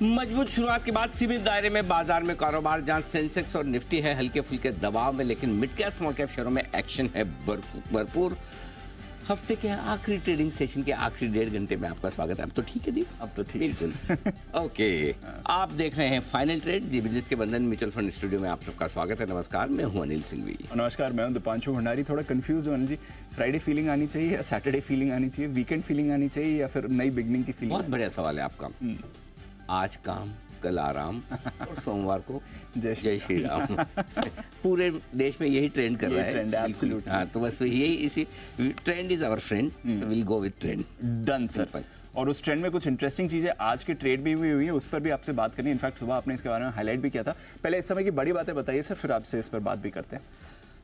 मजबूत शुरुआत के बाद सीमित दायरे में बाजार में कारोबार, जहां सेंसेक्स और निफ्टी है हल्के फुल्के दबाव में, लेकिन मिड कैप स्मॉल कैप शेयरों में एक्शन है भरपूर। हफ्ते के आखिरी ट्रेडिंग सेशन के आखिरी 1.5 घंटे में आपका स्वागत है। अब तो ठीक है दी, अब तो ठीक बिल्कुल ओके। आप देख रहे हैं फाइनल ट्रेड, जी बिजनेस के बंधन म्यूचुअल फंड स्टूडियो में आप सबका स्वागत है। नमस्कार, मैं हूं अनिल सिंघवी। नमस्कार, मैं हूं दीपांशु भंडारी। थोड़ा कंफ्यूज हूं अनिल जी, फ्राइडे फीलिंग आनी चाहिए या सैटरडे फीलिंग आनी चाहिए, वीकेंड फीलिंग आनी चाहिए या फिर नई बिगनिंग की फीलिंग? बहुत बढ़िया सवाल है आपका। आज काम कल आराम और सोमवार को जय श्री राम। पूरे देश में यही ट्रेंड कर रहा है। ट्रेंड है, एब्सोल्युटली। हाँ, तो बस यही इसी trend is our friend, so will go with trend. Done sir. और उस ट्रेंड में कुछ इंटरेस्टिंग चीजें आज की ट्रेड भी हुई है, उस पर भी आपसे बात करनी है। इनफैक्ट सुबह आपने इसके बारे में हाईलाइट भी किया था। पहले इस समय की बड़ी बातें बताइए सर, फिर आपसे इस पर बात भी करते हैं।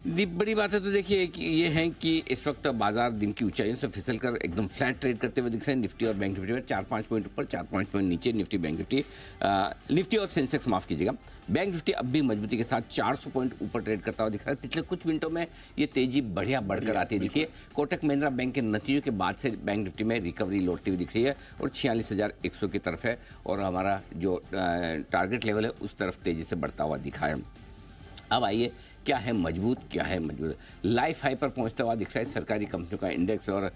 बड़ी बात है तो देखिए कि ये है कि इस वक्त बाजार दिन की ऊंचाइयों से फिसल कर एकदम फ्लैट ट्रेड करते हुए दिख रहे हैं। निफ्टी और बैंक निफ्टी में 4-5 पॉइंट ऊपर, 4-5 पॉइंट नीचे। निफ्टी बैंक निफ्टी और सेंसेक्स माफ कीजिएगा, बैंक निफ्टी अब भी मजबूती के साथ 400 पॉइंट ऊपर ट्रेड करता हुआ दिख रहा है। पिछले कुछ मिनटों में ये तेजी बढ़कर आती है। देखिए, कोटक महिंद्रा बैंक के नतीजों के बाद से बैंक निफ्टी में रिकवरी लौटती हुई दिख रही है और 46,100 की तरफ है और हमारा जो टारगेट लेवल है उस तरफ तेजी से बढ़ता हुआ दिखा है। अब आइए, क्या है मजबूत लाइफ हाई पर पहुंचता हुआ दिख रहा है सरकारी कंपनियों का इंडेक्स। और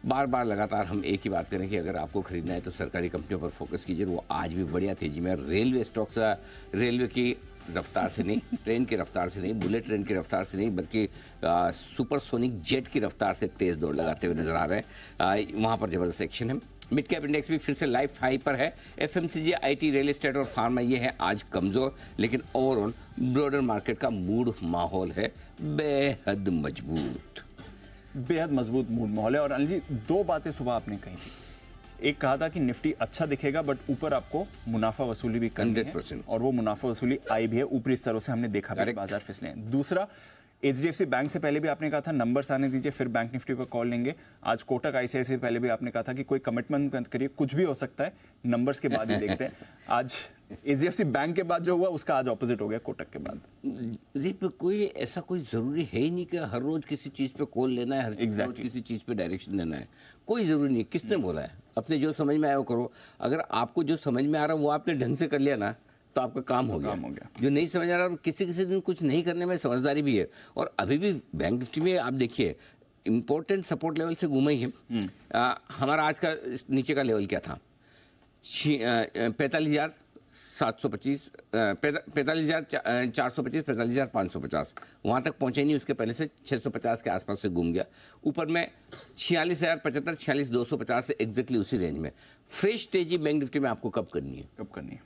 बार बार लगातार हम एक ही बात करें कि अगर आपको खरीदना है तो सरकारी कंपनियों पर फोकस कीजिए। वो आज भी बढ़िया तेजी में। रेलवे स्टॉक्स रेलवे की रफ्तार से नहीं, ट्रेन की रफ्तार से नहीं, बुलेट ट्रेन की रफ्तार से नहीं, बल्कि सुपरसोनिक जेट की रफ्तार से तेज़ दौड़ लगाते हुए नजर आ रहे हैं। वहाँ पर ज़बरदस्त एक्शन है। मिड कैप इंडेक्स भी फिर से लाइफ हाई पर है। एफएमसीजी, आईटी, रियल एस्टेट और फार्मा ये है आज कमज़ोर, लेकिन ओवरऑल ब्रॉडर मार्केट का मूड माहौल है बेहद मजबूत मूड माहौल है। और अनिल जी, दो बातें सुबह आपने कही थी। एक कहा था कि निफ्टी अच्छा दिखेगा बट ऊपर आपको मुनाफा वसूली भी करनी है 100%। और वो मुनाफा वसूली आई भी है, ऊपरी स्तरों से हमने देखा भी बाजार फिसले हैं। दूसरा, एचडीएफसी बैंक से पहले भी आपने कहा था नंबर्स आने दीजिए फिर बैंक निफ्टी पर कॉल लेंगे। आज कोटक आईसीआईसीआई से पहले भी आपने कहा था कि कोई कमिटमेंट मत करिए, कुछ भी हो सकता है, नंबर्स के बाद ही देखते हैं। आज एचडीएफसी बैंक के बाद जो हुआ उसका आज ऑपोजिट हो गया कोटक के बाद। कोई ऐसा कोई जरूरी है ही नहीं कि हर रोज किसी चीज पे कॉल लेना है, हर रोज किसी चीज पे डायरेक्शन देना है। कोई जरूरी नहीं। किसने बोला है? अपने जो समझ में आया वो करो। अगर आपको जो समझ में आ रहा है वो आपने ढंग से कर लिया ना तो आपका काम हो गया। जो नहीं समझ आ रहा और किसी दिन कुछ नहीं करने में समझदारी भी है। और अभी भी बैंक निफ्टी में आप देखिए इंपॉर्टेंट सपोर्ट लेवल से घूमा ही है। हमारा आज का नीचे का लेवल क्या था? 45,725, 45,425, 45,550। वहाँ तक पहुँचे नहीं, उसके पहले से 650 के आसपास से घूम गया। ऊपर में 46,075, 46,250 से एग्जैक्टली उसी रेंज में। फ्रेश तेजी बैंक निफ्टी में आपको कब करनी है?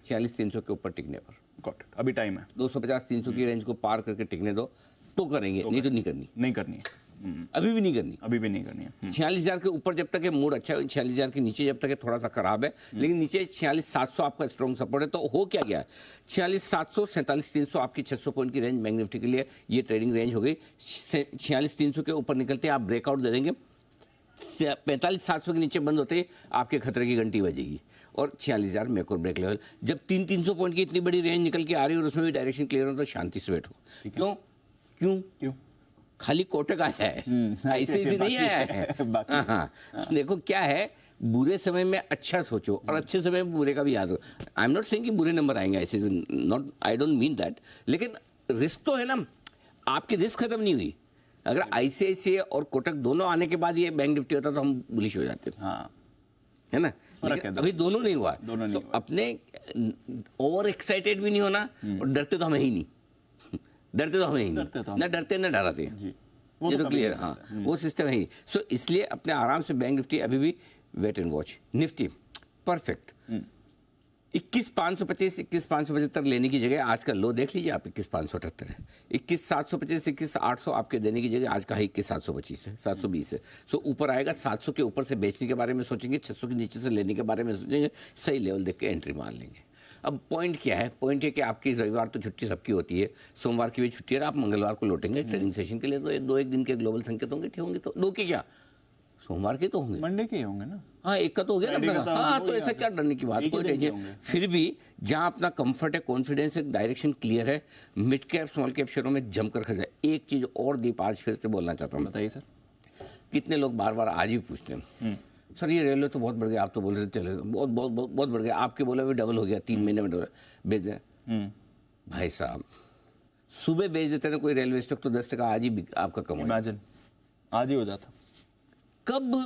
46,300 के ऊपर टिकने पर। गॉट इट, अभी टाइम है। 250-300 की रेंज को पार करके टिकने दो तो करेंगे, नहीं तो नहीं करनी है। अभी भी नहीं करनी है। 46,000 के ऊपर जब तक है मूड अच्छा है, 46,000 के नीचे जब तक है थोड़ा सा खराब है, लेकिन नीचे 46,700 आपका स्ट्रॉन्ग सपोर्ट है। तो हो क्या गया? 46,700, 47,300 आपकी 600 पॉइंट की रेंज बैंक निफ्टी के लिए ये ट्रेडिंग रेंज हो गई। 46,300 के ऊपर निकलते आप ब्रेकआउट दे देंगे, 45,700 के नीचे बंद होते ही आपके खतरे की घंटी बजेगी और 46,000 में और ब्रेक लेवल। जब 300 पॉइंट की इतनी बड़ी रेंज निकल के आ रही है और उसमें भी डायरेक्शन क्लियर हो तो शांति से बैठो। क्यों खाली कोटक आया है, ऐसे नहीं आया है। हाँ, देखो क्या है, बुरे समय में अच्छा सोचो और अच्छे समय में बुरे का भी याद हो। आई एम नॉट सेइंग कि बुरे नंबर आएंगे, ऐसे not, I don't mean that, लेकिन रिस्क तो है ना, आपकी रिस्क खत्म नहीं हुई। अगर आईसीआईसीआई और कोटक दोनों आने के बाद ये बैंक निफ्टी होता तो हम बुलिश हो जाते, है ना। अभी दोनों नहीं हुआ, तो अपने ओवर एक्साइटेड भी नहीं होना और डरते तो हमें ही नहीं, ना डरते ना डराते, ये तो क्लियर। हाँ, वो सिस्टम है ही। सो इसलिए अपने आराम से बैंक निफ्टी अभी भी wait and watch. Nifty perfect 21,525, 21,575 लेने की जगह आज का लो देख लीजिए आप, 21,578 है। 21,725, 21,800 आपके देने की जगह आज का है 21,725 है, 720 है। सो ऊपर आएगा, 700 के ऊपर से बेचने के बारे में सोचेंगे, 600 के नीचे से लेने के बारे में सोचेंगे, सही लेवल देख के एंट्री मार लेंगे। अब पॉइंट क्या है? पॉइंट है कि आपकी रविवार तो छुट्टी सबकी होती है, सोमवार की भी छुट्टी है, आप मंगलवार को लौटेंगे ट्रेडिंग सेशन के लिए। तो 2-1 दिन के ग्लोबल संकेत होंगे, ठीक होंगे। तो 2 के क्या, सोमवार के तो होंगे, मंडे के होंगे ना। हाँ, एक का तो हो गया ना। हाँ, तो ऐसा क्या डरने की बात, कोई टेंशन। फिर भी जहाँ अपना कंफर्ट है, कॉन्फिडेंस है, डायरेक्शन क्लियर है, मिड कैप स्मॉल कैप शेयरों में जमकर खा जाए। एक चीज और दीप आज फिर से बोलना चाहता हूँ। बताइए सर। कितने लोग बार बार आज भी पूछते हैं सर ये रेलवे तो बहुत बढ़ गया, आप तो बोल रहे थे चले बहुत बहुत बहुत बहुत बढ़ गया, आपके बोला भी डबल हो गया, 3 महीने में डबल बेच दें। भाई साहब सुबह बेच देते ना कोई रेलवे स्टॉक तो 10 टका आज ही आपका कम हो जाता। इमेजिन आज ही हो जाता। कब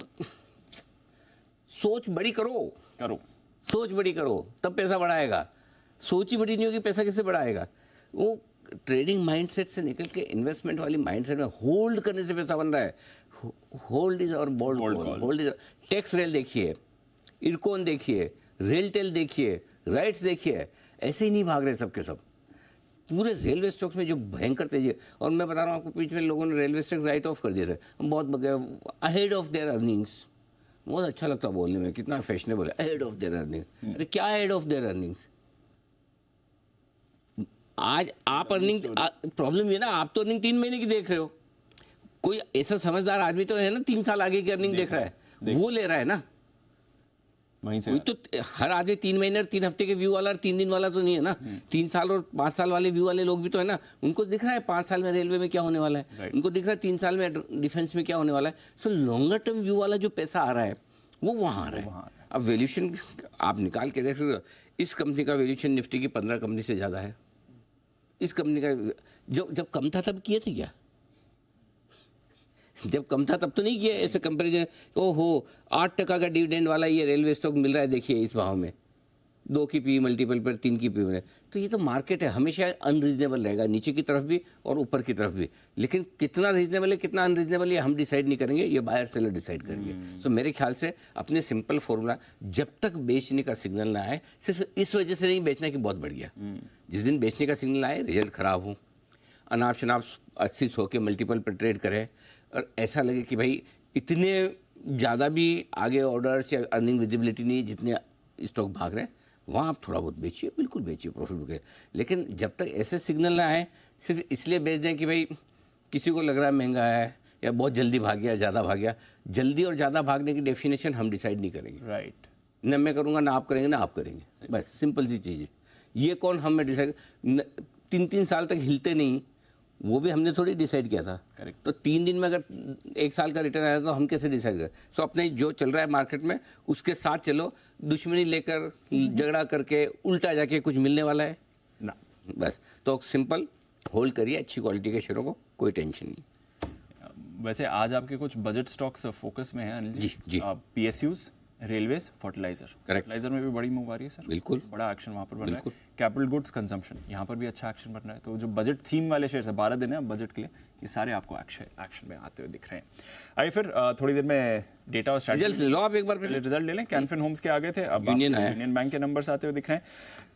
सोच बड़ी करो, सोच बड़ी करो तब पैसा बढ़ाएगा, सोच ही बड़ी नहीं होगी पैसा कैसे बढ़ाएगा। वो ट्रेडिंग माइंडसेट से निकल के इन्वेस्टमेंट वाली माइंडसेट में होल्ड करने से पैसा बन रहा है। होल्ड इज और बोल्ड कॉल, होल्ड इज। टेक्स रेल देखिए, इरकॉन देखिए, रेलटेल देखिए, राइट्स देखिए, ऐसे ही नहीं भाग रहे सबके सब। पूरे रेलवे स्टॉक्स में जो भयंकर तेजी है, और मैं बता रहा हूँ आपको बीच में लोगों ने रेलवे स्टॉक्स राइट ऑफ कर दिए थे, बहुत अहेड ऑफ देयर अर्निंग्स। बहुत अच्छा लगता बोलने में, कितना फैशनेबल है, अहेड ऑफ देयर अर्निंग्स। अरे क्या अहेड ऑफ देयर अर्निंग्स? आज आप अर्निंग, प्रॉब्लम ये ना आप तो अर्निंग 3 महीने की देख रहे हो, कोई ऐसा समझदार आदमी तो है ना 3 साल आगे की अर्निंग देख रहा है, वो ले रहा है ना। वहीं से कोई तो हर आदमी 3 महीने और 3 हफ्ते के व्यू वाला और 3 दिन वाला तो नहीं है ना। 3 साल और 5 साल वाले व्यू वाले लोग भी तो है ना, उनको दिख रहा है 5 साल में रेलवे में क्या होने वाला है, उनको दिख रहा है 3 साल में डिफेंस में क्या होने वाला है। सो लॉन्गर टर्म व्यू वाला जो पैसा आ रहा है वो वहाँ आ रहा है। अब वैल्यूएशन आप निकाल के देख रहे हो, इस कंपनी का वैल्यूएशन निफ्टी की 15 कंपनी से ज़्यादा है। इस कंपनी का जो जब कम था तब किए थे क्या? जब कम था तब तो नहीं किया ऐसे कंपेरिजन। ओहो 8 टका का डिविडेंड वाला ये रेलवे स्टॉक मिल रहा है, देखिए इस भाव में 2 की पी मल्टीपल पर 3 की पी में। तो ये तो मार्केट है, हमेशा अनरीजनेबल रहेगा, नीचे की तरफ भी और ऊपर की तरफ भी। लेकिन कितना रीजनेबल है कितना अनरीजनेबल, ये हम डिसाइड नहीं करेंगे, ये बायर सेलर डिसाइड करेंगे। सो मेरे ख्याल से अपने सिंपल फॉर्मूला, जब तक बेचने का सिग्नल ना आए, सिर्फ इस वजह से नहीं बेचना कि बहुत बढ़ गया। जिस दिन बेचने का सिग्नल आए, रिजल्ट खराब हो, अनाप शनाप 80-100 के मल्टीपल पर ट्रेड करे और ऐसा लगे कि भाई इतने ज़्यादा भी आगे ऑर्डर्स या अर्निंग विजिबिलिटी नहीं जितने स्टॉक भाग रहे हैं, वहाँ आप थोड़ा बहुत बेचिए, बिल्कुल बेचिए, प्रॉफिट बुके। लेकिन जब तक ऐसे सिग्नल ना आए, सिर्फ इसलिए बेच दें कि भाई किसी को लग रहा है महंगा है या बहुत जल्दी भाग गया, ज़्यादा भाग गया। जल्दी और ज़्यादा भागने की डेफिनेशन हम डिसाइड नहीं करेंगे, राइट। न मैं करूँगा ना आप करेंगे ना आप करेंगे, बस सिंपल सी चीज़ है। ये कौन हमें डिसाइड, 3-3 साल तक हिलते नहीं, वो भी हमने थोड़ी डिसाइड किया था। करेक्ट। तो 3 दिन में अगर 1 साल का रिटर्न आया तो हम कैसे डिसाइड करें? सो अपने जो चल रहा है मार्केट में उसके साथ चलो, दुश्मनी लेकर झगड़ा करके उल्टा जाके कुछ मिलने वाला है ना। बस तो सिंपल होल्ड करिए अच्छी क्वालिटी के शेयरों को, कोई टेंशन नहीं। वैसे आज आपके कुछ बजट स्टॉक्स फोकस में है अनिल जी। जी। PSUs, railways, fertiliser. Correct. Fertiliser में भी बड़ी मूव आ रही है सर, बिल्कुल बड़ा एक्शन वहाँ पर बन रहा है। कैपिटल गुड्स कंजम्पशन यहाँ पर भी अच्छा एक्शन बन रहा है। तो जो बजट थीम वाले शेयर है, 12 दिन है बजट के लिए, ये सारे आपको एक्शन में आते हुए दिख रहे हैं। आइए फिर थोड़ी देर में डेटा और रिजल्ट ले लो आप एक बार, रिजल्ट ले लें। कैनफिन होम्स के आगे थे, अब यूनियन बैंक के नंबर्स आते हुए दिख रहे हैं।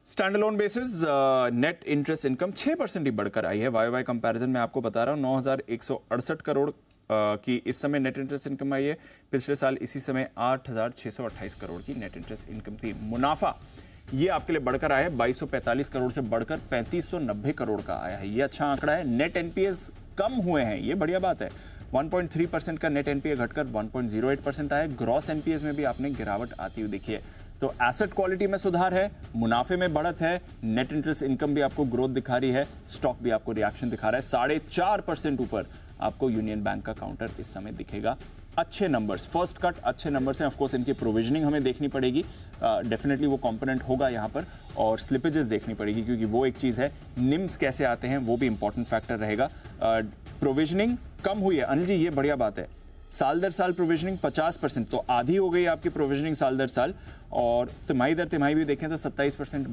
Stand alone basis net interest income 6% ही बढ़कर आई है। वाई कंपैरिजन में आपको बता रहा हूँ 9,168 करोड़ की इस समय नेट इंटरेस्ट इनकम आई है। पिछले साल इसी समय 8,628 करोड़ की नेट इंटरेस्ट इनकम थी। मुनाफा ये आपके लिए बढ़कर आया है, 2,245 करोड़ से बढ़कर 3,590 करोड़ का आया है। ये अच्छा आंकड़ा है। नेट एनपीएस कम हुए हैं, ये बढ़िया बात है। 1.3% का नेट एनपीए घटकर 1.08% आया। ग्रॉस एनपीएस में भी आपने गिरावट आती हुई देखी है। तो एसेट क्वालिटी में सुधार है, मुनाफे में बढ़त है, नेट इंटरेस्ट इनकम भी आपको ग्रोथ दिखा रही है, स्टॉक भी आपको रिएक्शन दिखा रहा है। 4.5% ऊपर आपको यूनियन बैंक का काउंटर इस समय दिखेगा। अच्छे नंबर्स, फर्स्ट कट अच्छे नंबर्स हैं। ऑफ कोर्स इनकी प्रोविजनिंग हमें देखनी पड़ेगी, डेफिनेटली वो कंपोनेंट होगा यहाँ पर, और स्लिपेजेस देखनी पड़ेगी क्योंकि वो एक चीज़ है। निम्स कैसे आते हैं वो भी इंपॉर्टेंट फैक्टर रहेगा। प्रोविजनिंग कम हुई है अनिल जी, ये बढ़िया बात है। साल दर साल प्रोविजनिंग 50%, तो आधी हो गई आपकी प्रोविजनिंग साल दर साल, और तिमाही दर तिमाही भी देखें तो 27%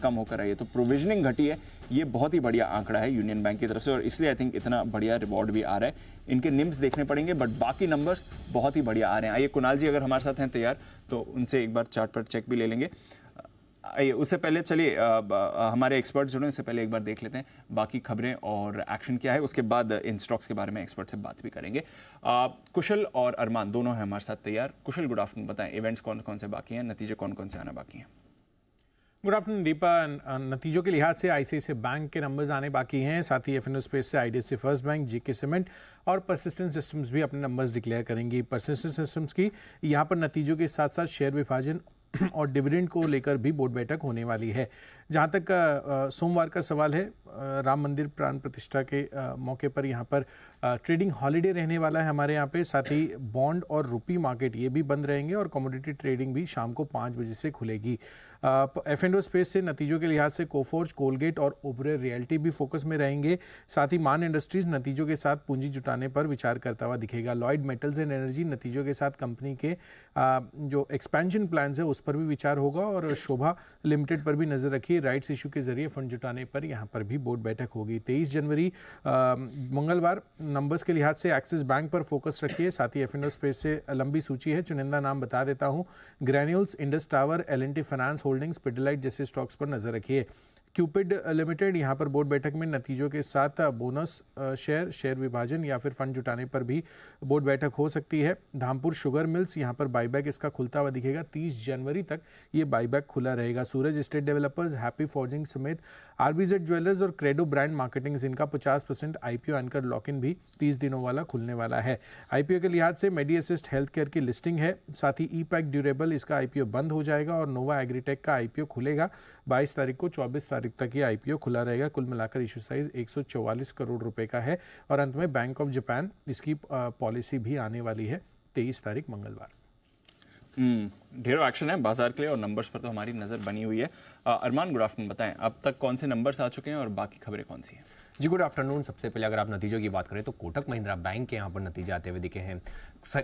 कम होकर आई है। तो प्रोविजनिंग घटी है, ये बहुत ही बढ़िया आंकड़ा है यूनियन बैंक की तरफ से, और इसलिए आई थिंक इतना बढ़िया रिवॉर्ड भी आ रहा है। इनके निम्स देखने पड़ेंगे, बट बाकी नंबर्स बहुत ही बढ़िया आ रहे हैं। आइए कुणाल जी अगर हमारे साथ हैं तैयार, तो उनसे एक बार चार्ट पर चेक भी ले लेंगे। आइए उससे पहले चलिए हमारे एक्सपर्ट जुड़े, उससे पहले एक बार देख लेते हैं बाकी खबरें और एक्शन क्या है, उसके बाद इन स्टॉक्स के बारे में एक्सपर्ट से बात भी करेंगे। कुशल और अरमान दोनों हैं हमारे साथ तैयार। कुशल गुड आफ्टरनून, बताएं इवेंट्स कौन कौन से बाकी हैं, नतीजे कौन कौन से आना बाकी हैं? Good afternoon Deepa. नतीजों के लिहाज से आईसीआईसीआई बैंक के नंबर्स आने बाकी हैं, साथ ही एफएनओ स्पेस से IDFC first bank, GK cement और परसिस्टेंट सिस्टम्स भी अपने नंबर्स डिक्लेयर करेंगी। परसिस्टेंट सिस्टम्स की यहाँ पर नतीजों के साथ साथ शेयर विभाजन और डिविडेंड को लेकर भी बोर्ड बैठक होने वाली है। जहां तक सोमवार का सवाल है, राम मंदिर प्राण प्रतिष्ठा के मौके पर यहाँ पर ट्रेडिंग हॉलीडे रहने वाला है हमारे यहाँ पे। साथ ही बॉन्ड और रुपी मार्केट ये भी बंद रहेंगे और कमोडिटी ट्रेडिंग भी शाम को 5 बजे से खुलेगी। F&O स्पेस से नतीजों के लिहाज से कोफोर्ज, कोलगेट और ओबरे रियल्टी भी फोकस में रहेंगे। साथ ही मान इंडस्ट्रीज नतीजों के साथ पूंजी जुटाने पर विचार करता हुआ दिखेगा। लॉयड मेटल्स एंड एनर्जी नतीजों के साथ कंपनी के जो एक्सपेंशन प्लान्स है उस पर भी विचार होगा। और शोभा लिमिटेड पर भी नजर रखिए, राइट्स इशू के जरिए फंड जुटाने पर यहाँ पर भी बोर्ड बैठक होगी। 23 जनवरी मंगलवार नंबर्स के लिहाज से एक्सिस बैंक पर फोकस रखिए। साथ ही F&O स्पेस से लंबी सूची है, चुनिंदा नाम बता देता हूँ। Granules, Indus tower, L&T finance holdings, Pidilite जैसे स्टॉक्स पर नजर रखिए। क्यूपिड लिमिटेड यहाँ पर बोर्ड बैठक में नतीजों के साथ बोनस शेयर विभाजन या फिर फंड जुटाने पर भी बोर्ड बैठक हो सकती है। धामपुर शुगर मिल्स यहाँ पर बाईबैक इसका खुलता हुआ दिखेगा। 30 जनवरी तक ये बाईबैक खुला रहेगा। सूरज स्टेट डेवलपर्स, हैप्पी फॉर्जिंग समेत RBZ ज्वेलर्स और क्रेडो ब्रांड मार्केटिंग इनका 50% IPO एंकर लॉक इन भी 30 दिनों वाला खुलने वाला है। IPO के लिहाज से मेडी असिस्ट हेल्थ केयर की लिस्टिंग है। साथ ही ईपैक ड्यूरेबल इसका IPO बंद हो जाएगा और नोवा एग्रीटेक का IPO खुलेगा 22 तारीख को। 24 तारीख तक ये IPO खुला रहेगा। कुल मिलाकर इशू साइज 144 करोड़ रुपए का है। और अंत में बैंक ऑफ जापान, इसकी पॉलिसी भी आने वाली है 23 तारीख मंगलवार। ढेरों एक्शन है बाजार के लिए और नंबर्स पर तो हमारी नजर बनी हुई है। अरमान, गुड आफ्टरनून, बताएं अब तक कौन से नंबर्स आ चुके हैं और बाकी खबरें कौन सी हैं? जी गुड आफ्टरनून। सबसे पहले अगर आप नतीजों की बात करें तो कोटक महिंद्रा बैंक के यहाँ पर नतीजे आते हुए दिखे हैं।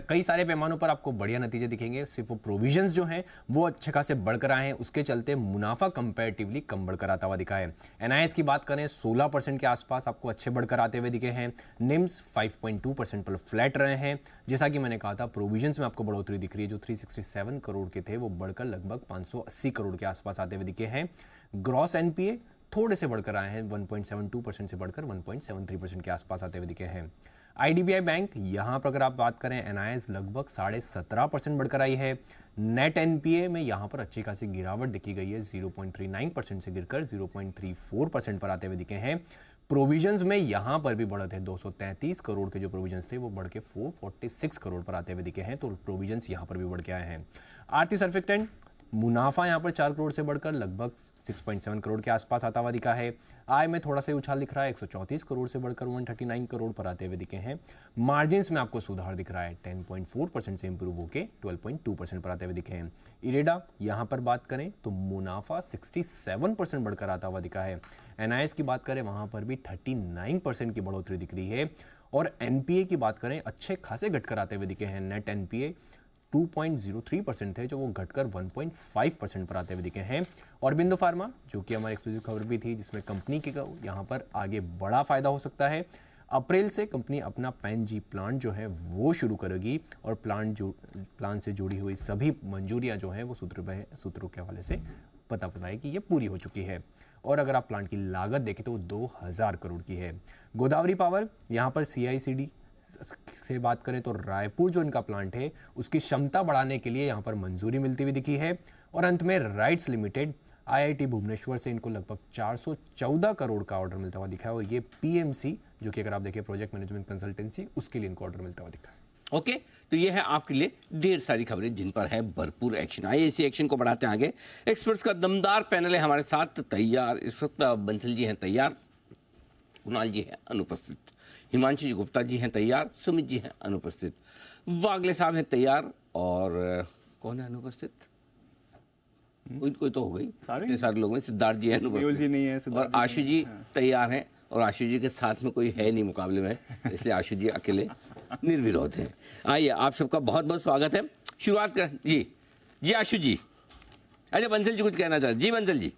कई सारे पैमानों पर आपको बढ़िया नतीजे दिखेंगे। सिर्फ वो प्रोविजंस जो हैं वो अच्छे खासे बढ़कर आए हैं, उसके चलते मुनाफा कंपैरेटिवली कम बढ़कर आता हुआ दिखा है। NIS की बात करें 16% के आसपास आपको अच्छे बढ़कर आते हुए दिखे हैं। निम्स 5.2% पर फ्लैट रहे हैं। जैसा कि मैंने कहा था, प्रोविजंस में आपको बढ़ोतरी दिख रही है। जो 367 करोड़ के थे वो बढ़कर लगभग 580 करोड़ के आसपास आते हुए दिखे हैं। ग्रॉस NPA थोड़े से बढ़कर आए हैं, 1.72% से बढ़कर 1.73% के आसपास आते हुए दिखे हैं। IDBI बैंक, यहाँ पर अगर आप बात करें NIS लगभग 17.5% बढ़कर आई है। नेट NPA में यहाँ पर अच्छी खासी गिरावट देखी गई है, 0.39% से गिरकर 0.34% पर आते हुए दिखे हैं। प्रोविजंस में यहाँ पर भी बढ़त है, 233 करोड़ के जो प्रोविजंस थे वो बढ़ के 446 करोड़ पर आते हुए दिखे हैं। तो प्रोविजंस यहाँ पर भी बढ़ के आए हैं। आरती सर्फेक्टेंट मुनाफा यहाँ पर 4 करोड़ से बढ़कर लगभग 6.7 करोड़ के आसपास आता हुआ दिखा है। आय में थोड़ा सा उछाल दिख रहा है, 134 करोड़ से बढ़कर 139 करोड़ पर आते हुए दिखे हैं। मार्जिन्स में आपको सुधार दिख रहा है, 10.4% से इंप्रूव होकर 12.2% पर आते हुए दिखे हैं। इरेडा यहाँ पर बात करें तो मुनाफा 67% बढ़कर आता हुआ दिखा है। NIS की बात करें वहाँ पर भी 39% की बढ़ोतरी दिख रही है। और NPA की बात करें अच्छे खासे घटकर आते हुए दिखे हैं। नेट NPA 2.03% थे जो वो घटकर 1.5% पर आते हुए दिखे हैं। और बिंदु फार्मा, जो कि हमारी एक्सक्लूसिव खबर भी थी, जिसमें कंपनी के यहाँ पर आगे बड़ा फायदा हो सकता है। अप्रैल से कंपनी अपना PNG प्लांट जो है वो शुरू करेगी और प्लांट से जुड़ी हुई सभी मंजूरियां जो है वो सूत्रों के हवाले से पता है कि ये पूरी हो चुकी है। और अगर आप प्लांट की लागत देखें तो 2000 करोड़ की है। गोदावरी पावर, यहाँ पर CICD से बात करें तो रायपुर जो इनका प्लांट है उसकी क्षमता बढ़ाने के लिए यहाँ पर मंजूरी मिलती हुई दिखी है। और अंत में राइट्स लिमिटेड, IIT भुवनेश्वर से इनको लगभग 414 करोड़ का ऑर्डर मिलता हुआ दिखा है। और ये PMC, जो कि अगर आप देखें प्रोजेक्ट मैनेजमेंट कंसल्टेंसी, उसके लिए इनको ऑर्डर मिलता हुआ दिखा है। ओके, तो ये है आपके लिए ढेर सारी खबरें जिन पर है भरपूर एक्शन। आइए इसी एक्शन को बढ़ाते हैं आगे। एक्सपर्ट्स का दमदार पैनल है हमारे साथ तैयार। इस वक्त बंसल जी हैं तैयार, कुणाल जी हैं अनुपस्थित, हिमांशु जी गुप्ता जी हैं तैयार, सुमित जी हैं अनुपस्थित, वागले साहब हैं तैयार, और कौन है अनुपस्थित? कोई तो हो गई, सारे लोग हैं। सिद्धार्थ जी हैं अनुपस्थित जी नहीं है, और आशु जी तैयार हैं। और आशु जी के साथ में कोई है नहीं मुकाबले में, इसलिए आशु जी अकेले निर्विरोध हैं। आइए, आप सबका बहुत बहुत स्वागत है। शुरुआत कर जी आशु जी। अच्छा, बंसल जी कुछ कहना चाहते? जी बंसल जी।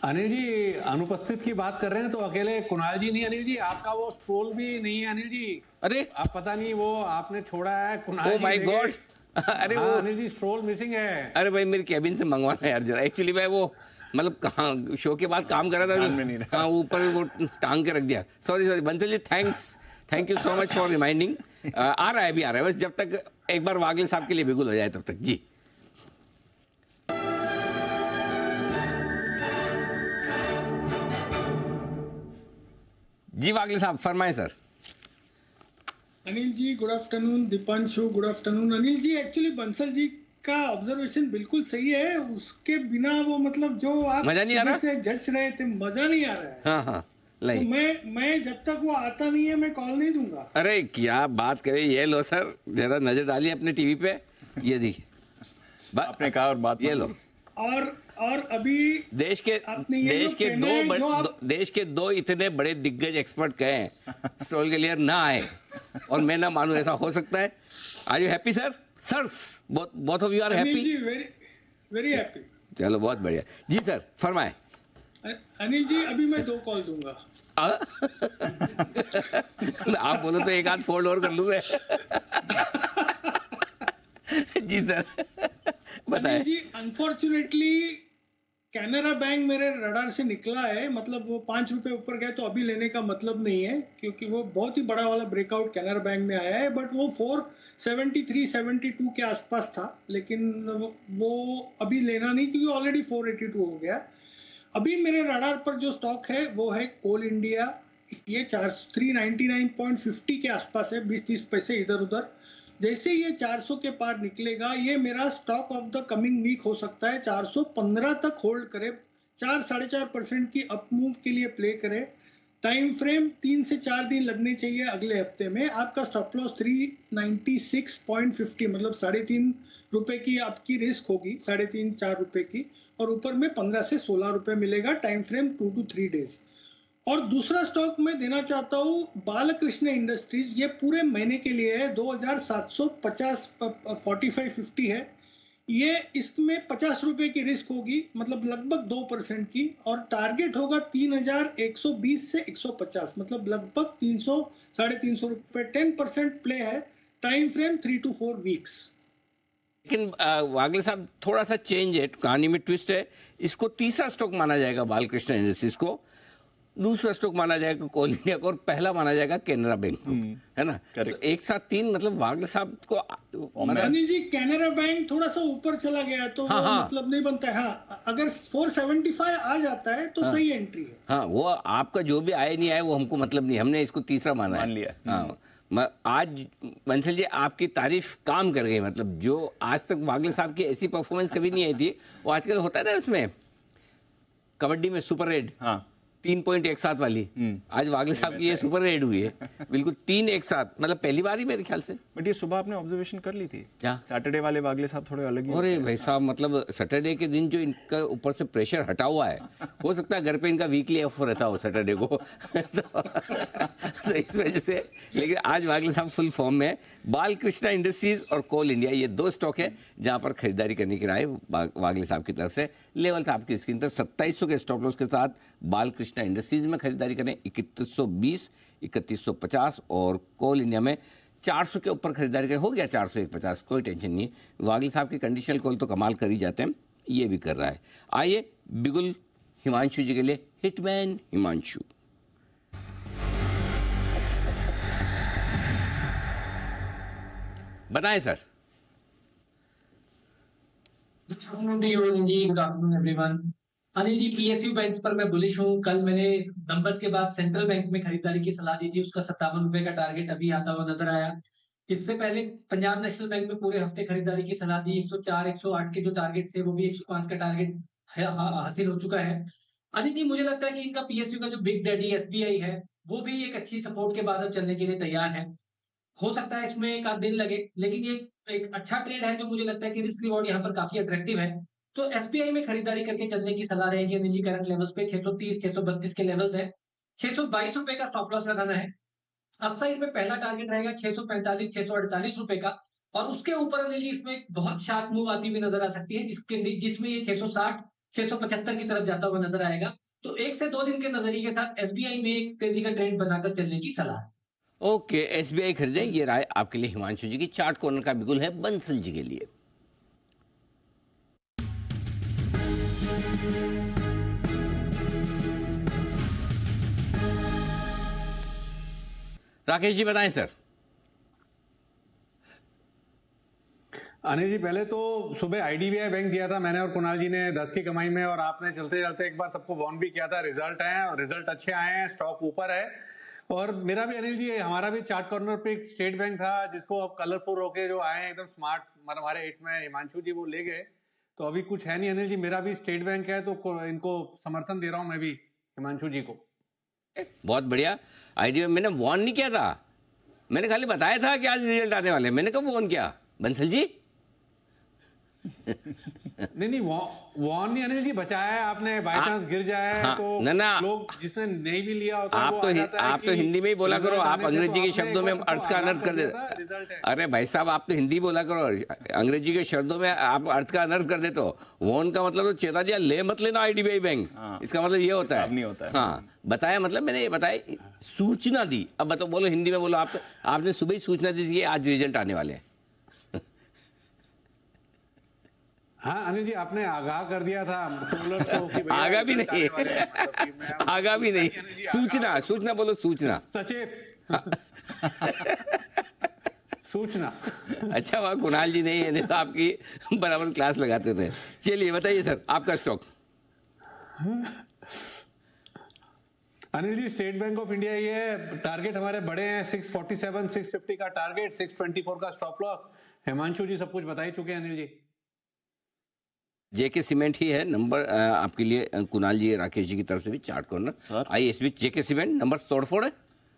अनिल जी अनुपस्थित की बात कर रहे हैं तो अकेले कुणाल जी नहीं, अनिल जी आपका वो स्क्रोल भी नहीं है अनिल जी। अरे आप पता नहीं वो आपने छोड़ा है कुणाल जी। माय गॉड, अरे हाँ, वो अनिल जी स्क्रोल मिसिंग है। अरे भाई मेरी कैबिन से मंगवाना यार जरा। एक्चुअली मैं वो मतलब कहाँ शो के बाद काम कर रहा था, हाँ ऊपर वो टांग के रख दिया। Sorry Bansal ji, thank you so much for reminding. आ रहा है बस जब तक एक बार वागले साहब के लिए बिगुल हो जाए तब तक। जी वागले साहब फरमाएं sir. Anil ji good afternoon, Deepanshu good afternoon. Anil ji actually Bansal ji का ऑब्जर्वेशन बिल्कुल सही है, उसके बिना वो मतलब जो आप मजा नहीं आ रहा? से जज रहे थे मजा नहीं आ रहा है। हाँ हाँ तो लाई। मैं जब तक वो आता नहीं है मैं कॉल नहीं दूंगा। अरे क्या बात करें, ये लो सर, जरा नजर डालिए अपने टीवी पे, ये देखिए आपने कहा और बात ये लो। और अभी देश के आपने ये जो पेन है, जो आप देश के दो इतने बड़े दिग्गज एक्सपर्ट कहे हैं स्टॉल के लिए ना आए और मैं ना मानूं, ऐसा हो सकता है? Are you happy sir? Sirs both of you are Anil happy? जी वेरी वेरी हैप्पी। चलो बहुत बढ़िया जी सर, फरमाए। अनिल जी अभी मैं 2 कॉल दूंगा। आप बोलो तो एक हाथ फोल्ड और कर लूँ मैं। जी सर बताएं। अनिल जी अनफॉर्चुनेटली कैनरा बैंक मेरे रडार से निकला है, मतलब वो 5 रुपए ऊपर गया तो अभी लेने का मतलब नहीं है, क्योंकि वो बहुत ही बड़ा वाला ब्रेकआउट कैनरा बैंक में आया है। बट वो 473-72 के आसपास था, लेकिन वो अभी लेना नहीं क्योंकि ऑलरेडी 482 हो गया। अभी मेरे रडार पर जो स्टॉक है वो है कोल इंडिया, ये 399.50 के आसपास है, 20-30 पैसे इधर उधर। जैसे ये 400 के पार निकलेगा, ये मेरा stock of the coming week हो सकता है। 415 तक होल्ड करे, 4-4.5% की अप मूव के लिए प्ले करे। टाइम फ्रेम 3 से 4 दिन लगने चाहिए अगले हफ्ते में। आपका स्टॉप लॉस 396.50 मतलब 3.5 रुपए की आपकी रिस्क होगी, 3.5-4 रुपए की, और ऊपर में 15 से 16 रुपए मिलेगा। Time frame 2 to 3 days. और दूसरा स्टॉक मैं देना चाहता हूँ बालकृष्ण इंडस्ट्रीज, ये पूरे महीने के लिए है, 2750 4550 है ये। इसमें 50 रुपए की रिस्क होगी, मतलब लगभग 2% की, और टारगेट होगा 3120 से 150, मतलब लगभग 300-350 रुपए। 10% प्ले है। Time frame 3 to 4 weeks. लेकिन वागले साहब थोड़ा सा चेंज है, कहानी में ट्विस्ट है। इसको तीसरा स्टॉक माना जाएगा बालकृष्ण इंडस्ट्रीज को, दूसरा स्टॉक माना जाएगा कोल इंडिया को, और पहला माना जाएगा कैनरा बैंक को, है ना? तो एक साथ 3, मतलब वागले साहब को अनिल जी कैनरा बैंक थोड़ा सा ऊपर चला गया तो हाँ, वो हाँ, मतलब नहीं बनता है। हाँ, अगर 475 आ जाता है तो सही एंट्री है। हाँ, वो आपका जो भी आए नहीं आए वो हमको मतलब नहीं, हमने इसको तीसरा माना है। मान लिया। हाँ, आज बंसल जी आपकी तारीफ काम कर गई, मतलब जो आज तक वागले साहब की ऐसी परफॉर्मेंस कभी नहीं आई थी। वो आजकल होता है ना उसमें कबड्डी में सुपर रेड, हाँ 3 पॉइंट एक साथ वाली, आज वागले साहब की ये सुपर रेड हुई है, बिल्कुल 3 एक साथ, मतलब पहली बार ही मेरे ख्याल से। बट ये सुबह आपने ऑब्जर्वेशन कर ली थी क्या? सैटरडे वाले वागले साहब थोड़े अलग ही। अरे भाई साहब, मतलब सैटरडे के दिन जो इनका ऊपर से प्रेशर हटा हुआ है, हो सकता है घर पे इनका वीकली ऑफ रहता हो सैटरडे को तो इस वजह से। लेकिन आज वागले साहब फुल फॉर्म में। बालकृष्ण इंडस्ट्रीज और कोल इंडिया, ये 2 स्टॉक है जहां पर खरीदारी करने की राय वागले साहब की तरफ से। लेवल था आपकी स्क्रीन पर, 2700 के स्टॉप लॉस के साथ बालकृष्ण इंडस्ट्रीज में खरीदारी करें 3120, 3150, और कोल इंडिया में 400 के ऊपर खरीदारी करें। हो गया 450, कोई टेंशन नहीं। वागले साहब की कंडीशनल कॉल तो कमाल कर ही जाते हैं, ये भी कर रहा है। आइए बिगुल हिमांशु जी के लिए, हिटमैन हिमांशु। बताएं sir. Good afternoon everyone. Anil ji PSU banks पर मैं बुलिश हूँ। कल मैंने नंबर्स के बाद सेंट्रल बैंक में खरीदारी की सलाह दी थी, उसका 57 रुपए का टारगेट अभी आता हुआ नजर आया। इससे पहले पंजाब नेशनल बैंक में पूरे हफ्ते खरीदारी की सलाह दी, 104 108 के जो टारगेट थे वो भी 105 का टारगेट हासिल हो चुका है। अनिल जी मुझे लगता है कि इनका पीएसयू का जो बिग डैडी एसबीआई है वो भी एक अच्छी सपोर्ट के बाद अब चलने के लिए तैयार है। हो सकता है इसमें एक आध दिन लगे, लेकिन ये एक अच्छा ट्रेड है जो मुझे लगता है कि रिस्क रिवॉर्ड यहाँ पर काफी अट्रैक्टिव है। तो एसबीआई में खरीदारी करके चलने की सलाह रहेगी। निजी करंट लेवल्स पे 630 632 के लेवल्स है, 622 रुपए का स्टॉप लॉस लगाना है। अपसाइड में पहला टारगेट रहेगा 645 648 रुपए का, और उसके ऊपर अनिल जी इसमें बहुत शार्प मूव आती हुई नजर आ सकती है, जिसमें ये 660 675 की तरफ जाता हुआ नजर आएगा। तो 1 से 2 दिन के नजरिए के साथ एसबीआई में एक तेजी का ट्रेंड बनाकर चलने की सलाह है। ओके, एसबीआई खरीदें, ये राय आपके लिए हिमांशु जी की। चार्ट कॉर्नर का बिगुल है बंसल जी के लिए। राकेश जी बताएं सर। अनिल जी पहले तो सुबह आईडीबीआई बैंक दिया था मैंने और कुणाल जी ने 10 की कमाई में, और आपने चलते चलते एक बार सबको वार्न भी किया था। रिजल्ट है और रिजल्ट अच्छे आए हैं, स्टॉक ऊपर है और मेरा भी अनिल जी, हमारा भी चार्ट कॉर्नर पे एक स्टेट बैंक था जिसको अब कलरफुल होके जो आए हैं एकदम स्मार्ट, हमारे 8 में हिमांशु जी वो ले गए, तो अभी कुछ है नहीं अनिल जी। मेरा भी स्टेट बैंक है तो इनको समर्थन दे रहा हूँ मैं भी हिमांशु जी को। बहुत बढ़िया आइडिया। मैंने वार्न नहीं किया था, मैंने खाली बताया था कि आज रिजल्ट आने वाले हैं। मैंने कब वार्न किया बंसल जी? नहीं वॉर्न नहीं अनिल जी, बचाया है आपने, बाय चांस गिर जाए हाँ, तो ना लोग जिसने नहीं भी लिया होता आप तो हिंदी में ही बोला करो, आप अंग्रेजी के शब्दों में अर्थ का अनर्थ कर देते। अरे भाई साहब, आप तो हिंदी बोला करो, अंग्रेजी के शब्दों में आप अर्थ का अनर्थ कर देते हो। वॉर्न का मतलब तो चेता जी ले मत लेना IDBI बैंक, इसका मतलब ये होता है। नहीं होता है। हाँ, बताया मतलब मैंने ये बताया, सूचना दी। अब बताओ, बोलो हिंदी में बोलो। आपने सुबह ही सूचना दी थी आज रिजल्ट आने वाले हैं। हाँ अनिल जी, आपने आगाह कर दिया था ट्रोलर को कि भैया आगा भी नहीं, आगा भी नहीं, सूचना बोलो, सूचना, सचेत सूचना। अच्छा, वहाँ कुणाल जी नहीं है, नहीं तो आपकी बराबर क्लास लगाते थे। चलिए बताइए सर, आपका stock. Anil ji, State Bank of India, ये टारगेट हमारे बड़े हैं, 647 650 का टारगेट, 624 का स्टॉप लॉस। हिमांशु जी सब कुछ बता ही चुके हैं अनिल जी। जेके सीमेंट ही है नंबर आपके लिए, कुणाल जी राकेश जी की तरफ से भी चार्ट कॉर्नर। आइए इस बीच जेके सीमेंट नंबर तोड़फोड़ है।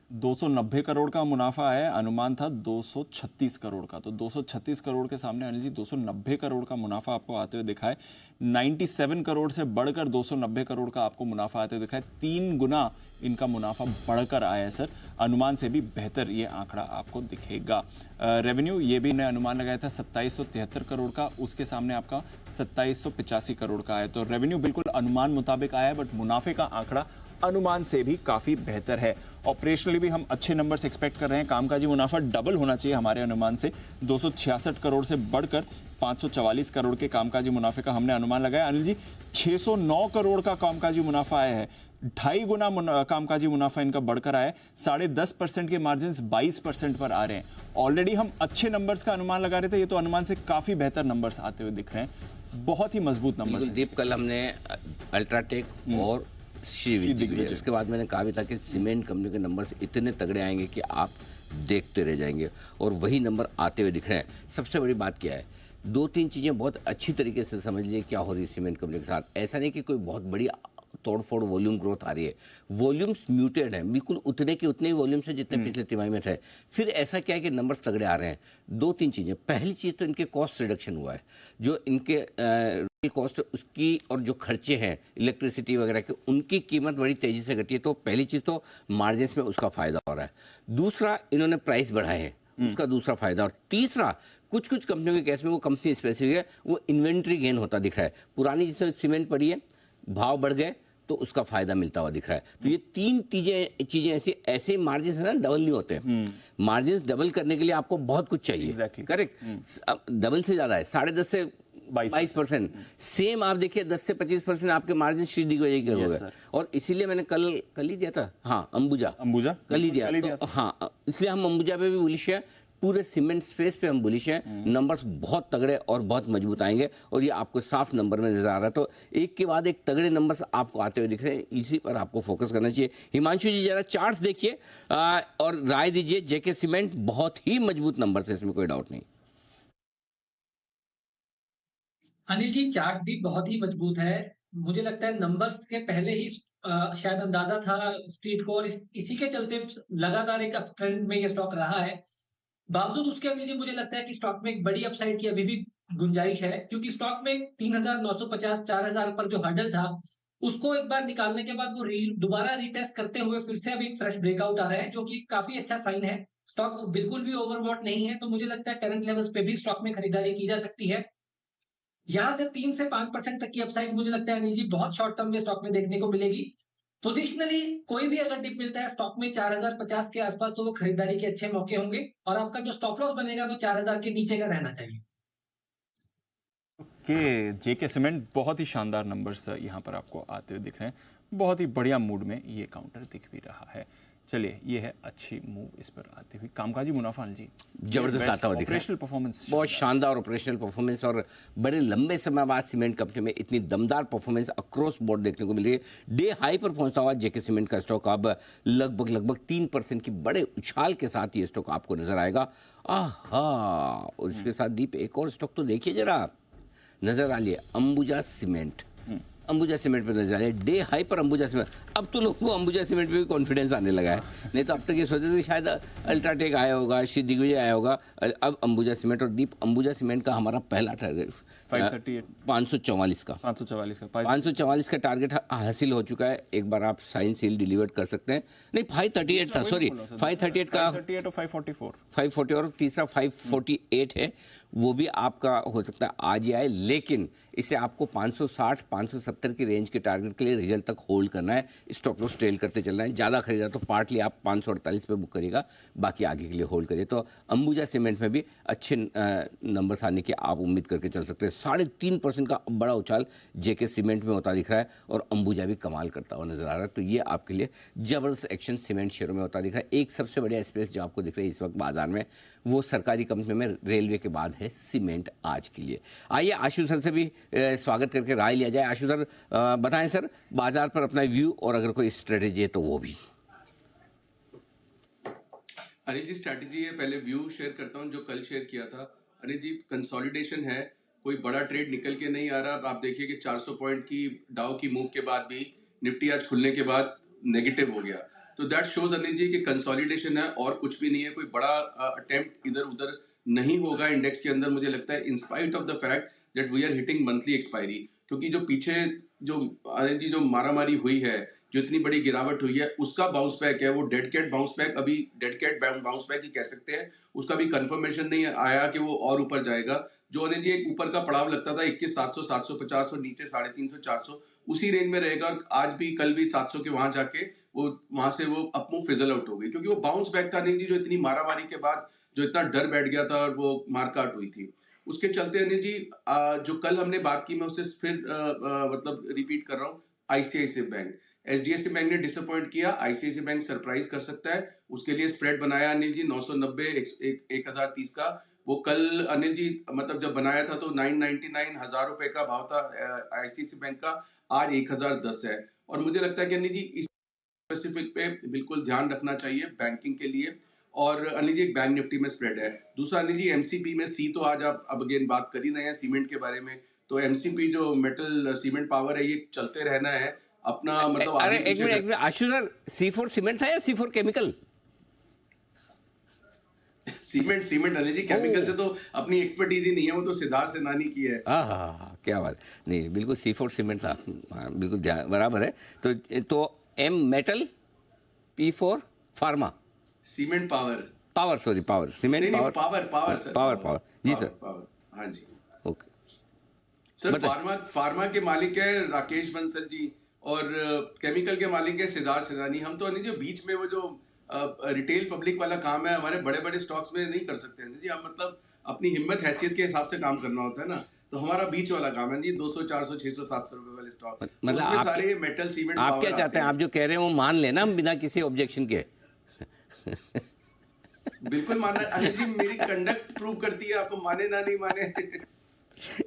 290 करोड़ का मुनाफा है, अनुमान था 236 करोड़ का, तो 236 करोड़ के सामने अनिल जी 290 करोड़ का मुनाफा आपको आते हुए दिखा है। 97 करोड़ से बढ़कर 290 करोड़ का आपको मुनाफा आते हुए दिख रहा है। 3 गुना इनका मुनाफा बढ़कर आया है सर, अनुमान से भी बेहतर ये आंकड़ा आपको दिखेगा। रेवेन्यू ये भी ने अनुमान लगाया था 2773 करोड़ का, उसके सामने आपका 2785 करोड़ का है। तो रेवेन्यू बिल्कुल अनुमान मुताबिक आया है, बट मुनाफे का आंकड़ा अनुमान से भी काफी बेहतर है। ऑपरेशनली भी हम अच्छे नंबर्स एक्सपेक्ट कर रहे हैं। कामकाजी मुनाफा डबल होना चाहिए हमारे अनुमान से, 266 करोड़ से बढ़कर 544 करोड़ के कामकाजी मुनाफे का हमने अनुमान लगाया। अनिल जी, 609 करोड़ का कामकाजी मुनाफा आया है, 2.5 गुना कामकाजी मुनाफा इनका बढ़कर आया है। 10.5% के मार्जिन 22% पर आ रहे हैं। ऑलरेडी हम अच्छे नंबर्स का अनुमान लगा रहे थे, ये तो अनुमान से काफी बेहतर नंबर्स आते हुए दिख रहे हैं। बहुत ही मजबूत नंबर। दीप, कल हमने अल्ट्राटेक और श्री दिग्विजय, उसके बाद मैंने कहा भी था कि सीमेंट कंपनी के नंबर्स इतने तगड़े आएंगे कि आप देखते रह जाएंगे, और वही नंबर आते हुए दिख रहे हैं। सबसे बड़ी बात क्या है, 2-3 चीज़ें बहुत अच्छी तरीके से समझ लीजिए क्या हो रही है सीमेंट कंपनी के साथ। ऐसा नहीं कि कोई बहुत बड़ी तोड़फोड़ वॉल्यूम ग्रोथ आ रही है, वॉल्यूम्स म्यूटेड हैं, बिल्कुल उतने के उतने ही वॉल्यूम्स हैं जितने पिछले तिमाही में थे। फिर ऐसा क्या है कि नंबर्स तगड़े आ रहे हैं। 2-3 चीज़ें, पहली चीज़ तो इनके कॉस्ट रिडक्शन हुआ है, जो इनके कॉस्ट उसकी और जो खर्चे हैं इलेक्ट्रिसिटी वगैरह के, उनकी कीमत बड़ी तेज़ी से घटी है। तो पहली चीज़ तो मार्जिन में उसका फ़ायदा हो रहा है। दूसरा, इन्होंने प्राइस बढ़ाए हैं, उसका दूसरा फ़ायदा। और तीसरा, कुछ कंपनियों के केस में वो कंपनी स्पेसिफिक है, वो इन्वेंट्री गेन होता दिख रहा है। पुरानी जिसमें सीमेंट पड़ी है, भाव बढ़ गए तो उसका फायदा मिलता हुआ दिख रहा है। तो ये 3 चीजें ऐसे मार्जिन है ना, डबल नहीं होते। मार्जिन डबल करने के लिए आपको बहुत कुछ चाहिए, करेक्ट। डबल से ज्यादा है, 10.5 से 22%। सेम आप देखिए 10 से 25% आपके मार्जिन श्री दिग्विजय के हो गए। और इसीलिए मैंने कल ही दिया था, हाँ अंबुजा कल ही दिया तो, हाँ इसलिए हम अंबुजा पे भी बुलिश है, पूरे सीमेंट स्पेस पे हम बुलिश हैं। नंबर्स बहुत तगड़े और बहुत मजबूत आएंगे, और ये आपको साफ नंबर में नजर आ रहा है। तो एक के बाद एक तगड़े नंबर्स आपको आते हुए दिख रहे हैं, इसी पर आपको फोकस करना चाहिए। हिमांशु जी जरा चार्ट्स देखिए और राय दीजिए। जेके सीमेंट बहुत ही मजबूत नंबर है, इसमें कोई डाउट नहीं। अनिल जी, चार्ट भी बहुत ही मजबूत है। मुझे लगता है नंबर्स के पहले ही शायद अंदाजा था स्ट्रीट को, और इसी के चलते लगातार एक अप ट्रेंड में ये स्टॉक रहा है। बावजूद उसके अनिल जी, मुझे लगता है कि स्टॉक में एक बड़ी अपसाइड की अभी भी गुंजाइश है, क्योंकि स्टॉक में 3,950 4,000 पर जो हर्डल था, उसको एक बार निकालने के बाद वो दोबारा रीटेस्ट करते हुए फिर से अभी फ्रेश ब्रेकआउट आ रहा है, जो कि काफी अच्छा साइन है। स्टॉक बिल्कुल भी ओवरबॉट नहीं है, तो मुझे लगता है करंट लेवल्स पे भी स्टॉक में खरीदारी की जा सकती है। यहाँ से 3 से 5% तक की अपसाइड मुझे लगता है अनिल जी बहुत शॉर्ट टर्म में स्टॉक में देखने को मिलेगी। पोजिशनली कोई भी अगर डिप मिलता है स्टॉक में 4050 के आसपास, तो वो खरीदारी के अच्छे मौके होंगे, और आपका जो स्टॉप लॉस बनेगा वो 4000 के नीचे का रहना चाहिए। जेके सीमेंट बहुत ही शानदार नंबर्स यहाँ पर आपको आते हुए दिख रहे हैं। बहुत ही बढ़िया मूड में ये काउंटर दिख भी रहा है। चलिए ये है अच्छी मूव इस पर आती हुई। कामकाजी मुनाफा अनिल जी जबरदस्त आता हुआ दिख रहा है। ऑपरेशनल परफॉर्मेंस बहुत शानदार ऑपरेशनल परफॉर्मेंस और बड़े लंबे समय बाद सीमेंट कंपनी में इतनी दमदार परफॉर्मेंस अक्रॉस बोर्ड देखने को मिल रही है। डे हाई पर पहुंचता हुआ जेके सीमेंट का स्टॉक अब लगभग 3% की बड़े उछाल के साथ ये स्टॉक आपको नजर आएगा। आहा, और इसके साथ दीप एक और स्टॉक तो देखिए जरा, नजर आ लिया अंबुजा सीमेंट। अंबुजा सीमेंट पे नजर आ लिया डे हाई पर अंबुजा सीमेंट। अब तो लोगों को अंबुजा सीमेंट पे भी कॉन्फिडेंस आने लगा है, नहीं तो अब तक ये सोचते थे शायद अल्ट्राटेक आया होगा, श्री दिग्विजय आया होगा, अब अंबुजा सीमेंट। और दीप अंबुजा सीमेंट का हमारा पहला टारगेट 544 का 544 का टारगेट हासिल हो चुका है। एक बार आप साइन सील डिलीवर कर सकते हैं। नहीं 538 था, सॉरी 538 का 540 और तीसरा 548 है, वो भी आपका हो सकता है आज ही आए, लेकिन इसे आपको 560-570 की रेंज के टारगेट के लिए रिजल्ट तक होल्ड करना है। स्टॉप लॉस ट्रेल करते चलना है। ज़्यादा खरीदा तो पार्टली आप 548 पे बुक करिएगा, बाकी आगे के लिए होल्ड करिए। तो अंबुजा सीमेंट में भी अच्छे नंबर्स आने की आप उम्मीद करके चल सकते हैं। 3.5% का बड़ा उछाल जेके सीमेंट में होता दिख रहा है और अंबुजा भी कमाल करता हुआ नजर आ रहा है। तो ये आपके लिए जबरदस्त एक्शन सीमेंट शेयरों में होता दिख रहा है। एक सबसे बढ़िया स्पेस जो आपको दिख रही है इस वक्त बाजार में, वो सरकारी कंपनी में रेलवे के बाद है सीमेंट आज के लिए। आइए आशु सर से भी स्वागत करके राय लिया जाए। आशु सर बताएं सर, बाजार पर अपना व्यू और अगर कोई स्ट्रेटेजी है तो वो भी। अनिल जी स्ट्रैटेजी है, पहले व्यू शेयर करता हूं जो कल शेयर किया था। अनिल जी कंसोलिडेशन है, कोई बड़ा ट्रेड निकल के नहीं आ रहा। आप देखिए कि 400 पॉइंट की डाउ की मूव के बाद भी निफ्टी आज खुलने के बाद नेगेटिव हो गया, तो दैट शोज अनिल जी कि कंसोलिडेशन है और कुछ भी नहीं है। कोई बड़ा अटेम्प्ट इधर उधर नहीं होगा इंडेक्स के अंदर, मुझे लगता है, in spite of the fact that we are hitting monthly expiry. क्योंकि जो पीछे जो अनिल जी जो मारामारी हुई है, जो इतनी बड़ी गिरावट हुई है, उसका बाउंस बैक है, वो डेड कैट बाउंस बैक, अभी डेड कैट बाउंस बैक ही कह सकते हैं। उसका भी कंफर्मेशन नहीं आया कि वो और ऊपर जाएगा। जो अनिल जी एक ऊपर का पड़ाव लगता था 21,700 750 और नीचे 350 400, उसी रेंज में रहेगा। और आज भी कल भी 700 के वहां जाके वो वहां से वो अपमूव फिजल आउट हो गई, क्योंकि वो बाउंस बैक था अनिल जी जो इतनी मारामारी के बाद जो इतना डर बैठ गया था और वो मारकाट हुई थी। उसके चलते अनिल जी जो कल हमने बात की, मैं उसे फिर मतलब रिपीट कर रहा हूँ। आईसीआईसीआई बैंक, एचडीएफसी बैंक ने डिसअपॉइंट किया, आईसीआईसीआई बैंक सरप्राइज कर सकता है। उसके लिए स्प्रेड बनाया अनिल जी 990 1030 का। वो कल अनिल जी मतलब जब बनाया था तो 999 1000 रुपए का भाव था आईसीआईसीआई बैंक का, आज 1010 है। और मुझे लगता है कि अनिल जी इस स्पेसिफिक पे बिल्कुल ध्यान रखना चाहिए बैंकिंग के लिए। और अनिल जी एक बैंक निफ्टी में स्प्रेड है। दूसरा अनिल जी एमसीपी में सी, तो आज आप अब अगेन बात कर ही रहे हैं सीमेंट के बारे में, तो एमसीपी जो मेटल सीमेंट पावर है ये चलते रहना है अपना, मतलब अरे एक मिनट आशु सर, C4 सीमेंट था या C4 chemical? Cement Anil ji, chemical से तो अपनी एक्सपर्टीज ही नहीं है, वो तो सिद्धार्थ सेनानी की है। हाँ, क्या बात नहीं, बिल्कुल C4 सीमेंट था, बिल्कुल बराबर है। तो M metal, P4 pharma, cement power cement power जी सर, हाँ जी ओके सर। फार्मा के मालिक है राकेश बंसल जी और केमिकल के मालिक है सिद्धार्थ सेनानी। हम तो अनिल जी बीच में वो जो रिटेल पब्लिक वाला काम है हमारे बड़े बड़े स्टॉक्स में नहीं कर सकते हैं जी। हम मतलब अपनी हिम्मत हैसियत के हिसाब से काम करना होता है ना, तो हमारा बीच वाला काम है जी। 200 400 600 700 रुपए वाले स्टॉक, मतलब सारे मेटल सीमेंट। आप क्या चाहते हैं? आप जो कह रहे हैं वो मान लेना हम बिना किसी ऑब्जेक्शन के। बिल्कुल मानना अनिल जी, मेरी कंडक्ट प्रूव करती है, आपको माने ना नहीं माने।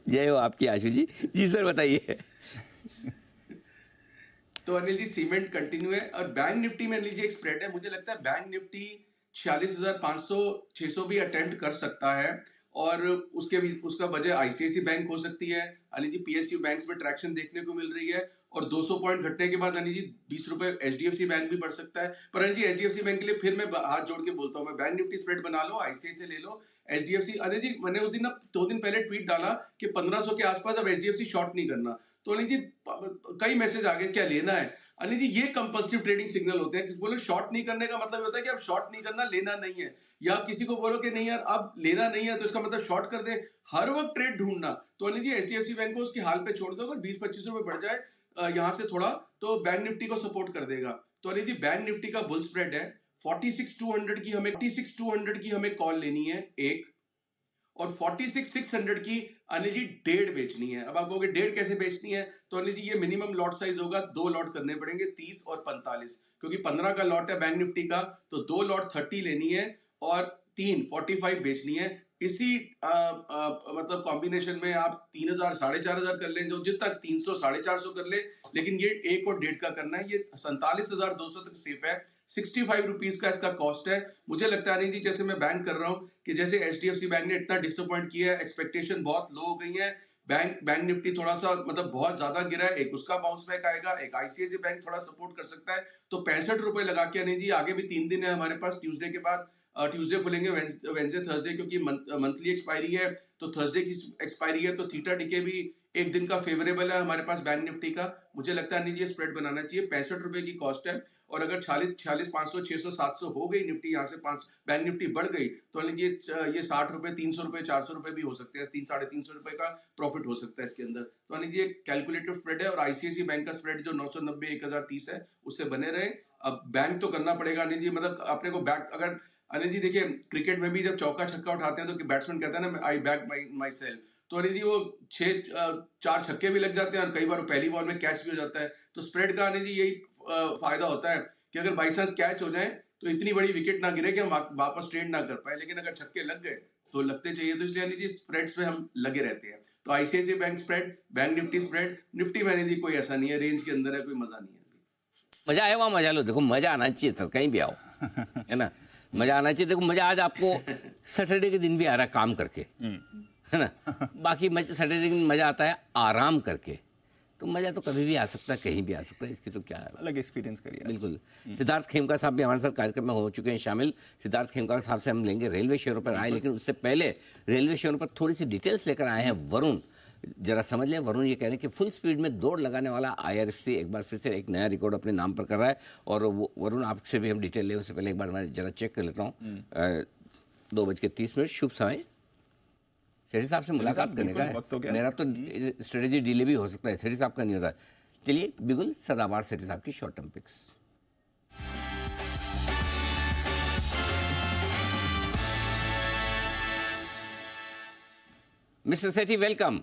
जय हो आपकी आशु जी। जी सर बताइए। तो अनिल जी सीमेंट कंटिन्यू है। और बैंक निफ्टी में अनिल जी एक स्प्रेड है, मुझे लगता है बैंक निफ्टी 46,500 600 भी अटेम्प्ट कर सकता है। और उसके भी उसका वजह आईसीआईसीआई बैंक हो सकती है अनिल जी। पीएसयू बैंक्स में ट्रैक्शन देखने को मिल रही है और 200 पॉइंट घटने के बाद अनिल जी 20 रुपए एचडीएफसी बैंक भी बढ़ सकता है। पर अनिल जी एचडीएफसी बैंक के लिए फिर मैं हाथ जोड़ के बोलता हूँ, मैं बैंक निफ्टी स्प्रेड बना लो, आईसीआईसीआई ले लो। एचडीएफसी अनिल जी मैंने उस दिन 2 दिन पहले ट्वीट डाला कि 1500 के आसपास अब एचडीएफसी शॉर्ट नहीं करना, तो अनिल जी कई मैसेज आ गए क्या लेना है। अनिल जी ये कंपल्सिव ट्रेडिंग सिग्नल होते हैं। बोलो शॉर्ट नहीं करने का मतलब होता है कि अब शॉर्ट नहीं करना, लेना नहीं है। या किसी को बोलो कि नहीं यार अब लेना नहीं है, तो इसका मतलब शॉर्ट कर दे। हर वक्त ट्रेड ढूंढना, तो अनिल जी एचडीएफसी बैंक को उसके हाल पे छोड़ दो। अगर 20-25 रुपए बढ़ जाए यहाँ से थोड़ा, तो बैंक निफ्टी को सपोर्ट कर देगा। तो अनिल जी बैंक निफ्टी का बुल स्प्रेड है 46,200 की हमें कॉल लेनी है एक, और 46,600 की अनिल जी डेढ़ बेचनी है। अब आप कहोगे डेढ़ कैसे बेचनी है, तो अनिल जी ये मिनिमम लॉट साइज होगा, 2 लॉट करने पड़ेंगे 30 और 45, क्योंकि 15 का लॉट है बैंक निफ्टी का, तो 2 लॉट 30 लेनी है और 3 45 बेचनी है। इसी मतलब कॉम्बिनेशन में आप 3,000 4,500 कर लें, जो जितना 300 450 कर ले, लेकिन ये 1 और 1.5 का करना है। ये 47,200 तक सेफ है। 65 रुपीज का इसका कॉस्ट है। मुझे लगता है नहीं जी, जैसे मैं बैंक कर रहा हूँ कि जैसे HDFC बैंक ने इतना डिसअपॉइंट किया है, एक्सपेक्टेशन बहुत लो हो गई है, बैंक निफ्टी थोड़ा सा मतलब बहुत ज्यादा गिरा है, एक उसका बाउंस बैक आएगा, एक ICICI बैंक थोड़ा सपोर्ट कर सकता है, तो 65 रुपए लगा के नहीं जी, आगे भी 3 दिन है हमारे पास, ट्यूसडे के बाद ट्यूसडे खुलेंगे, वेंसडे थर्सडे, क्योंकि मंथली एक्सपायरी है, तो थर्सडे की एक्सपायरी है, तो थीटा डीके भी एक दिन का फेवरेबल है हमारे पास बैंक निफ्टी का। मुझे लगता है नहीं जी स्प्रेड बनाना चाहिए। 65 रुपए की कॉस्ट है, और अगर 46 500 600 700 हो गई निफ्टी, यहाँ से 5 बैंक निफ्टी बढ़ गई, तो ये 60 रुपए 300 रुपए 400 रुपए भी हो सकते हैं, 300-350 रुपए का प्रॉफिट हो सकता है इसके अंदर। तो अनिल जी एक कैलकुलेटिव स्प्रेड है, और ICICI बैंक का स्प्रेड जो 990 1030 है उससे बने रहे। अब बैंक तो करना पड़ेगा अनिल जी, मतलब अपने को बैक, अगर अनिल जी देखिए क्रिकेट में भी जब चौका छक्का उठाते हैं तो बैट्समैन कहता है ना आई बैक माई सेल्फ, तो अनिल जी वो 4 छक्के भी लग जाते हैं और कई बार पहली बॉल में कैच भी हो जाता है। तो स्प्रेड का अनिल जी यही फायदा होता है कि अगर बाई चांस कैच हो जाए तो इतनी बड़ी विकेट ना गिरे कि हम वापस ट्रेड ना कर पाए, लेकिन अगर छक्के लग गए तो लगते चाहिए, तो इसलिए अनिल जी स्प्रेड्स में हम लगे रहते हैं। तो ICICI bank spread, bank Nifty spread, Nifty में अनिल जी कोई ऐसा नहीं है, रेंज के अंदर है, कोई मजा नहीं है। मजा आया वहाँ मजा लो, देखो मजा आना चाहिए सर, कहीं भी आओ, है ना, मजा आना चाहिए। देखो मजा आज आपको सैटरडे के दिन भी आ रहा है काम करके, है ना, बाकी सैटरडे के दिन मजा आता है आराम करके, तो मजा तो कभी भी आ सकता है, कहीं भी आ सकता है, इसकी तो क्या है, अलग एक्सपीरियंस करिए। बिल्कुल। सिद्धार्थ खेमका साहब भी हमारे साथ कार्यक्रम में हो चुके हैं शामिल। सिद्धार्थ खेमका साहब से हम लेंगे रेलवे शेयरों पर आए, लेकिन उससे पहले रेलवे शेयरों पर थोड़ी सी डिटेल्स लेकर आए हैं वरुण। जरा समझ लें, वरुण ये कह रहे हैं कि फुल स्पीड में दौड़ लगाने वाला IRFC एक बार फिर से एक नया रिकॉर्ड अपने नाम पर कर रहा है। और वो वरुण आपसे भी हम डिटेल लें उससे पहले एक बार मैं जरा चेक कर लेता हूँ। 2:30 शुभ समय, सेठी साहब से मुलाकात करने का है। मेरा तो स्ट्रेटेजी डिले भी हो सकता है, सेठी साहब का नहीं होता। चलिए बिगुल सदाबार सेठी साहब की शॉर्ट टर्म पिक्स। मिस्टर सेठी वेलकम,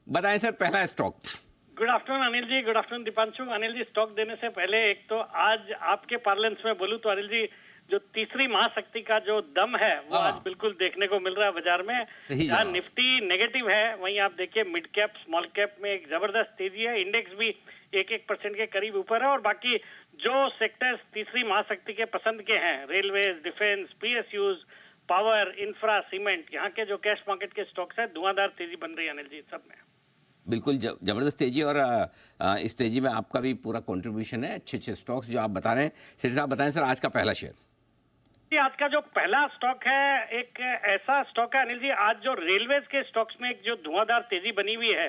बताएं सर पहला stock. Good afternoon Anil ji, good afternoon Deepanshu. Anil ji stock देने से पहले एक तो आज आपके पार्लेंस में बोलूं तो अनिल जी जो तीसरी महाशक्ति का जो दम है वो आज बिल्कुल देखने को मिल रहा है बाजार में। जहाँ निफ्टी नेगेटिव है वहीं आप देखिए मिड कैप स्मॉल कैप में एक जबरदस्त तेजी है, इंडेक्स भी 1% के करीब ऊपर है, और बाकी जो सेक्टर्स तीसरी महाशक्ति के पसंद के हैं, railways, defence, PSUs, power, infra, cement, यहाँ के जो कैश मार्केट के स्टॉक्स है धुआंधार तेजी बन रही है अनिल जी सब में। बिल्कुल जबरदस्त तेजी, और इस तेजी में आपका भी पूरा कंट्रीब्यूशन है, अच्छे स्टॉक्स जो आप बता रहे हैं। सेठी साहब बताएं सर आज का पहला शेयर। आज का जो पहला स्टॉक है एक ऐसा स्टॉक है अनिल जी, आज जो रेलवेज के स्टॉक्स में एक जो धुआंधार तेजी बनी हुई है,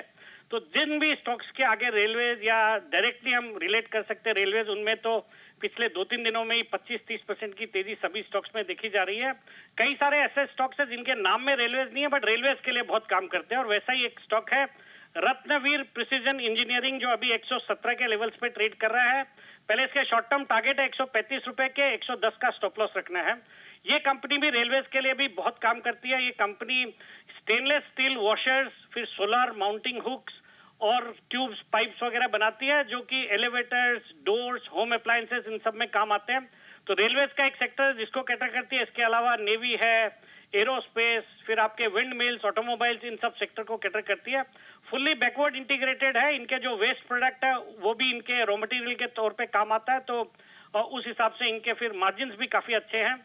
तो जिन भी स्टॉक्स के आगे रेलवेज या डायरेक्टली हम रिलेट कर सकते हैं रेलवेज, उनमें तो पिछले 2-3 दिनों में ही 25-30% की तेजी सभी स्टॉक्स में देखी जा रही है। कई सारे ऐसे स्टॉक्स हैं जिनके नाम में रेलवेज नहीं है बट रेलवेज के लिए बहुत काम करते हैं, और वैसा ही एक स्टॉक है रत्नवीर प्रिसीजन इंजीनियरिंग जो अभी 117 के लेवल्स पे ट्रेड कर रहा है। पहले इसके शॉर्ट टर्म टारगेट है 135 रुपए के, 110 का स्टॉप लॉस रखना है। ये कंपनी भी रेलवेज के लिए भी बहुत काम करती है। ये कंपनी स्टेनलेस स्टील वॉशर्स, फिर सोलर माउंटिंग हुक्स और ट्यूब्स, पाइप्स वगैरह बनाती है जो कि एलिवेटर्स, डोर्स, होम अप्लायंसेस इन सब में काम आते हैं। तो रेलवेज का एक सेक्टर जिसको कैटर करती है। इसके अलावा नेवी है, एरोस्पेस, फिर आपके विंड मिल्स, ऑटोमोबाइल्स, इन सब सेक्टर को कैटर करती है। फुल्ली बैकवर्ड इंटीग्रेटेड है। इनके जो वेस्ट प्रोडक्ट है वो भी इनके रॉ मटेरियल के तौर पे काम आता है, तो उस हिसाब से इनके फिर मार्जिन्स भी काफी अच्छे हैं।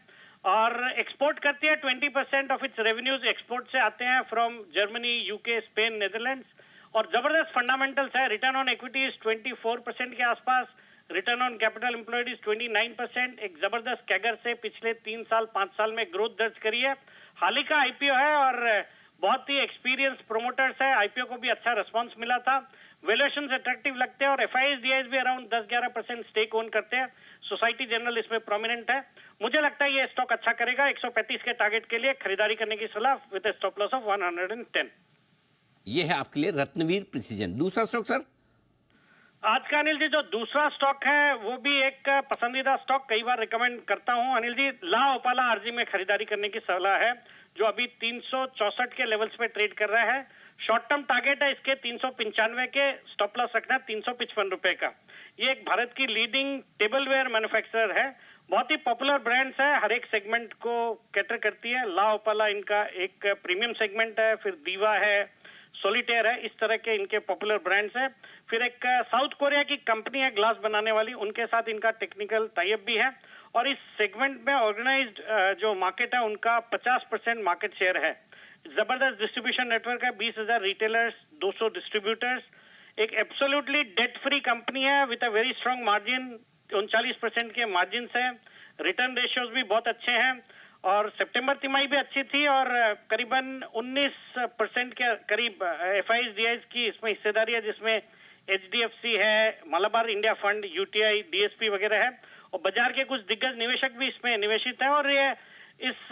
और एक्सपोर्ट करती है, 20% ऑफ इट्स रेवेन्यूज एक्सपोर्ट से आते हैं from Germany, UK, Spain, Netherlands. और जबरदस्त फंडामेंटल्स है। रिटर्न ऑन इक्विटी इज 24% के आसपास, return on capital employed is 29%। एक जबरदस्त कैगर से पिछले 3 साल 5 साल में ग्रोथ दर्ज करी है। हाल ही का IPO है और बहुत ही एक्सपीरियंस प्रोमोटर्स है। IPO को भी अच्छा रिस्पांस मिला था। वैल्यूएशन अट्रैक्टिव लगते हैं और FIs DIs भी अराउंड 10-11% स्टेक ओन करते हैं। सोसाइटी जनरल इसमें प्रोमिनेंट है। मुझे लगता है ये स्टॉक अच्छा करेगा। 135 के टारगेट के लिए खरीदारी करने की सलाह with A stop loss of 110। ये है आपके लिए रत्नवीर प्रिसीजन। दूसरा स्टॉक सर? आज का अनिल जी जो दूसरा स्टॉक है वो भी एक पसंदीदा स्टॉक, कई बार रिकमेंड करता हूं अनिल जी। ला ओपाला आरजी में खरीदारी करने की सलाह है, जो अभी 364 के लेवल्स पे ट्रेड कर रहा है। शॉर्ट टर्म टारगेट है इसके 395 के, स्टॉप लॉस रखना है 355 रुपए का। ये एक भारत की लीडिंग टेबलवेयर मैन्युफैक्चरर है, बहुत ही पॉपुलर ब्रांड्स है, हर एक सेगमेंट को कैटर करती है। ला ओपाला इनका एक प्रीमियम सेगमेंट है, फिर दीवा है, सोलिटेयर है, इस तरह के इनके पॉपुलर ब्रांड्स हैं। फिर एक साउथ कोरिया की कंपनी है ग्लास बनाने वाली, उनके साथ इनका टेक्निकल टाई अप भी है। और इस सेगमेंट में ऑर्गेनाइज्ड जो मार्केट है उनका 50% मार्केट शेयर है। जबरदस्त डिस्ट्रीब्यूशन नेटवर्क है, 20,000 रिटेलर्स, 200 डिस्ट्रीब्यूटर्स। एक एब्सोल्युटली डेट फ्री कंपनी है with a very strong margin, 39% के मार्जिन है। रिटर्न रेशियोज भी बहुत अच्छे हैं और सितंबर तिमाही भी अच्छी थी और करीबन 19% के करीब एफआईज डीआईज की इसमें हिस्सेदारी है, जिसमें एचडीएफसी है, Malabar India fund, UTI, DSP वगैरह है और बाजार के कुछ दिग्गज निवेशक भी इसमें निवेशित हैं। और ये इस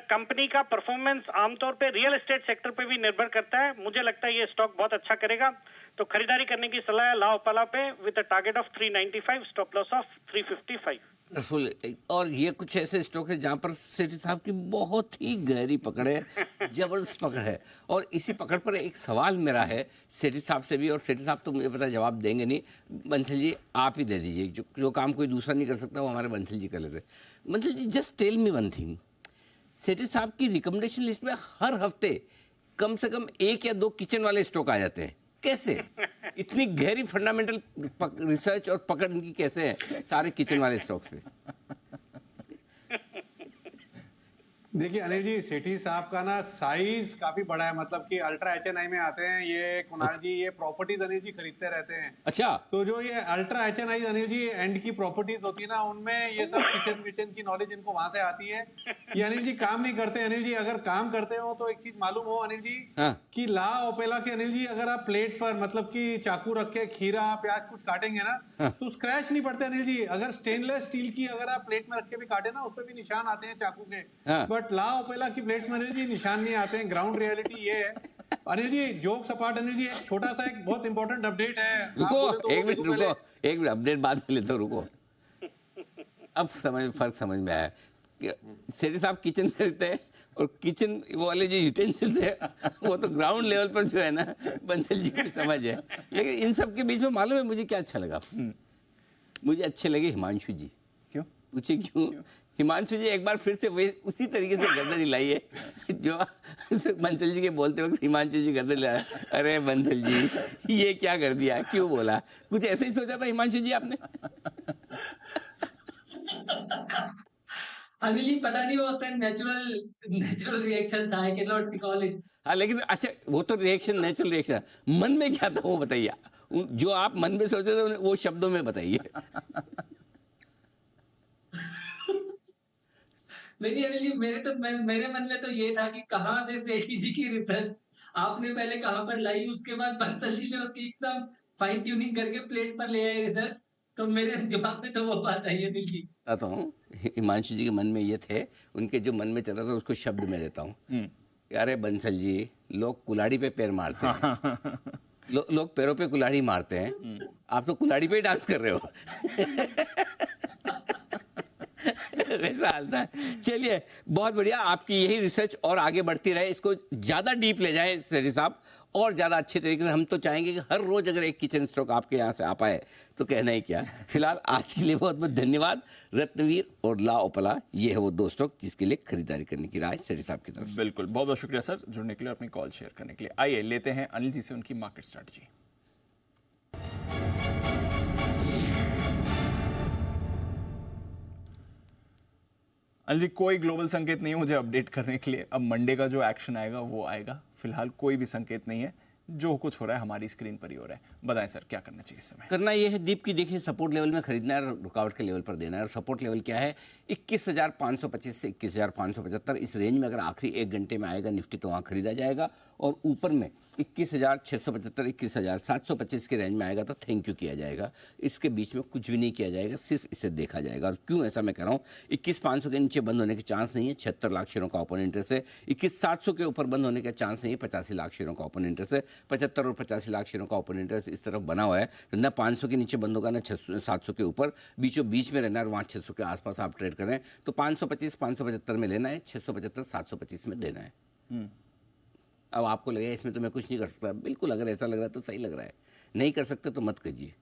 कंपनी का परफॉर्मेंस आमतौर पे रियल एस्टेट सेक्टर पे भी निर्भर करता है। मुझे लगता है ये स्टॉक बहुत अच्छा करेगा, तो खरीदारी करने की सलाह है ला ओपाला पे with a target of 395, stop loss of 355। और ये कुछ ऐसे स्टॉक है जहां पर सेठी साहब की बहुत ही गहरी पकड़ है, जबरदस्त पकड़ है। और इसी पकड़ पर एक सवाल मेरा है सेठी साहब से भी, और सेठी साहब तो मुझे पता जवाब देंगे नहीं, बंसल जी आप ही दे दीजिए। जो काम कोई दूसरा नहीं कर सकता वो हमारे बंसल जी कर लेते। Bansal ji just tell me one thing, Sethi साहब की रिकमेंडेशन लिस्ट में हर हफ्ते कम से कम 1 या 2 किचन वाले स्टॉक आ जाते हैं, कैसे? इतनी गहरी फंडामेंटल रिसर्च और पकड़ इनकी कैसे है सारे किचन वाले स्टॉक्स पे? देखिए अनिल जी, सेठी साहब का ना साइज काफी बड़ा है, मतलब कि अल्ट्रा एचएनआई में आते हैं ये कुणाल जी। ये प्रॉपर्टीज अनिल जी खरीदते रहते हैं। अच्छा, तो जो ये ultra HNI Anil ji and की प्रॉपर्टीज होती है ना, उनमें ये सब किचन की नॉलेज इनको वहां से आती है। ये अनिल जी काम नहीं करते अनिल जी, अगर काम करते हो तो एक चीज मालूम हो अनिल जी, हाँ। कि ला ओपेला के अनिल जी अगर आप प्लेट पर मतलब कि चाकू रख के खीरा प्याज कुछ काटेंगे ना, हाँ। तो स्क्रैच नहीं पड़ते अनिल जी। अगर स्टेनलेस स्टील की अगर आप प्लेट में रख के भी काटे ना, उस पर भी निशान आते हैं चाकू के, हाँ। बट ला ओपेला की प्लेट में अनिल जी निशान नहीं आते हैं। ग्राउंड रियलिटी ये है अनिल जी। जोक सपाट अनिल जी, एक छोटा सा एक बहुत इंपॉर्टेंट अपडेट है। रुको एक मिनट, रुको एक मिनट, अपडेट बाद में लेते हो, रुको। अब फर्क समझ में आया। सेठी साहब किचन खरीदते हैं और किचन वाले जो यूटेंसिल्स है वो तो ग्राउंड लेवल पर जो है ना बंसल जी की समझ है। लेकिन इन सब के बीच में मालूम है मुझे क्या अच्छा लगा? मुझे अच्छे लगे हिमांशु जी। क्यों? पूछे क्यों? हिमांशु जी एक बार फिर से वही उसी तरीके से गर्दन हिलाई है जो बंसल जी के बोलते वक्त हिमांशु जी गर्दन हिलाया। अरे बंसल जी ये क्या कर दिया, क्यों बोला? कुछ ऐसे ही सोचा था हिमांशु जी आपने? अनिल जी पता नहीं वो उस टाइम नेचुरल रिएक्शन था, I can not recall it. हाँ लेकिन अच्छा वो तो रिएक्शन नेचुरल रिएक्शन, मन में क्या था वो बताइए। जो आप मन में सोचे थे वो शब्दों में बताइए। नहीं अनिल जी, मेरे मन में तो ये था कि कहाँ से सेठी जी की रिसर्च आपने पहले कहाँ पर लाई, उसके बाद बंसल जी ने उसकी एकदम फाइन ट्यूनिंग करके प्लेट पर ले आए रिसर्च। तो मेरे दिमाग में तो वो बात आई है दिल की। बताता हूँ हिमांशु जी के मन में ये थे, उनके जो मन में चल रहा था उसको शब्द में देता हूँ। अरे बंसल जी लोग कुल्हाड़ी पे पैर मारते हैं, लोग पैरों पे कुल्हाड़ी मारते हैं, आप तो कुल्हाड़ी पे ही डांस कर रहे हो। वैसा हाल था। चलिए बहुत बढ़िया, आपकी यही रिसर्च और आगे बढ़ती रहे, इसको ज़्यादा डीप ले जाए सेठी साहब और ज़्यादा अच्छे तरीके से। हम तो चाहेंगे कि हर रोज़ अगर एक किचन स्टॉक आपके यहाँ से आ पाए तो कहना ही क्या। फिलहाल आज के लिए बहुत बहुत धन्यवाद। रत्नवीर और ला ओपाला ये है वो 2 स्टॉक जिसके लिए खरीदारी करने की राय सेठी साहब की तरफ। बिल्कुल, बहुत बहुत शुक्रिया सर जुड़ने के लिए, अपनी कॉल शेयर करने के लिए। आइए लेते हैं अनिल जी से उनकी मार्केट स्ट्रैटेजी। अनिल जी कोई ग्लोबल संकेत नहीं है मुझे अपडेट करने के लिए। अब मंडे का जो एक्शन आएगा वो आएगा, फिलहाल कोई भी संकेत नहीं है। जो कुछ हो रहा है हमारी स्क्रीन पर ही हो रहा है। बताएं सर क्या करना चाहिए इस समय? करना ये है दीप की, देखिए सपोर्ट लेवल में खरीदना है, रुकावट के लेवल पर देना है। और सपोर्ट लेवल क्या है? 21,525 से 21,575 इस रेंज में अगर आखिरी 1 घंटे में आएगा निफ्टी तो वहाँ खरीदा जाएगा। और ऊपर में 21,675 21,725 के रेंज में आएगा तो थैंक यू किया जाएगा। इसके बीच में कुछ भी नहीं किया जाएगा, सिर्फ इसे देखा जाएगा। और क्यों ऐसा मैं कह रहा हूँ, 21,500 के नीचे बंद होने के चांस नहीं है, 76 लाख शेयरों का ओपन इंटरेस्ट है। 21,700 के ऊपर बंद होने का चांस नहीं है, 85 लाख शेयरों का ओपन इंटरेस्ट है। 75 और 85 लाख शेयरों का ओपन इंटरेस्ट इस तरफ बना हुआ है, तो ना 500 के नीचे बंद होगा ना 700 के ऊपर, बीचों बीच में रहना है। वहाँ 600 के आसपास आप ट्रेड कर रहे हैं तो 525 575 में लेना है, 675 725 में देना है। अब आपको लगे इसमें तो मैं कुछ नहीं कर सकता, बिल्कुल अगर ऐसा लग रहा है तो सही लग रहा है, नहीं कर सकते तो मत कीजिए।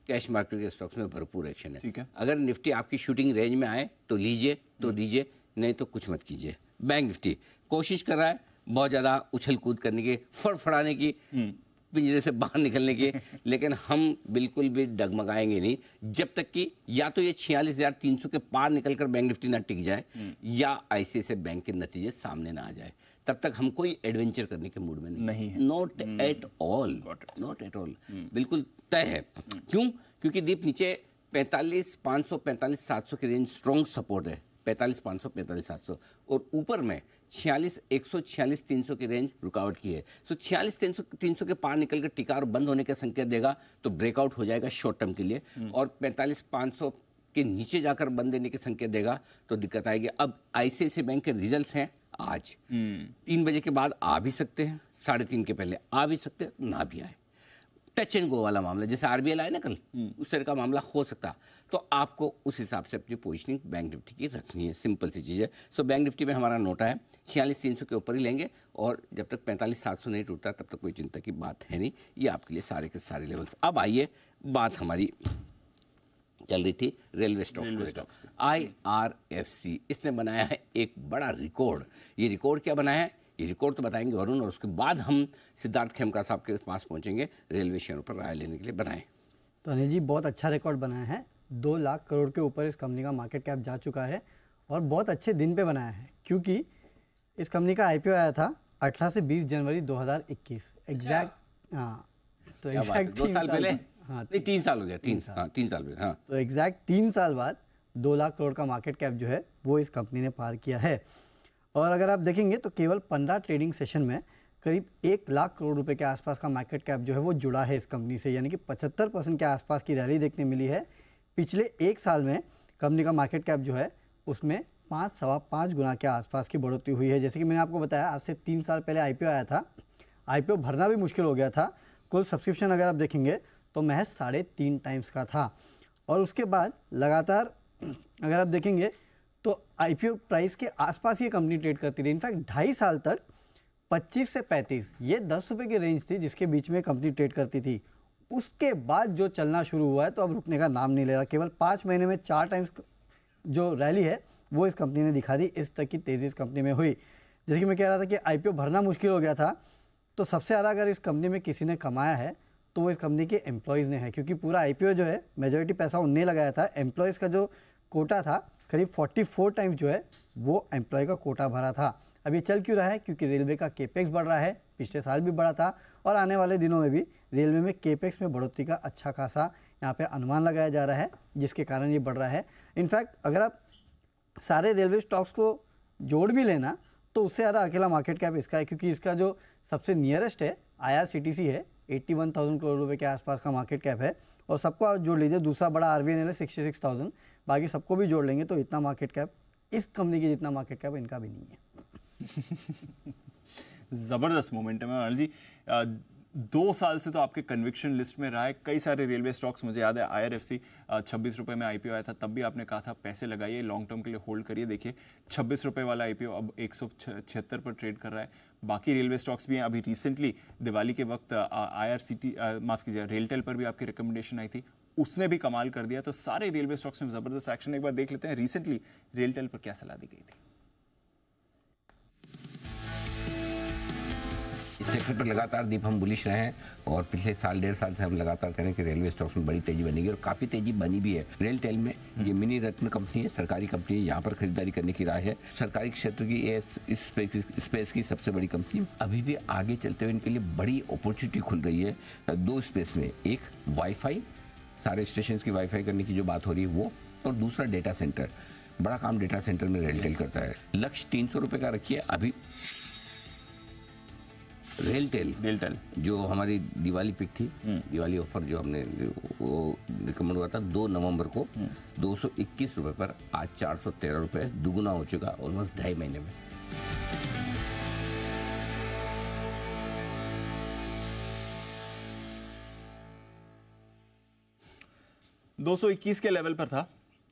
कैश मार्केट के स्टॉक्स में भरपूर एक्शन है। ठीक है। अगर निफ्टी आपकी शूटिंग रेंज में आए तो लीजिए, तो दीजिए, नहीं तो कुछ मत कीजिए। बैंक निफ्टी कोशिश कर रहा है बहुत ज़्यादा उछल कूद करने की, फड़फड़ाने की, पिंजरे से बाहर निकलने की, लेकिन हम बिल्कुल भी डगमगाएंगे नहीं जब तक कि या तो ये 46,300 के पार निकलकर बैंक निफ्टी ना टिक जाए या आईसीआईसीआई बैंक के नतीजे सामने ना आ जाए। तब तक हम कोई एडवेंचर करने के मूड में नहीं है। Not at all, not at all, बिल्कुल तय है। क्यों? क्योंकि डीप नीचे 45,500 45,700 की रेंज स्ट्रॉन्ग सपोर्ट है, 45,500 45,700, और ऊपर में 46,100 46,300 की रेंज रुकावट की है। सो 46,300 के पार निकल कर टिका और बंद होने का संकेत देगा तो ब्रेकआउट हो जाएगा शॉर्ट टर्म के लिए, और 45,500 के नीचे जाकर बंद देने के संकेत देगा तो दिक्कत आएगी। अब आईसीआईसीआई बैंक के रिजल्ट्स हैं आज 3 बजे के बाद आ भी सकते हैं, 3:30 के पहले आ भी सकते हैं, ना भी आए। टच एंड गो वाला मामला, जैसे आरबीएल आया ना कल, उस तरह का मामला हो सकता, तो आपको उस हिसाब से अपनी पोजीशनिंग बैंक निफ्टी की रखनी है। सिंपल सी चीज़ है। सो बैंक निफ्टी में हमारा नोटा है 46,300 के ऊपर ही लेंगे, और जब तक 45,700 नहीं टूटता तब तक कोई चिंता की बात है नहीं। ये आपके लिए सारे के सारे लेवल्स। अब आइए, बात हमारी चल रही थी रेलवे स्टॉक्स को। IRFC इसने बनाया है एक बड़ा रिकॉर्ड। ये रिकॉर्ड क्या बनाया है, ये रिकॉर्ड तो बताएंगे वरुण, और उसके बाद हम सिद्धार्थ खेमका साहब के पास पहुंचेंगे रेलवे शेयरों पर राय लेने के लिए। बनाएं। तो अनिल जी, बहुत अच्छा रिकॉर्ड बनाया है। 2 लाख करोड़ के ऊपर इस कंपनी का मार्केट कैप जा चुका है, और बहुत अच्छे दिन पे बनाया है, क्योंकि इस कंपनी का IPO आया था 18 से 20 जनवरी 2021 एग्जैक्ट। हाँ, तो एग्जैक्ट 2 साल पहले, हाँ 3 साल हो गया, 3 साल पहले। हाँ, तो एग्जैक्ट 3 साल बाद 2 लाख करोड़ का मार्केट कैप जो है वो इस कंपनी ने पार किया है। और अगर आप देखेंगे तो केवल 15 ट्रेडिंग सेशन में करीब 1 लाख करोड़ रुपए के आसपास का मार्केट कैप जो है वो जुड़ा है इस कंपनी से, यानी कि 75% के आसपास की रैली देखने मिली है। पिछले 1 साल में कंपनी का मार्केट कैप जो है उसमें 5-5.25 गुना के आसपास की बढ़ोतरी हुई है। जैसे कि मैंने आपको बताया, आज से 3 साल पहले IPO आया था, IPO भरना भी मुश्किल हो गया था। कुल सब्सक्रिप्शन अगर आप देखेंगे तो महज 3.5 टाइम्स का था, और उसके बाद लगातार अगर आप देखेंगे तो IPO प्राइस के आसपास ये कंपनी ट्रेड करती रही। इनफैक्ट 2.5 साल तक 25 से 35 ये 10 रुपये की रेंज थी जिसके बीच में कंपनी ट्रेड करती थी। उसके बाद जो चलना शुरू हुआ है तो अब रुकने का नाम नहीं ले रहा। केवल 5 महीने में 4 टाइम्स जो रैली है वो इस कंपनी ने दिखा दी। इस तक की तेज़ी इस कंपनी में हुई। जैसे कि मैं कह रहा था कि IPO भरना मुश्किल हो गया था, तो सबसे ज़्यादा अगर इस कंपनी में किसी ने कमाया है तो वो इस कंपनी के एम्प्लॉयज़ ने है, क्योंकि पूरा IPO जो है मेजॉरिटी पैसा उनने लगाया था। एम्प्लॉयज़ का जो कोटा था करीब 44 टाइम्स जो है वो एम्प्लॉय का कोटा भरा था। अब ये चल क्यों रहा है? क्योंकि रेलवे का केपेक्स बढ़ रहा है, पिछले साल भी बढ़ा था और आने वाले दिनों में भी रेलवे में केपेक्स में बढ़ोतरी का अच्छा खासा यहाँ पे अनुमान लगाया जा रहा है, जिसके कारण ये बढ़ रहा है। इनफैक्ट अगर आप सारे रेलवे स्टॉक्स को जोड़ भी लेना तो उससे ज़्यादा अकेला मार्केट कैप इसका है, क्योंकि इसका जो सबसे नियरेस्ट है IRCTC है, 81,000 करोड़ रुपए के आसपास का मार्केट कैप है, और सबको आप जोड़ लीजिए। दूसरा बड़ा RVNL है 66,000, बाकी सबको भी जोड़ लेंगे तो इतना मार्केट कैप इस कंपनी की जितना मार्केट कैप इनका भी नहीं है। ज़बरदस्त मोमेंटम है अनिल जी। 2 साल से तो आपके कन्विक्शन लिस्ट में रहा है कई सारे रेलवे स्टॉक्स। मुझे याद है IRFC 26 रुपये में IPO आया था, तब भी आपने कहा था पैसे लगाइए, लॉन्ग टर्म के लिए होल्ड करिए। देखिए 26 रुपये वाला IPO अब 176 पर ट्रेड कर रहा है। बाकी रेलवे स्टॉक्स भी हैं। अभी रिसेंटली दिवाली के वक्त माफ़ कीजिए रेलटेल पर भी आपकी रिकमेंडेशन आई थी, उसने भी कमाल कर दिया। तो सारे रेलवे स्टॉक्स में ज़बरदस्त एक्शन। एक बार देख लेते हैं रिसेंटली रेलटेल पर क्या सलाह दी गई थी। इस सेक्टर पर लगातार दीप हम बुलिश रहे हैं, और पिछले साल 1.5 साल से हम लगातार कह रहे हैं कि रेलवे स्टॉक्स में बड़ी तेजी बनेगी, और काफ़ी तेजी बनी भी है। रेलटेल में ये मिनी रत्न कंपनी है, सरकारी कंपनी है, यहाँ पर खरीदारी करने की राय है। सरकारी क्षेत्र की इस स्पेस की सबसे बड़ी कंपनी। अभी भी आगे चलते हुए इनके लिए बड़ी अपॉर्चुनिटी खुल रही है 2 स्पेस में। एक वाईफाई, सारे स्टेशन की वाईफाई करने की जो बात हो रही है वो, और दूसरा डेटा सेंटर। बड़ा काम डेटा सेंटर में रेलटेल करता है। लक्ष्य 300 रुपये का रखिए। अभी रेलटेल जो हमारी दिवाली पिक थी, दिवाली ऑफर जो हमने वो रिकमेंड हुआ था 2 नवंबर को 221 रुपए पर आज 413 रुपए, दुगुना हो चुका ऑलमोस्ट 2.5 महीने में। 221 के लेवल पर था,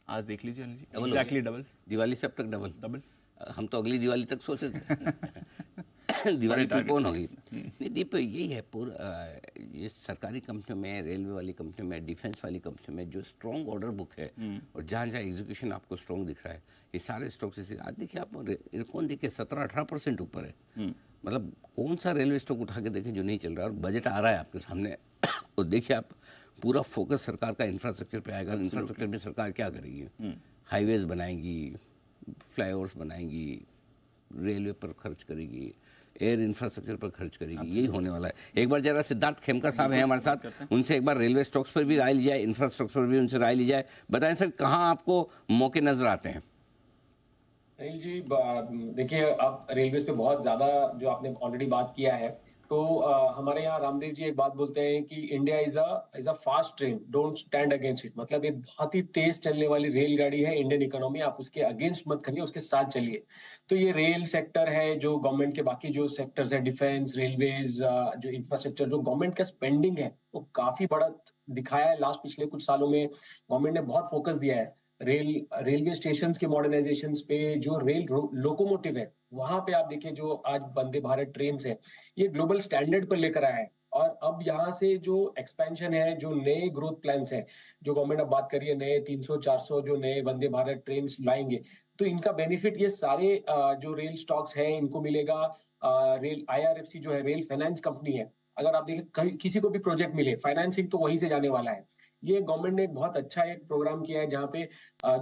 आज देख लीजिए एग्जैक्टली डबल। दिवाली से अब तक डबल। हम तो अगली दिवाली तक सोचे थे दिवाली प्रीपोन होगी। नहीं दीप, यही है पूरा ये सरकारी कंपनियों में, रेलवे वाली कंपनियों में, डिफेंस वाली कंपनियों में जो स्ट्रॉन्ग ऑर्डर बुक है और जहाँ जहाँ एग्जीक्यूशन आपको स्ट्रॉन्ग दिख रहा है, ये सारे स्टॉक से आज देखिए आप कौन देखिए 17-18% ऊपर है। मतलब कौन सा रेलवे स्टॉक उठा के देखें जो नहीं चल रहा है और बजट आ रहा है आपके सामने और देखिए आप पूरा फोकस सरकार का इंफ्रास्ट्रक्चर पे आएगा। इंफ्रास्ट्रक्चर में सरकार क्या करेगी? हाईवेज बनाएंगी, फ्लाईओवर्स बनाएंगी, रेलवे पर खर्च करेगी, एयर इंफ्रास्ट्रक्चर पर खर्च करेगी, यही होने वाला है। एक बार जरा सिद्धार्थ खेमका साहब हैं हमारे साथ, उनसे एक बार रेलवे स्टॉक्स पर भी राय ली जाए, इंफ्रास्ट्रक्चर पर भी उनसे राय ली जाए। बताएं सर, कहाँ आपको मौके नजर आते हैं? अनिल जी, देखिए अब रेलवेज पे बहुत ज़्यादा जो आपने ऑलरेडी बात किया है, तो हमारे यहाँ रामदेव जी एक बात बोलते हैं कि India is a fast train, don't stand against it. मतलब एक बहुत ही तेज चलने वाली रेलगाड़ी है इंडियन इकोनॉमी, आप उसके अगेंस्ट मत करिए, उसके साथ चलिए। तो ये रेल सेक्टर है, जो गवर्नमेंट के बाकी जो सेक्टर्स है, डिफेंस, रेलवेज, जो इंफ्रास्ट्रक्चर, जो गवर्नमेंट का स्पेंडिंग है वो काफी बड़ा दिखाया है। पिछले कुछ सालों में गवर्नमेंट ने बहुत फोकस दिया है रेलवे स्टेशन के मॉडर्नाइजेशन पे। जो रेल लोकोमोटिव है वहां पे आप देखिए, जो आज वंदे भारत ट्रेन है, ये ग्लोबल स्टैंडर्ड पर लेकर आया है। और अब यहाँ से जो एक्सपेंशन है, जो नए ग्रोथ प्लान्स हैं, जो गवर्नमेंट अब बात कर रही है, नए 300-400 जो नए वंदे भारत ट्रेन लाएंगे, तो इनका बेनिफिट ये सारे जो रेल स्टॉक्स हैं इनको मिलेगा। रेल IRFC जो है, रेल फाइनेंस कंपनी है, अगर आप देखें किसी को भी प्रोजेक्ट मिले, फाइनेंसिंग तो वहीं से जाने वाला है। ये गवर्नमेंट ने बहुत अच्छा एक प्रोग्राम किया है जहाँ पे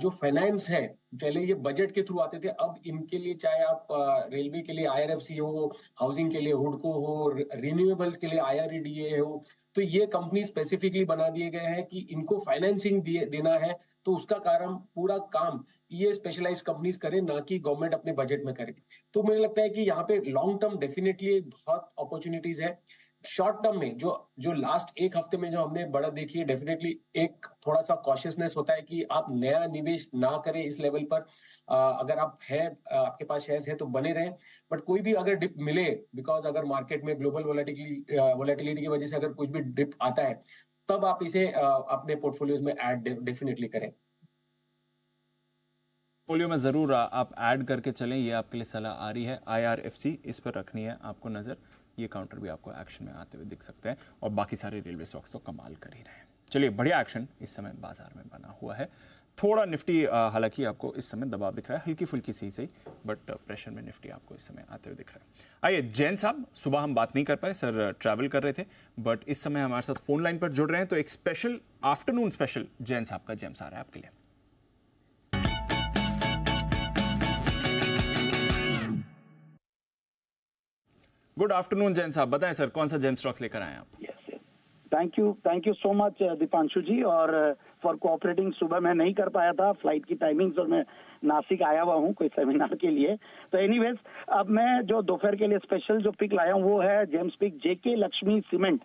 जो फाइनेंस है, पहले ये बजट के थ्रू आते थे, अब इनके लिए चाहे आप रेलवे के लिए IRFC हो, हाउसिंग के लिए हुडको हो, रिन्यूएबल्स के लिए IREDA हो, तो ये कंपनी स्पेसिफिकली बना दिए गए हैं कि इनको फाइनेंसिंग देना है, तो उसका कारण पूरा काम ये स्पेशलाइज कंपनीज करे, ना कि गवर्नमेंट अपने बजट में करे। तो मुझे लगता है कि यहाँ पे लॉन्ग टर्म डेफिनेटली बहुत अपॉर्चुनिटीज है। शॉर्ट टर्म में जो लास्ट एक हफ्ते में जो हमने बढ़त देखी है, डेफिनेटली एक थोड़ा सा कॉशियसनेस होता है कि आप नया निवेश ना करें इस लेवल पर। अगर आप है, आपके पास शेयर्स है तो बने रहें, बट कोई भी अगर डिप मिले, बिकॉज अगर मार्केट में ग्लोबल वोलेटिलिटी की वजह से अगर कुछ भी डिप आता है, तब आप इसे अपने पोर्टफोलियोज में ऐड डेफिनेटली करें। पोर्टफोलियो में जरूर आप ऐड करके चलें, ये आपके लिए सलाह आ रही है। IRFC इस पर रखनी है आपको नजर, ये काउंटर भी आपको एक्शन में आते हुए दिख सकते हैं, और बाकी सारे रेलवे स्टॉक्स तो कमाल कर ही रहे हैं। चलिए, बढ़िया एक्शन इस समय बाजार में बना हुआ है। थोड़ा निफ्टी हालांकि आपको इस समय दबाव दिख रहा है, हल्की फुल्की सही, बट प्रेशर में निफ्टी आपको इस समय आते हुए दिख रहा है। आइए जैन साहब, सुबह हम बात नहीं कर पाए, सर ट्रैवल कर रहे थे, बट इस समय हमारे साथ फोन लाइन पर जुड़ रहे हैं, तो एक स्पेशल आफ्टरनून स्पेशल जैन साहब का जेम्स आ रहा है आपके लिए। गुड आफ्टरनून जैन साहब, बताएं सर कौन सा जेम स्टॉक्स लेकर आए आप? Thank you so much Deepanshu ji, और फॉर कोऑपरेटिंग। सुबह मैं नहीं कर पाया था, फ्लाइट की टाइमिंग्स, और मैं नासिक आया हुआ हूँ कोई सेमिनार के लिए। तो एनीवेज, अब मैं जो दोपहर के लिए स्पेशल जो पिक लाया हूँ वो है gems pick JK Lakshmi cement.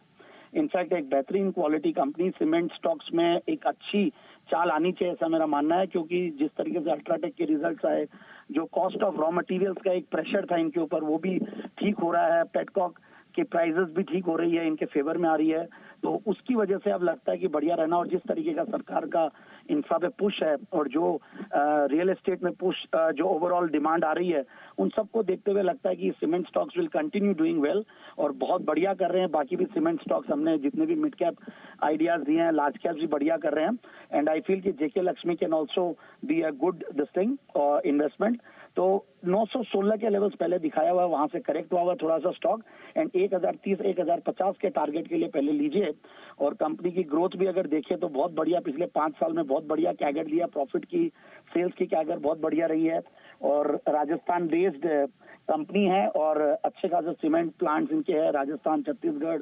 In fact एक बेहतरीन क्वालिटी कंपनी, सीमेंट स्टॉक्स में एक अच्छी चाल आनी चाहिए, ऐसा मेरा मानना है, क्योंकि जिस तरीके से अल्ट्राटेक के रिजल्ट्स आए, जो कॉस्ट ऑफ रॉ मटेरियल्स का एक प्रेशर था इनके ऊपर, वो भी ठीक हो रहा है। पेटकॉक की प्राइसेस भी ठीक हो रही है, इनके फेवर में आ रही है, तो उसकी वजह से अब लगता है कि बढ़िया रहना। और जिस तरीके का सरकार का इंफ्रा पे पुश है, और जो रियल एस्टेट में पुश, जो ओवरऑल डिमांड आ रही है, उन सबको देखते हुए लगता है कि cement stocks will continue doing well, और बहुत बढ़िया कर रहे हैं। बाकी भी सीमेंट स्टॉक्स हमने जितने भी मिड कैप आइडियाज दिए हैं, लार्ज कैप भी बढ़िया कर रहे हैं, एंड आई फील कि JK Lakshmi can also be a good this thing investment. तो 916 के लेवल्स पहले दिखाया हुआ है, वहां से करेक्ट हुआ थोड़ा सा स्टॉक, एंड 1030 1050 के टारगेट के लिए पहले लीजिए। और कंपनी की ग्रोथ भी अगर देखें तो बहुत बढ़िया, पिछले 5 साल में बहुत बढ़िया कैगर दिया, प्रॉफिट की, सेल्स की कैगर बहुत बढ़िया रही है, और राजस्थान बेस्ड कंपनी है, और अच्छे खासे सीमेंट प्लांट्स इनके हैं राजस्थान, छत्तीसगढ़,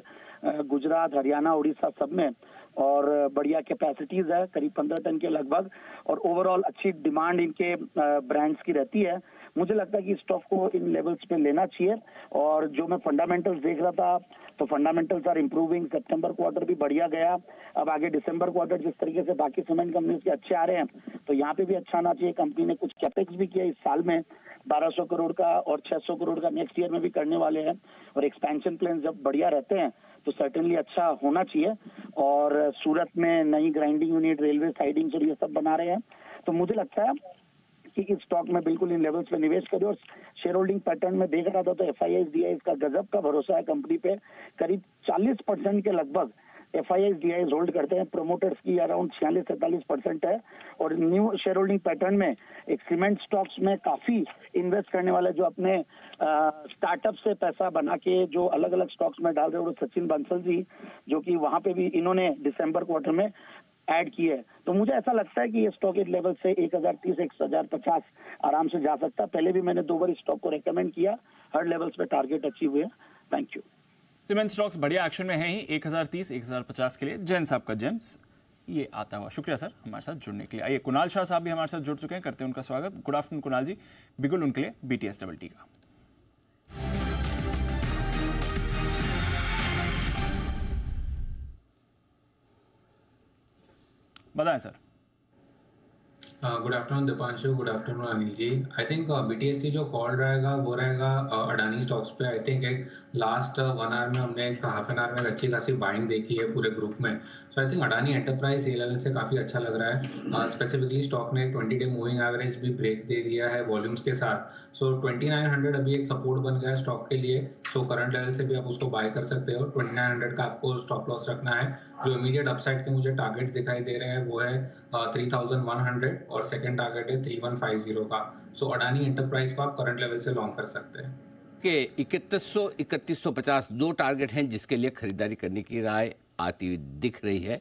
गुजरात, हरियाणा, उड़ीसा सब में। और बढ़िया कैपेसिटीज है, करीब 15 टन के लगभग, और ओवरऑल अच्छी डिमांड इनके ब्रांड्स की रहती है। मुझे लगता है कि स्टॉक को इन लेवल्स पे लेना चाहिए। और जो मैं फंडामेंटल्स देख रहा था तो फंडामेंटल्स आर इंप्रूविंग। सितंबर क्वार्टर भी बढ़िया गया, अब आगे दिसंबर क्वार्टर जिस तरीके से बाकी सीमेंट कंपनीज के अच्छे आ रहे हैं तो यहाँ पे भी अच्छा आना चाहिए। कंपनी ने कुछ कैपेक्स भी किया इस साल में 1200 करोड़ का, और 600 करोड़ का नेक्स्ट ईयर में भी करने वाले हैं, और एक्सपेंशन प्लान जब बढ़िया रहते हैं तो सर्टेनली अच्छा होना चाहिए। और सूरत में नई ग्राइंडिंग यूनिट, रेलवे साइडिंग्स और ये सब बना रहे हैं, तो मुझे लगता है कि इस स्टॉक में बिल्कुल इन लेवल्स पे निवेश करें। और शेयर होल्डिंग पैटर्न में देख रहा था तो FIIs DIs का गजब का भरोसा है कंपनी पे, करीब 40% के लगभग FIIs DIs होल्ड करते हैं। प्रोमोटर्स की अराउंड 46-47% है। और न्यू शेयर होल्डिंग पैटर्न में एक सीमेंट स्टॉक्स में काफी इन्वेस्ट करने वाले जो अपने स्टार्टअप से पैसा बना के जो अलग अलग स्टॉक्स में डाल रहे हैं, वो सचिन बंसल जी, जो कि वहां पे भी इन्होंने दिसंबर क्वार्टर में ऐड की है। तो मुझे ऐसा लगता है कि ये स्टॉक इस लेवल से 1030, 1050 आराम से जा सकता है। पहले भी मैंने 2 बार इस स्टॉक को रेकमेंड किया, हर लेवल्स पे टारगेट अचीव हुए। Thank you. सीमेंट स्टॉक्स बढ़िया एक्शन में है ही 1030, 1050 के लिए। जैन साहब का जेम्स ये आता हुआ, शुक्रिया सर हमारे साथ जुड़ने के लिए। आइए कुणाल शाह साहब भी हमारे साथ जुड़ चुके हैं, करते हैं उनका स्वागत। गुड आफ्टरनून कुणाल जी, बिगुल उनके लिए BTS डबल टी का। बताएं sir. Good afternoon Deepanshu, good afternoon Anil ji. I think BTST जो कॉल रहेगा वो रहेगा अडानी स्टॉक्स पे। आई थिंक एक लास्ट 1 आवर में हमने एक हाफ एन आवर में अच्छी खासी बाइंग देखी है पूरे ग्रुप में। सो आई थिंक अडानी एंटरप्राइज ये लेवल से काफ़ी अच्छा लग रहा है। स्पेसिफिकली स्टॉक ने 20 डे मूविंग एवरेज भी ब्रेक दे दिया है वॉल्यूम्स के साथ। सो 2900 अभी एक सपोर्ट बन गया है स्टॉक के लिए। सो करंट लेवल से भी आप उसको बाय कर सकते हो। 2900 का आपको स्टॉप लॉस रखना है। जो इमीडिएट अपसाइड के मुझे टारगेट दिखाई दे रहे हैं वो है 3100 और सेकंड टारगेट है 3150 का। सो अडानी एंटरप्राइज को आप करंट लेवल से लॉन्ग कर सकते हैं। के 3100, 3150 2 टारगेट हैं जिसके लिए खरीदारी करने की राय आती हुई दिख रही है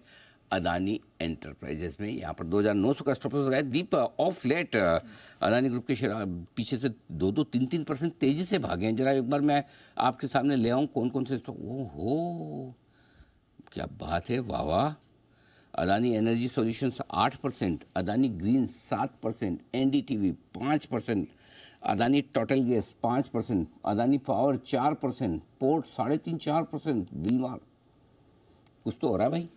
अदानी एंटरप्राइजेस में। यहाँ पर 2900 का स्टॉप लॉस है। दीप ऑफ लेट अदानी ग्रुप के शेयर पीछे से 2-2, 3-3% तेजी से भागे हैं। जरा एक बार मैं आपके सामने ले आऊँ कौन कौन से स्टॉक। ओहो क्या बात है, वाह वाह। Adani energy solutions 8%, Adani green 7%, NDTV 5%, Adani total gas 5%, Adani power 4%, port 3.5-4%, बीमार कुछ तो हो रहा है भाई,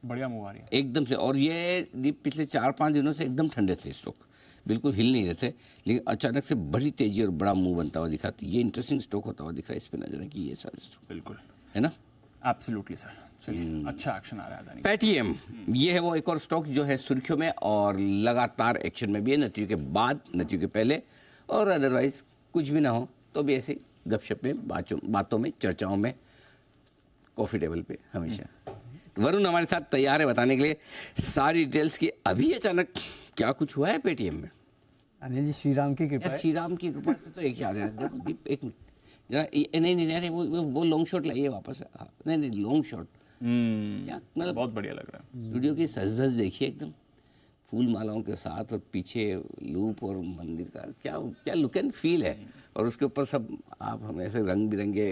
बढ़िया मूव आ रही है एकदम से। और ये पिछले 4-5 दिनों से एकदम ठंडे थे स्टॉक, बिल्कुल हिल नहीं रहे थे, लेकिन अचानक से बड़ी तेजी और बड़ा मूव बनता हुआ दिखा। तो ये इंटरेस्टिंग स्टॉक होता हुआ दिख रहा है, इस पर नजर रखिए ये सारे स्टॉक, बिल्कुल है ना। एब्सोल्युटली सर, चलिए अच्छा एक्शन आ रहा है अदानी। पेटीएम ये है वो एक और स्टॉक जो है सुर्खियों में और लगातार एक्शन में भी है, नतीजों के बाद, नतीजों के पहले, और अदरवाइज कुछ भी ना हो तो भी ऐसे गपशप में, बातों में, चर्चाओं में, कॉफ़ी टेबल पे हमेशा। तो वरुण हमारे साथ तैयार है बताने के लिए सारी डिटेल्स की। अभी अचानक क्या कुछ हुआ है पेटीएम में? अनिल जी श्रीराम की कृपा है। श्रीराम की कृपा से तो एक याद है, दीप एक मिनट जरा, नहीं वो लॉन्ग शॉट लाइए वापस। नहीं लॉन्ग शॉट क्या मतलब, बहुत बढ़िया लग रहा है। स्टूडियो की सज देखिए एकदम फूल मालाओं के साथ, और पीछे लूप और मंदिर का क्या लुक एंड फील है। और उसके ऊपर सब आप हम ऐसे रंग बिरंगे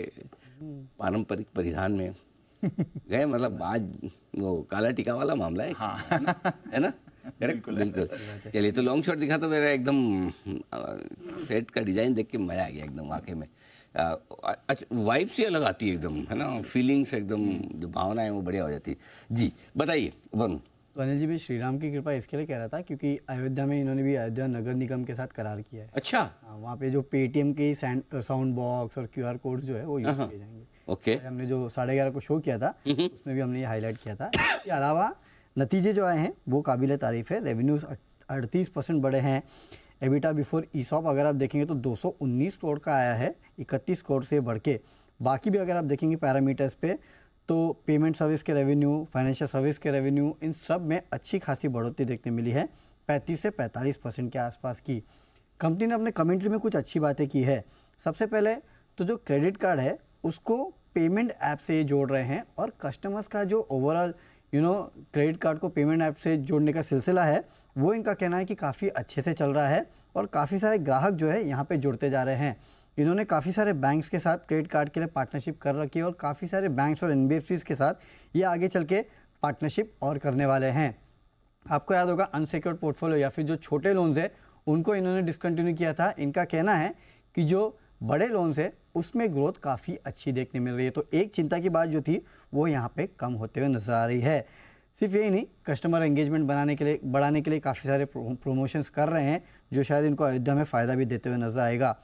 पारंपरिक परिधान में गए, मतलब आज वो काला टीका वाला मामला है, है ना। बिल्कुल। चलिए तो लॉन्ग शॉट दिखा तो मेरा एकदम सेट का डिजाइन देख के मजा आ गया एकदम वाकई में। अच्छा वाइब्स ही अलग आती है एकदम, है ना, फीलिंग्स एकदम, जो भावना है वो बढ़िया हो जाती है। जी बताइए वरुण। तो अनिल जी भी श्रीराम की कृपा इसके लिए कह रहा था क्योंकि अयोध्या में इन्होंने भी अयोध्या नगर निगम के साथ करार किया है। अच्छा। वहाँ पे जो पेटीएम के साउंड बॉक्स और QR कोड जो है वो यूज किए जाएंगे। ओके। हमने जो 11:30 को शो किया था उसमें भी हमने ये हाईलाइट किया था। इसके अलावा नतीजे जो आए हैं वो काबिल तारीफ है। रेवेन्यूज 38% बढ़े हैं। एबिटा बिफोर ईसॉप अगर आप देखेंगे तो 219 करोड़ का आया है, 31 करोड़ से बढ़ के। बाकी भी अगर आप देखेंगे पैरामीटर्स पे तो पेमेंट सर्विस के रेवेन्यू, फाइनेंशियल सर्विस के रेवेन्यू, इन सब में अच्छी खासी बढ़ोतरी देखने मिली है, 35 से 45% के आसपास की। कंपनी ने अपने कमेंट्री में कुछ अच्छी बातें की है। सबसे पहले तो जो क्रेडिट कार्ड है उसको पेमेंट ऐप से जोड़ रहे हैं, और कस्टमर्स का जो ओवरऑल क्रेडिट कार्ड को पेमेंट ऐप से जोड़ने का सिलसिला है वो इनका कहना है कि काफ़ी अच्छे से चल रहा है, और काफ़ी सारे ग्राहक जो है यहाँ पे जुड़ते जा रहे हैं। इन्होंने काफ़ी सारे बैंक्स के साथ क्रेडिट कार्ड के लिए पार्टनरशिप कर रखी है, और काफ़ी सारे बैंक्स और NBFCs के साथ ये आगे चल के पार्टनरशिप और करने वाले हैं। आपको याद होगा अनसिक्योर्ड पोर्टफोलियो या फिर जो छोटे लोन्स है उनको इन्होंने डिसकंटिन्यू किया था। इनका कहना है कि जो बड़े लोन्स है उसमें ग्रोथ काफ़ी अच्छी देखने मिल रही है। तो एक चिंता की बात जो थी वो यहाँ पे कम होते हुए नजर आ रही है। सिर्फ यही नहीं, कस्टमर एंगेजमेंट बढ़ाने के लिए काफ़ी सारे प्रमोशंस कर रहे हैं जो शायद इनको अयोध्या में फ़ायदा भी देते हुए नजर आएगा।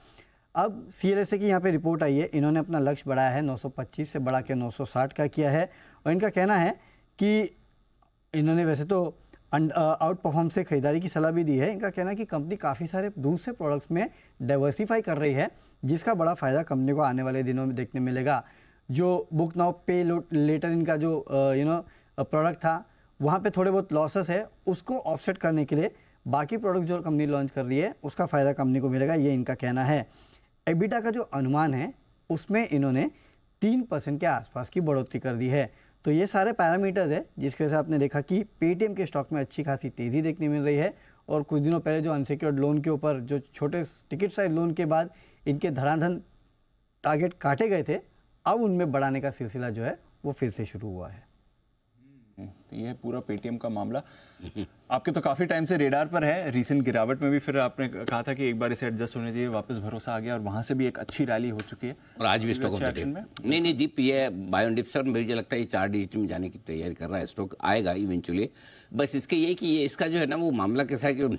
अब CLSA की यहाँ पे रिपोर्ट आई है, इन्होंने अपना लक्ष्य बढ़ाया है 925 से बढ़ा के 960 का किया है। और इनका कहना है कि इन्होंने वैसे तो आउट परफॉर्म से खरीदारी की सलाह भी दी है। इनका कहना है कि कंपनी काफ़ी सारे दूसरे प्रोडक्ट्स में डाइवर्सिफाई कर रही है जिसका बड़ा फ़ायदा कंपनी को आने वाले दिनों में देखने मिलेगा। जो बुक नाउ पे लेटर इनका जो प्रोडक्ट था वहाँ पे थोड़े बहुत लॉसेस है, उसको ऑफसेट करने के लिए बाकी प्रोडक्ट जो कंपनी लॉन्च कर रही है उसका फ़ायदा कंपनी को मिलेगा, ये इनका कहना है। एबिटा का जो अनुमान है उसमें इन्होंने 3% के आसपास की बढ़ोतरी कर दी है। तो ये सारे पैरामीटर्स है जिसके वजह से आपने देखा कि पेटीएम के स्टॉक में अच्छी खासी तेज़ी देखने मिल रही है। और कुछ दिनों पहले जो अनसिक्योर्ड लोन के ऊपर जो छोटे टिकट साइज लोन के बाद इनके धड़ाधड़ टारगेट काटे गए थे, अब उनमें बढ़ाने का सिलसिला जो है वो फिर से शुरू हुआ है। तो ये पूरा पेटीएम का मामला आपके तो काफी टाइम से रेडार पर है। रीसेंट गिरावट में भी फिर आपने कहा था कि एक बार इसे एडजस्ट होने चाहिए, वापस भरोसा आ गया और वहां से भी एक अच्छी रैली हो चुकी है और आज भी स्टॉक में नहीं दीप, ये बायोन डिप सर मुझे लगता है ये 4 डिजिट में जाने की तैयारी कर रहा है, स्टॉक आएगा इवेंचुअली। बस इसके ये कि ये इसका जो है ना वो मामला कैसा है कि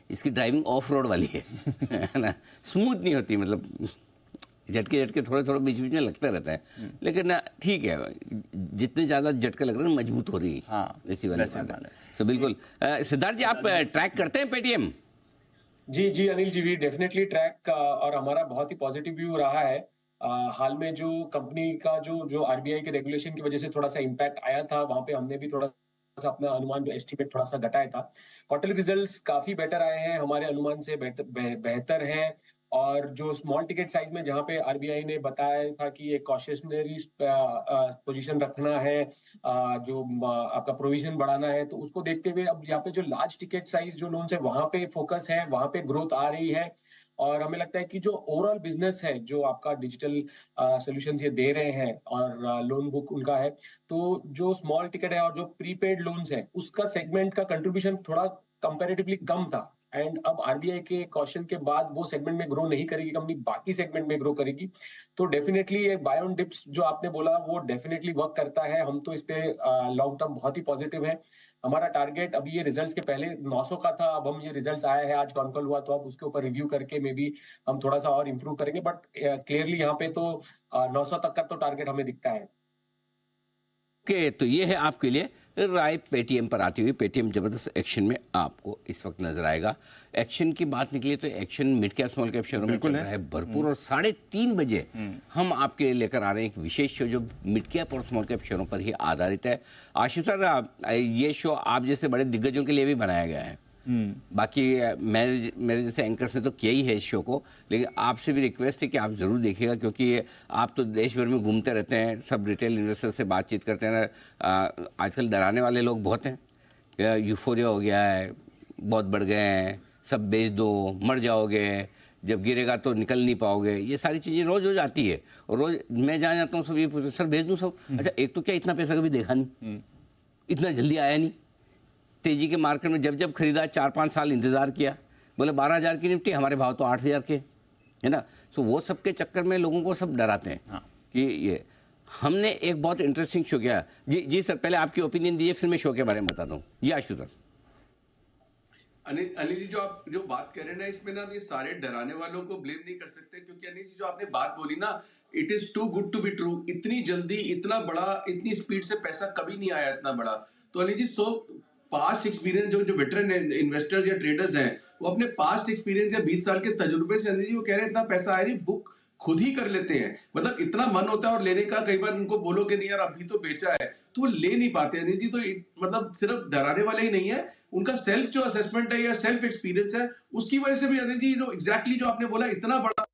इसकी ड्राइविंग ऑफ रोड वाली है ना, स्मूथ नहीं होती, मतलब झटके थोड़े बीच में लगता रहता है, लेकिन ठीक है, जितने ज़्यादा झटके लग रहे हैं मजबूत हो रही है। हाँ, ऐसी वाली बात है। तो बिल्कुल सिद्धार्थ जी, आप ट्रैक करते हैं पेटीएम? जी Anil ji, we definitely track और हमारा बहुत ही पॉजिटिव व्यू रहा है। हाल में जो कंपनी का जो RBI के रेगुलेशन की वजह से थोड़ा सा इम्पैक्ट आया था, वहां पे हमने भी थोड़ा सा अपना अनुमान जो एस्टिमेट थोड़ा सा घटाया था। क्वार्टरली रिजल्ट्स काफी बेटर आए हैं, हमारे अनुमान से बेहतर हैं। और जो स्मॉल टिकट साइज में जहां पे RBI ने बताया था कि एक कॉशनरी पोजीशन रखना है, जो आपका प्रोविजन बढ़ाना है, तो उसको देखते हुए अब यहाँ पे जो लार्ज टिकट साइज जो लोन्स है वहां पे फोकस है, वहां पे ग्रोथ आ रही है। और हमें लगता है कि जो ओवरऑल बिजनेस है, जो आपका डिजिटल सॉल्यूशंस ये दे रहे हैं और लोन बुक उनका है, तो जो स्मॉल टिकट है और जो प्रीपेड लोन्स है उसका सेगमेंट का कंट्रीब्यूशन थोड़ा कंपैरेटिवली कम था। एंड अब RBI के क्वेश्चन के बाद वो सेगमेंट में ग्रो नहीं करेगी कंपनी, बाकी सेगमेंट में ग्रो करेगी। तो डेफिनेटली एक बाय ऑन डिप्स जो आपने बोला वो डेफिनेटली वर्क करता है। हम तो इस पे लॉन्ग टर्म बहुत ही पॉजिटिव है। हमारा टारगेट अभी ये रिजल्ट्स के पहले 900 का था, अब हम ये रिजल्ट्स आया है, आज कॉन्कॉल हुआ, तो अब उसके ऊपर रिव्यू करके मे बी हम थोड़ा सा और इम्प्रूव करेंगे। बट क्लियरली यहाँ पे तो 900 तक का तो टारगेट हमें दिखता है। ओके, तो ये है आपके लिए राय पेटीएम पर आती हुई। पेटीएम जबरदस्त एक्शन में आपको इस वक्त नजर आएगा। एक्शन की बात निकली तो action mid cap small cap शेयरों में चल रहा है भरपूर। और 3:30 बजे हम आपके लिए लेकर आ रहे हैं एक विशेष शो जो मिड कैप और स्मॉल कैप शेयरों पर ही आधारित है। आशीष सर, ये शो आप जैसे बड़े दिग्गजों के लिए भी बनाया गया है। बाकी मेरे जैसे एंकर्स ने तो किया ही है इस शो को, लेकिन आपसे भी रिक्वेस्ट है कि आप ज़रूर देखिएगा, क्योंकि आप तो देश भर में घूमते रहते हैं, सब रिटेल इन्वेस्टर से बातचीत करते हैं। आजकल डराने वाले लोग बहुत हैं, यूफोरिया हो गया है, बहुत बढ़ गए हैं, सब बेच दो, मर जाओगे, जब गिरेगा तो निकल नहीं पाओगे, ये सारी चीज़ें रोज़ रोज़ आती है। और रोज़ मैं जहाँ जाता हूँ सब ये पूछते, सर भेज दूँ सब? अच्छा, एक तो क्या इतना पैसा कभी देखा नहीं, इतना जल्दी आया नहीं। तेजी के मार्केट में जब खरीदा 4-5 साल इंतज़ार किया, बोले 12,000 की निफ्टी, हमारे भाव तो 8,000 के, है ना। सो वो सब के चक्कर में लोगों को सब डराते हैं। हाँ। कि ये हमने एक बहुत इंटरेस्टिंग शो किया। जी सर, पहले आपकी ओपिनियन दीजिए, फिर मैं शो के बारे में बता दूँ। जी आशुतोष। अनिल जी, जो आप जो बात कर रहे हैं ना, इसमें ना ये सारे डराने वालों को ब्लेम नहीं कर सकते, क्योंकि अनिल जी जो आपने बात बोली ना, it is too good to be true. इतनी जल्दी इतना बड़ा, इतनी स्पीड से पैसा कभी नहीं आया इतना बड़ा। तो अनिल जी, पास्ट एक्सपीरियंस जो वेटरन इन्वेस्टर्स या ट्रेडर्स हैं, वो अपने पास्ट एक्सपीरियंस या 20 साल के तजुर्बे से अनिल जी वो कह रहे हैं इतना पैसा आया नहीं, बुक खुद ही कर लेते हैं। मतलब इतना मन होता है और लेने का, कई बार उनको बोलो कि नहीं यार अभी तो बेचा है, तो वो ले नहीं पाते अनिल जी। तो मतलब सिर्फ डराने वाले ही नहीं है, उनका सेल्फ जो असेसमेंट है या सेल्फ एक्सपीरियंस है, उसकी वजह से भी अनिल जी जो एग्जैक्टली जो आपने बोला, इतना बड़ा,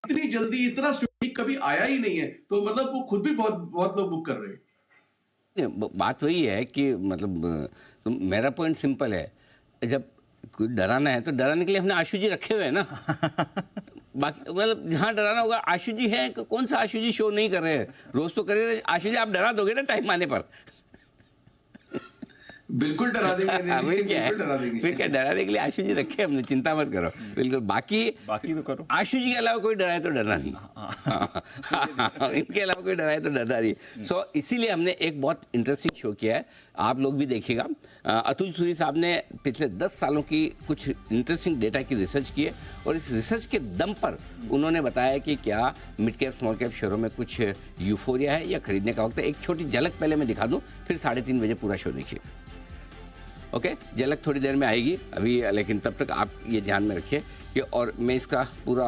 इतनी जल्दी, इतना स्टॉक कभी आया ही नहीं है। तो मतलब वो खुद भी बहुत लोग बुक कर रहे हैं। बात वही है कि मतलब तो मेरा पॉइंट सिंपल है, जब कोई डराना है तो डराने के लिए हमने आशु जी रखे हुए हैं ना। बाकी मतलब जहाँ डराना होगा आशु जी हैं, कौन सा आशु जी शो नहीं कर रहे हैं, रोज तो कर रहे हैं। आशु जी आप डरा दोगे ना टाइम आने पर। बिल्कुल डरा देंगे फिर क्या है, फिर क्या डराने के लिए आशु जी रखे हमने, चिंता मत करो। बिल्कुल, बाकी तो करो। आशु जी के अलावा कोई डराए तो डरना नहीं, इनके अलावा कोई डराए तो डरना नहीं। सो इसीलिए हमने एक बहुत इंटरेस्टिंग शो किया है, आप लोग भी देखिएगा। अतुल सूरी साहब ने पिछले 10 सालों की कुछ इंटरेस्टिंग डेटा की रिसर्च की है, और इस रिसर्च के दम पर उन्होंने बताया कि क्या मिड कैप स्मॉल कैप शेयरों में कुछ यूफोरिया है या खरीदने का वक्त है। एक छोटी झलक पहले मैं दिखा दूं, फिर 3:30 बजे पूरा शो देखिए। ओके, झलक थोड़ी देर में आएगी अभी, लेकिन तब तक आप ये ध्यान में रखिए कि, और मैं इसका पूरा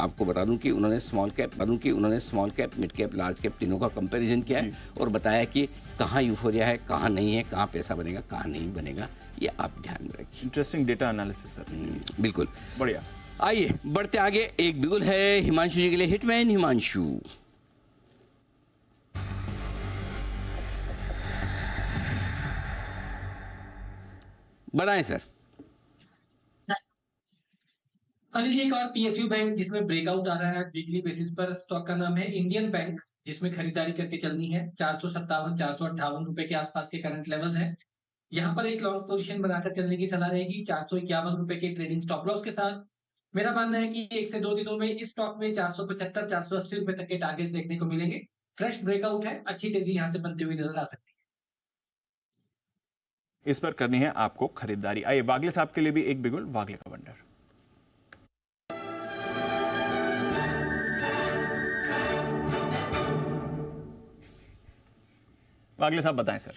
आपको बता दूं कि उन्होंने small cap, mid cap, large cap तीनों का कंपैरिजन किया है और बताया कि कहाँ यूफोरिया है, कहाँ नहीं है, कहाँ पैसा बनेगा, कहाँ नहीं बनेगा, ये आप ध्यान में रखिए। Interesting data analysis sir. बिल्कुल, बढ़िया। आइए बढ़ते आगे। एक बिगुल है हिमांशु जी के लिए। हिटमैन हिमांशु, बताएं सर। अनिल जी, एक और पीएसयू बैंक जिसमें ब्रेकआउट आ रहा है वीकली बेसिस पर, स्टॉक का नाम है इंडियन बैंक, जिसमें खरीदारी करके चलनी है। 457-458 रुपए के आसपास के करंट लेवल्स हैं। यहाँ पर एक लॉन्ग पोजीशन बनाकर चलने की सलाह रहेगी 451 रुपए के ट्रेडिंग स्टॉप लॉस के साथ। मेरा मानना है कि 1 से 2 दिनों में इस स्टॉक में 475-480 रुपए तक के टारगेट्स देखने को मिलेंगे। फ्रेश ब्रेकआउट है, अच्छी तेजी यहाँ से बनती हुई नजर आ सकती है। इस पर करनी है आपको खरीदारी। आइए वागले साहब के लिए भी एक बिगुल, वागले का वंडर। वागले साहब बताएं sir.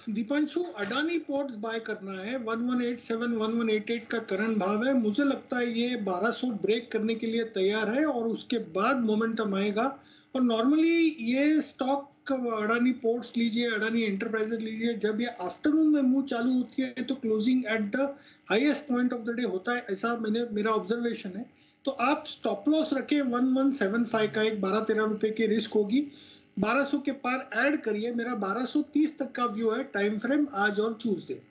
Deepanshu, Adani Ports buy करना है। 1187 1188 का करंट भाव है। मुझे लगता है ये 1200 ब्रेक करने के लिए तैयार है और उसके बाद मोमेंटम आएगा। और नॉर्मली ये स्टॉक अडानी पोर्ट्स लीजिए, अडानी एंटरप्राइजेज लीजिए, जब ये आफ्टरनून में मूव चालू होती है तो closing at the highest point of the day होता है, ऐसा मेरा ऑब्जर्वेशन है। तो आप स्टॉप लॉस रखें 1175 का, एक 12-13 रुपए की रिस्क होगी। 1200 के पार ऐड करिए। मेरा 1230 तक का व्यू है, टाइम फ्रेम आज और ट्यूसडे।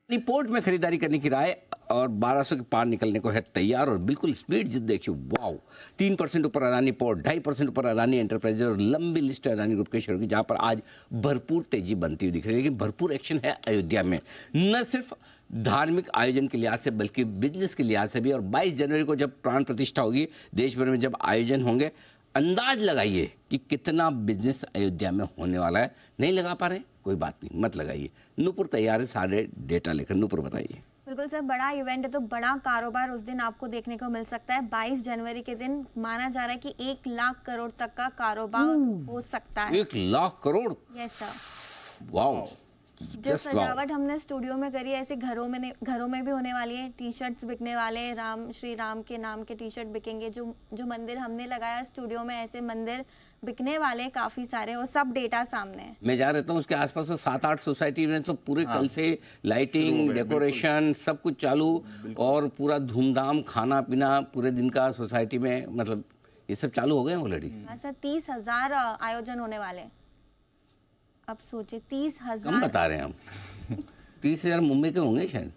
रिपोर्ट में खरीदारी करने की राय, और 1200 के पार निकलने को है तैयार, और बिल्कुल स्पीड जित देखिए, वाओ। 3% ऊपर अडानी पोर्ट, 2.5% ऊपर अडानी एंटरप्राइजेज, और लंबी लिस्ट है अडानी ग्रुप के शेयर की, जहां पर आज भरपूर तेजी बनती हुई दिख रही है। लेकिन भरपूर एक्शन है अयोध्या में, न सिर्फ धार्मिक आयोजन के लिहाज से बल्कि बिजनेस के लिहाज से भी। और 22 जनवरी को जब प्राण प्रतिष्ठा होगी, देश भर में जब आयोजन होंगे, अंदाज लगाइए कि कितना बिजनेस अयोध्या में होने वाला है। नहीं लगा पा रहे, कोई बात नहीं, मत लगाइए। नूपुर तैयार है सारे डेटा लेकर। नूपुर बताइए। बिल्कुल सर, बड़ा इवेंट है तो बड़ा कारोबार उस दिन आपको देखने को मिल सकता है। 22 जनवरी के दिन माना जा रहा है कि 1 लाख करोड़ तक का कारोबार हो सकता है। 1 lakh crore? Yes sir. Wow. जो सजावट हमने स्टूडियो में करी है, ऐसे घरों में भी होने वाली है। टी शर्ट्स बिकने वाले, श्री राम के नाम के टी शर्ट बिकेंगे। जो मंदिर हमने लगाया स्टूडियो में, ऐसे मंदिर बिकने वाले काफी सारे, और सब डेटा सामने है। मैं जा रहता हूँ उसके आसपास, तो 7-8 सोसाइटी में तो पूरे कल से लाइटिंग, डेकोरेशन सब कुछ चालू, और पूरा धूमधाम खाना पीना पूरे दिन का सोसाइटी में, मतलब ये सब चालू हो गए ऑलरेडी। सर 30,000 आयोजन होने वाले। अब सोचिए 30,000। कम बता रहे हैं हम। 30,000 मुंबई के होंगे शायद,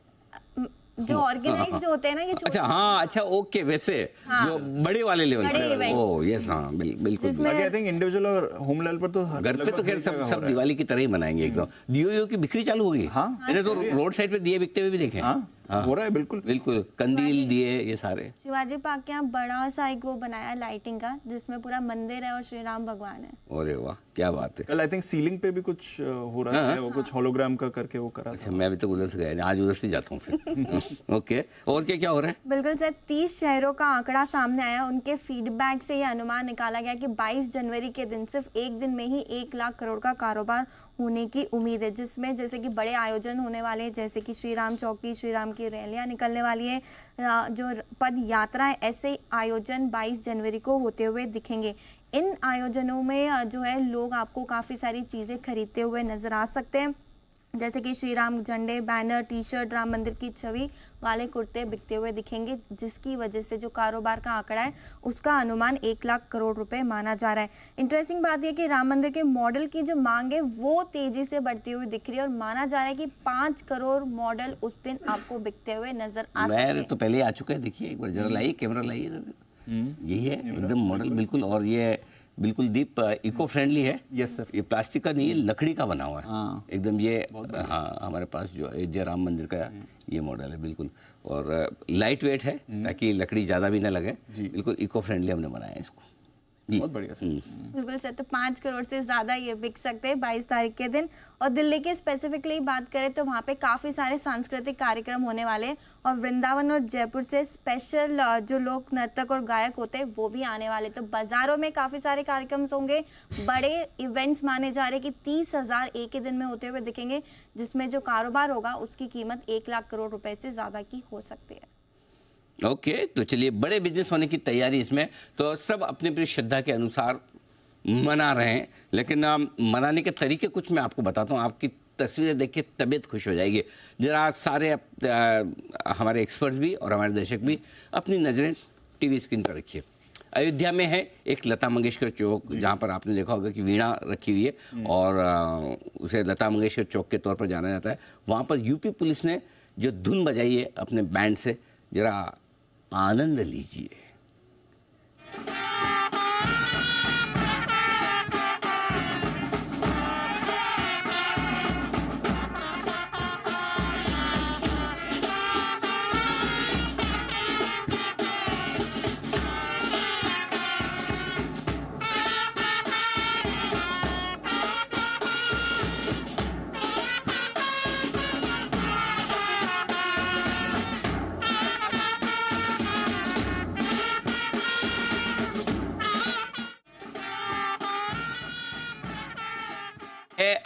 जो ऑर्गेनाइज्ड होते हैं ना ये। अच्छा हाँ, अच्छा ओके, वैसे जो बड़े वाले लेवल पे। ओह यस, हाँ बिल्कुल। आई थिंक इंडिविजुअल और होम लेवल पर तो घर पे तो खैर सब दिवाली की तरह ही मनाएंगे एकदम। डीओ की बिक्री चालू होगी। हाँ, मैंने तो रोड साइड पे दिए बिकते हुए भी देखे। हो रहा है, बिल्कुल बिल्कुल। कंदील दिए, ये सारे। शिवाजी पार्क के यहाँ बड़ा सा एक वो बनाया है लाइटिंग का, जिसमें पूरा मंदिर है और श्री राम भगवान है। अरे वाह, क्या बात है। कल आई थिंक सीलिंग पे भी कुछ हो रहा है, वो कुछ होलोग्राम का करके वो करा। अच्छा, मैं अभी तक उधर से गया, आज उधर से जाता हूँ फिर। ओके, और क्या हो रहा है? बिल्कुल सर, 30 शहरों का आंकड़ा सामने आया। उनके फीडबैक से ये अनुमान निकाला गया कि 22 जनवरी के दिन सिर्फ एक दिन में ही 1 लाख करोड़ का कारोबार होने की उम्मीद है, जिसमें जैसे कि बड़े आयोजन होने वाले हैं, जैसे कि श्री राम चौकी, श्री राम की रैलियां निकलने वाली है, जो पद यात्रा है, ऐसे आयोजन 22 जनवरी को होते हुए दिखेंगे। इन आयोजनों में जो है लोग आपको काफ़ी सारी चीज़ें खरीदते हुए नजर आ सकते हैं, जैसे कि श्री राम झंडे, बैनर, टी शर्ट, राम मंदिर की छवि वाले कुर्ते बिकते हुए दिखेंगे, जिसकी वजह से जो कारोबार का आंकड़ा है उसका अनुमान 1 लाख करोड़ रुपए माना जा रहा है। इंटरेस्टिंग बात यह कि राम मंदिर के मॉडल की जो मांग है वो तेजी से बढ़ती हुई दिख रही है, और माना जा रहा है कि 5 करोड़ मॉडल उस दिन आपको बिकते हुए नजर आ सकते हैं। तो पहले आ चुका है, देखिए एक बार जरा लाइए, कैमरा लाइए। यही है एकदम मॉडल बिल्कुल। और ये बिल्कुल दीप इको फ्रेंडली है। Yes sir. ये प्लास्टिक का नहीं है, लकड़ी का बना हुआ है एकदम। ये हाँ, हमारे पास जो अयोध्या राम मंदिर का ये मॉडल है बिल्कुल, और लाइट वेट है ताकि लकड़ी ज़्यादा भी ना लगे। बिल्कुल इको फ्रेंडली हमने बनाया है इसको। बहुत बढ़िया सर। बिल्कुल सर। तो 5 करोड़ से ज़्यादा ये बिक सकते हैं 22 तारीख के दिन। और दिल्ली के स्पेसिफिकली बात करें तो वहाँ पे काफ़ी सारे सांस्कृतिक कार्यक्रम होने वाले हैं, और वृंदावन और जयपुर से स्पेशल जो लोग नर्तक और गायक होते हैं वो भी आने वाले। तो बाज़ारों में काफ़ी सारे कार्यक्रम होंगे, बड़े इवेंट्स माने जा रहे हैं कि 30,000 एक ही दिन में होते हुए दिखेंगे, जिसमें जो कारोबार होगा उसकी कीमत 1 लाख करोड़ रुपए से ज़्यादा की हो सकती है। ओके, तो चलिए, बड़े बिजनेस होने की तैयारी इसमें, तो सब अपनी अपनी श्रद्धा के अनुसार मना रहे हैं, लेकिन मनाने के तरीके कुछ मैं आपको बताता हूँ। आपकी तस्वीरें देख के तबीयत खुश हो जाएगी। जरा सारे हमारे एक्सपर्ट्स भी और हमारे दर्शक भी अपनी नज़रें टीवी स्क्रीन पर रखिए। अयोध्या में है एक लता मंगेशकर चौक, जहाँ पर आपने देखा होगा कि वीणा रखी हुई है और उसे लता मंगेशकर चौक के तौर पर जाना जाता है। वहाँ पर यूपी पुलिस ने जो धुन बजाई है अपने बैंड से, जरा आनंद लीजिए।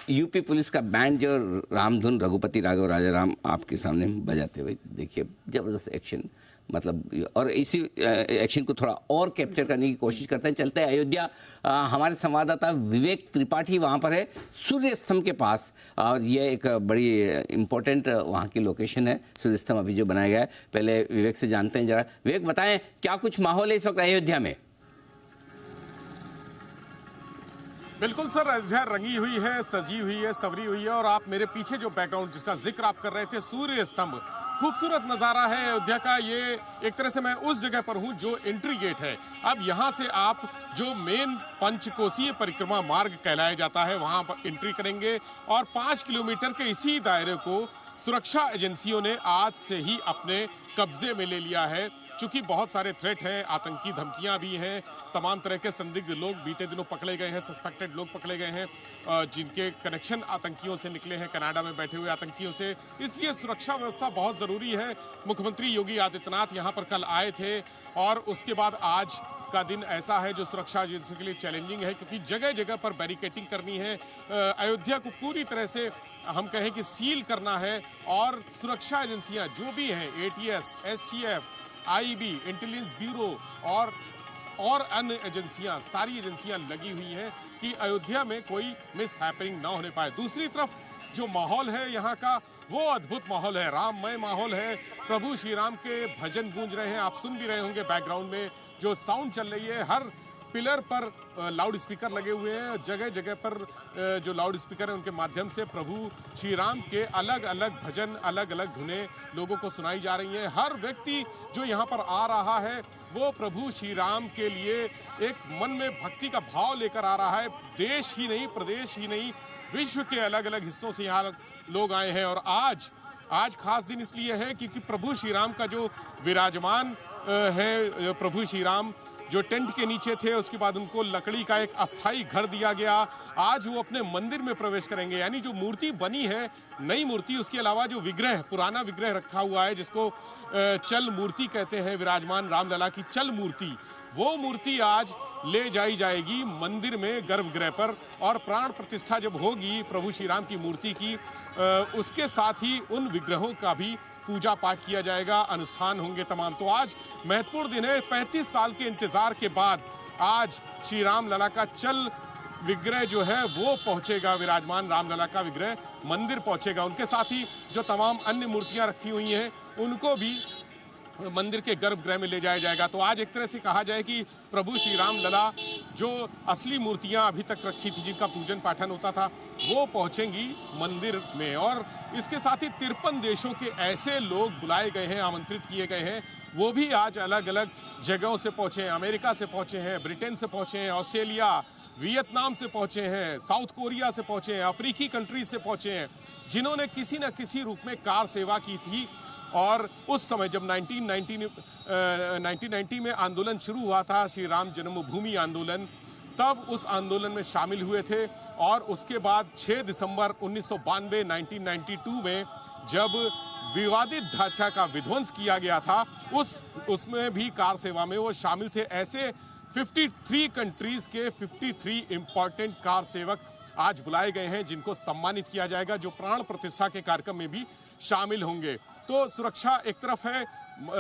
यूपी पुलिस का बैंड जो रामधुन रघुपति राघव राजा राम आपके सामने बजाते हुए देखिए, जबरदस्त एक्शन, मतलब, और इसी एक्शन को थोड़ा और कैप्चर करने की कोशिश करते हैं। चलते हैं अयोध्या। हमारे संवाददाता विवेक त्रिपाठी वहाँ पर है, सूर्य स्तंभ के पास, और ये एक बड़ी इम्पोर्टेंट वहाँ की लोकेशन है, सूर्य स्तंभ अभी जो बनाया गया है। पहले विवेक से जानते हैं, जरा विवेक बताएं क्या कुछ माहौल है इस वक्त अयोध्या में? बिल्कुल सर, अयोध्या रंगी हुई है, सजी हुई है, सवरी हुई है, और आप मेरे पीछे जो बैकग्राउंड जिसका जिक्र आप कर रहे थे, सूर्य स्तंभ, खूबसूरत नज़ारा है अयोध्या का। ये एक तरह से मैं उस जगह पर हूँ जो एंट्री गेट है। अब यहाँ से आप जो मेन पंचकोसीय परिक्रमा मार्ग कहलाया जाता है वहाँ पर एंट्री करेंगे, और 5 किलोमीटर के इसी दायरे को सुरक्षा एजेंसियों ने आज से ही अपने कब्जे में ले लिया है। चूंकि बहुत सारे थ्रेट हैं, आतंकी धमकियां भी हैं, तमाम तरह के संदिग्ध लोग बीते दिनों पकड़े गए हैं, सस्पेक्टेड लोग पकड़े गए हैं, जिनके कनेक्शन आतंकियों से निकले हैं, कनाडा में बैठे हुए आतंकियों से। इसलिए सुरक्षा व्यवस्था बहुत ज़रूरी है। मुख्यमंत्री योगी आदित्यनाथ यहाँ पर कल आए थे, और उसके बाद आज का दिन ऐसा है जो सुरक्षा एजेंसियों के लिए चैलेंजिंग है, क्योंकि जगह जगह पर बैरिकेटिंग करनी है। अयोध्या को पूरी तरह से हम कहें कि सील करना है, और सुरक्षा एजेंसियां जो भी हैं, ATS, STF, IB, intelligence bureau और अन्य एजेंसियां, सारी एजेंसियां लगी हुई हैं कि अयोध्या में कोई मिस हैपनिंग ना होने पाए। दूसरी तरफ जो माहौल है यहाँ का, वो अद्भुत माहौल है, राममय माहौल है। प्रभु श्री राम के भजन गूंज रहे हैं, आप सुन भी रहे होंगे बैकग्राउंड में जो साउंड चल रही है। हर पिलर पर लाउड स्पीकर लगे हुए हैं, जगह जगह पर जो लाउड स्पीकर है उनके माध्यम से प्रभु श्री राम के अलग अलग भजन, अलग अलग धुनें लोगों को सुनाई जा रही हैं। हर व्यक्ति जो यहाँ पर आ रहा है वो प्रभु श्री राम के लिए एक मन में भक्ति का भाव लेकर आ रहा है। देश ही नहीं, प्रदेश ही नहीं, विश्व के अलग अलग हिस्सों से यहाँ लोग आए हैं। और आज खास दिन इसलिए है क्योंकि प्रभु श्री राम का जो विराजमान है, प्रभु श्री राम जो टेंट के नीचे थे, उसके बाद उनको लकड़ी का एक अस्थाई घर दिया गया। आज वो अपने मंदिर में प्रवेश करेंगे, यानी जो मूर्ति बनी है, नई मूर्ति, उसके अलावा जो विग्रह, पुराना विग्रह रखा हुआ है जिसको चल मूर्ति कहते हैं, विराजमान रामलला की चल मूर्ति, वो मूर्ति आज ले जाई जाएगी मंदिर में गर्भगृह पर, और प्राण प्रतिष्ठा जब होगी प्रभु श्री राम की मूर्ति की, उसके साथ ही उन विग्रहों का भी पूजा पाठ किया जाएगा, अनुष्ठान होंगे तमाम। तो आज महत्वपूर्ण दिन है। 35 साल के इंतजार के बाद आज श्री राम लला का चल विग्रह जो है वो पहुंचेगा, विराजमान रामलला का विग्रह मंदिर पहुंचेगा। उनके साथ ही जो तमाम अन्य मूर्तियां रखी हुई हैं उनको भी मंदिर के गर्भगृह में ले जाया जाएगा। तो आज एक तरह से कहा जाए कि प्रभु श्री राम लला जो असली मूर्तियां अभी तक रखी थी, जिनका पूजन पाठन होता था, वो पहुंचेंगी मंदिर में। और इसके साथ ही 53 देशों के ऐसे लोग बुलाए गए हैं, आमंत्रित किए गए हैं, वो भी आज अलग अलग जगहों से पहुंचे हैं। अमेरिका से पहुंचे हैं, ब्रिटेन से पहुंचे हैं, ऑस्ट्रेलिया, वियतनाम से पहुंचे हैं, साउथ कोरिया से पहुंचे हैं, अफ्रीकी कंट्रीज से पहुंचे हैं, जिन्होंने किसी न किसी रूप में कार सेवा की थी। और उस समय जब 1990 में आंदोलन शुरू हुआ था, श्री राम जन्मभूमि आंदोलन, तब उस आंदोलन में शामिल हुए थे। और उसके बाद 6 दिसंबर 1992 में जब विवादित ढांचा का विध्वंस किया गया था, उसमें भी कार सेवा में वो शामिल थे। ऐसे 53 कंट्रीज के 53 इंपॉर्टेंट कार सेवक आज बुलाए गए हैं, जिनको सम्मानित किया जाएगा, जो प्राण प्रतिष्ठा के कार्यक्रम में भी शामिल होंगे। तो सुरक्षा एक तरफ है,